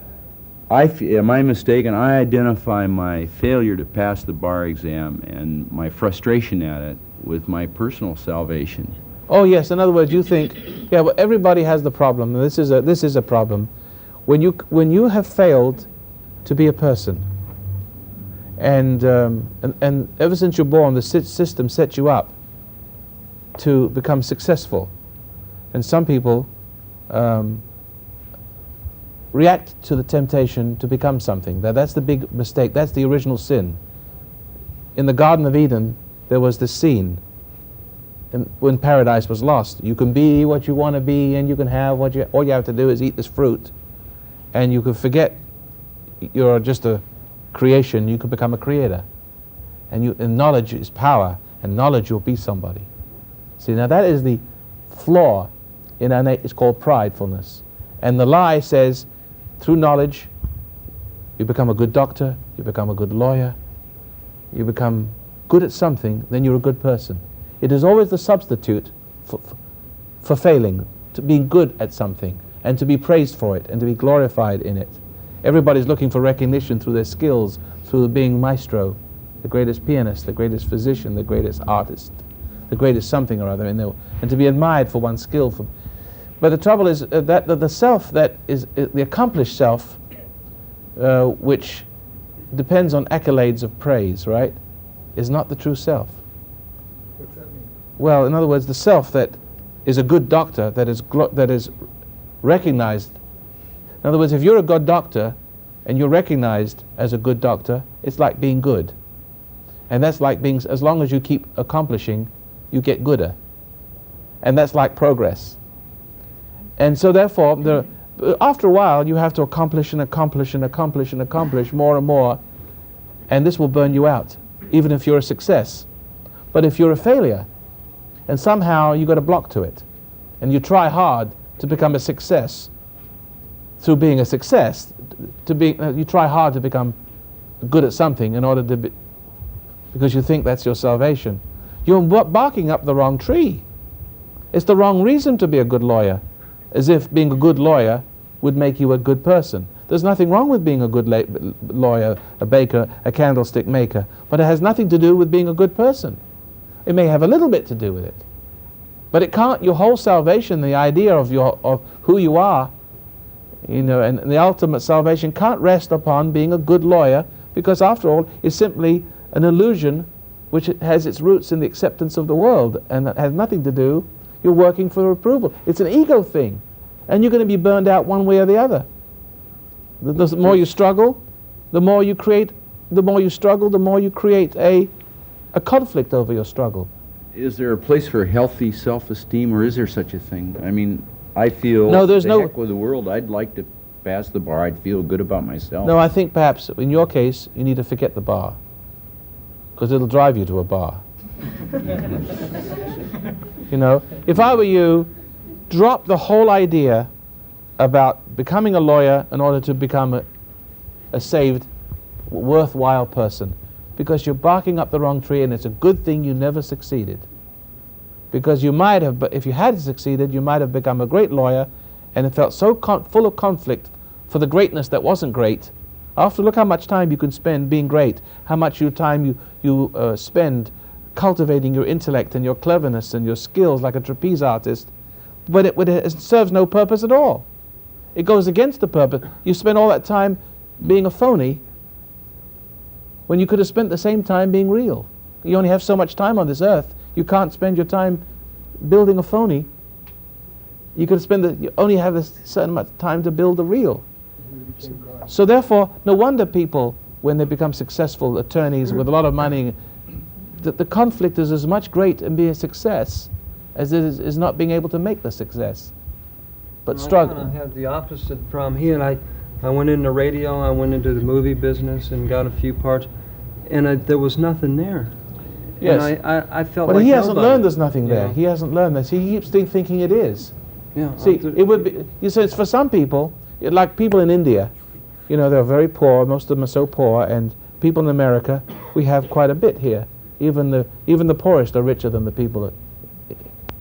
I mistaken? I identify my failure to pass the bar exam and my frustration at it with my personal salvation. Oh yes. In other words, you think, yeah. Well, everybody has the problem. This is a problem. When you have failed to be a person, and ever since you're born, the system sets you up to become successful, and some people react to the temptation to become something. That's the big mistake. That's the original sin. In the Garden of Eden, there was this scene when paradise was lost. You can be what you want to be, and you can have all you have to do is eat this fruit, and you can forget you're just a creation. You can become a creator, and knowledge is power, and knowledge will be somebody. See, now that is the flaw in our nature. It's called pridefulness, and the lie says, through knowledge, you become a good doctor, you become a good lawyer, you become good at something, then you're a good person. It is always the substitute for failing, to being good at something, and to be praised for it, and to be glorified in it. Everybody's looking for recognition through their skills, through being maestro, the greatest pianist, the greatest physician, the greatest artist, the greatest something or other, and to be admired for one's skill. But the trouble is that the self that is the accomplished self, which depends on accolades of praise, right, is not the true self. What's that mean? Well, in other words, the self that is a good doctor, that is recognized. In other words, if you're a good doctor and you're recognized as a good doctor, it's like being good. And that's like being, as long as you keep accomplishing, you get gooder. And that's like progress. And so therefore, after a while, you have to accomplish and accomplish and accomplish and accomplish more and more, and this will burn you out, even if you're a success. But if you're a failure, and somehow you got a block to it, and you try hard to become a success, through being a success, you try hard to become good at something in order to be, because you think that's your salvation. You're barking up the wrong tree. It's the wrong reason to be a good lawyer, as if being a good lawyer would make you a good person. There's nothing wrong with being a good lawyer, a baker, a candlestick maker, but it has nothing to do with being a good person. It may have a little bit to do with it, but it can't. Your whole salvation, the idea of who you are, and the ultimate salvation can't rest upon being a good lawyer, because after all, it's simply an illusion which has its roots in the acceptance of the world, and that has nothing to do. You're working for approval. It's an ego thing, and you're going to be burned out one way or the other. The more you struggle, the more you create. The more you struggle, the more you create a conflict over your struggle. Is there a place for healthy self-esteem, or is there such a thing? I mean, I feel No, there's no. heck with the world. I'd like to pass the bar. I'd feel good about myself. No, I think perhaps in your case you need to forget the bar, because it'll drive you to a bar. If I were you, drop the whole idea about becoming a lawyer in order to become a saved, worthwhile person, because you're barking up the wrong tree, and it's a good thing you never succeeded. Because you might have, but if you had succeeded, you might have become a great lawyer, and it felt so full of conflict for the greatness that wasn't great. After, look how much time you can spend being great, how much time you spend cultivating your intellect and your cleverness and your skills like a trapeze artist, but it serves no purpose at all. It goes against the purpose. You spend all that time being a phony when you could have spent the same time being real. You only have so much time on this earth. You can't spend your time building a phony. You could you only have a certain amount of time to build the real. So therefore, no wonder people, when they become successful attorneys with a lot of money, that the conflict is as much great in being a success as it is not being able to make the success. But struggle. I had the opposite problem. I went into radio, I went into the movie business and got a few parts, and there was nothing there. Yes. And I felt but like he hasn't nobody. learned there's nothing there. Yeah. He hasn't learned this. He keeps thinking it is. Yeah. See, it would be. You say it's for some people, like people in India. They're very poor. Most of them are so poor, and people in America, we have quite a bit here. Even the poorest are richer than the people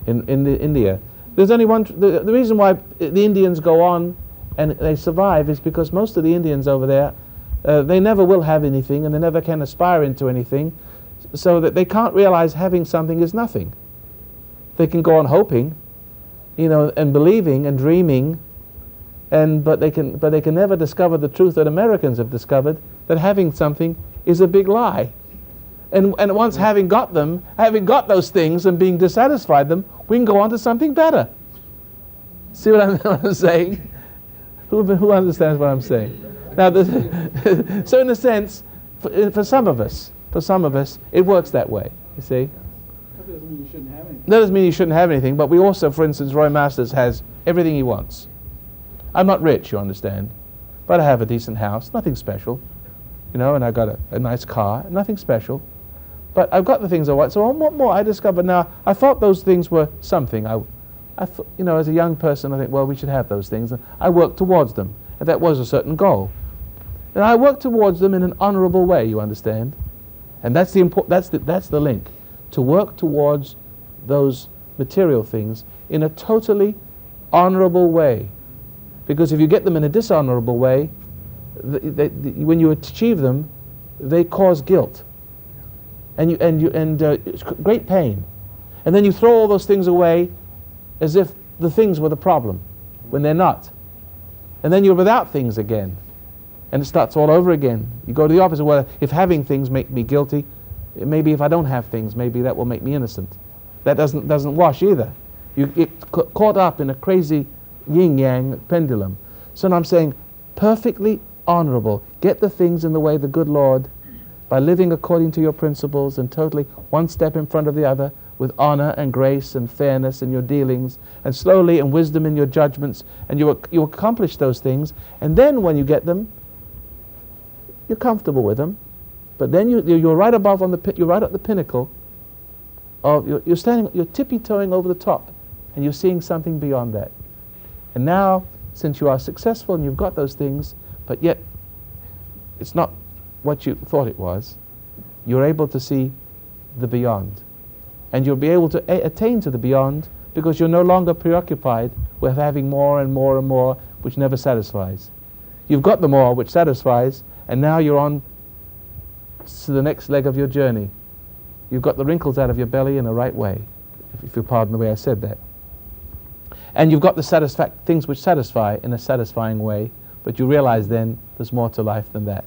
in India. There's only one. The reason why the Indians go on and they survive is because most of the Indians over there, they never will have anything, and they never can aspire into anything, so that they can't realize having something is nothing. They can go on hoping, and believing and dreaming, but they can never discover the truth that Americans have discovered, that having something is a big lie. And once having got those things and being dissatisfied them, we can go on to something better. See what I'm saying? Who understands what I'm saying? Now, so in a sense, for some of us, it works that way. You see? That doesn't mean you shouldn't have anything. That doesn't mean you shouldn't have anything, but we also, for instance, Roy Masters has everything he wants. I'm not rich, you understand, but I have a decent house, nothing special, and I got a nice car, nothing special. But I've got the things I want. So what more? I discovered now, I thought those things were something. I thought, as a young person, I think, well, we should have those things. And I worked towards them. And that was a certain goal. And I worked towards them in an honorable way, you understand? And that's the link. To work towards those material things in a totally honorable way. Because if you get them in a dishonorable way, when you achieve them, they cause guilt. And it's great pain, and then you throw all those things away, as if the things were the problem, when they're not, and then you're without things again, and it starts all over again. You go to the opposite. Well, if having things make me guilty, maybe if I don't have things, maybe that will make me innocent. That doesn't wash either. You get caught up in a crazy yin-yang pendulum. So now I'm saying, perfectly honorable. Get the things in the way the good Lord, by living according to your principles and totally one step in front of the other, with honor and grace and fairness in your dealings, and slowly and wisdom in your judgments, and you accomplish those things, and then when you get them, you're comfortable with them, but then you're right above you're right at the pinnacle of you're tippy-toeing over the top, and you're seeing something beyond that. And now, since you are successful and you've got those things, but yet it's not what you thought it was, you're able to see the beyond. And you'll be able to attain to the beyond because you're no longer preoccupied with having more and more and more, which never satisfies. You've got the more, which satisfies, and now you're on to the next leg of your journey. You've got the wrinkles out of your belly in the right way, if you pardon the way I said that. And you've got the things which satisfy in a satisfying way, but you realize then there's more to life than that.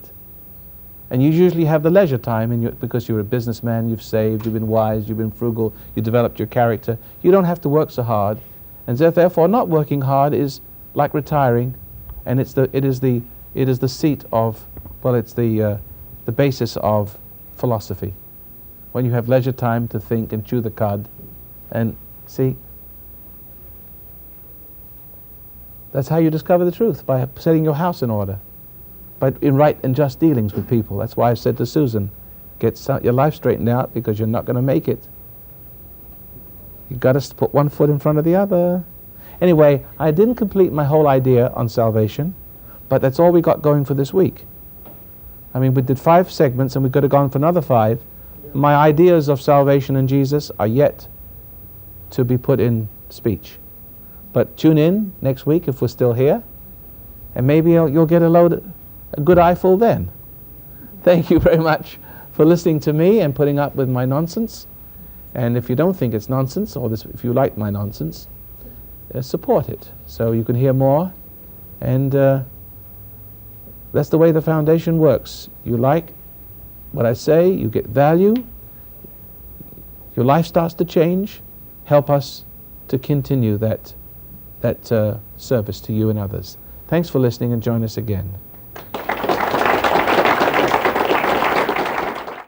And you usually have the leisure time because you're a businessman, you've saved, you've been wise, you've been frugal, you developed your character. You don't have to work so hard. And so therefore not working hard is like retiring, and it is the seat of, well, it's the basis of philosophy. When you have leisure time to think and chew the cud and see, that's how you discover the truth, by setting your house in order, but in right and just dealings with people. That's why I said to Susan, get your life straightened out because you're not going to make it. You've got to put one foot in front of the other. Anyway, I didn't complete my whole idea on salvation, but that's all we got going for this week. I mean, we did 5 segments and we could have gone for another 5. My ideas of salvation and Jesus are yet to be put in speech. But tune in next week if we're still here, and maybe you'll get a good eyeful then. Thank you very much for listening to me and putting up with my nonsense. And if you don't think it's nonsense, or if you like my nonsense, support it so you can hear more. And that's the way the foundation works. You like what I say, you get value, your life starts to change. Help us to continue that service to you and others. Thanks for listening, and join us again.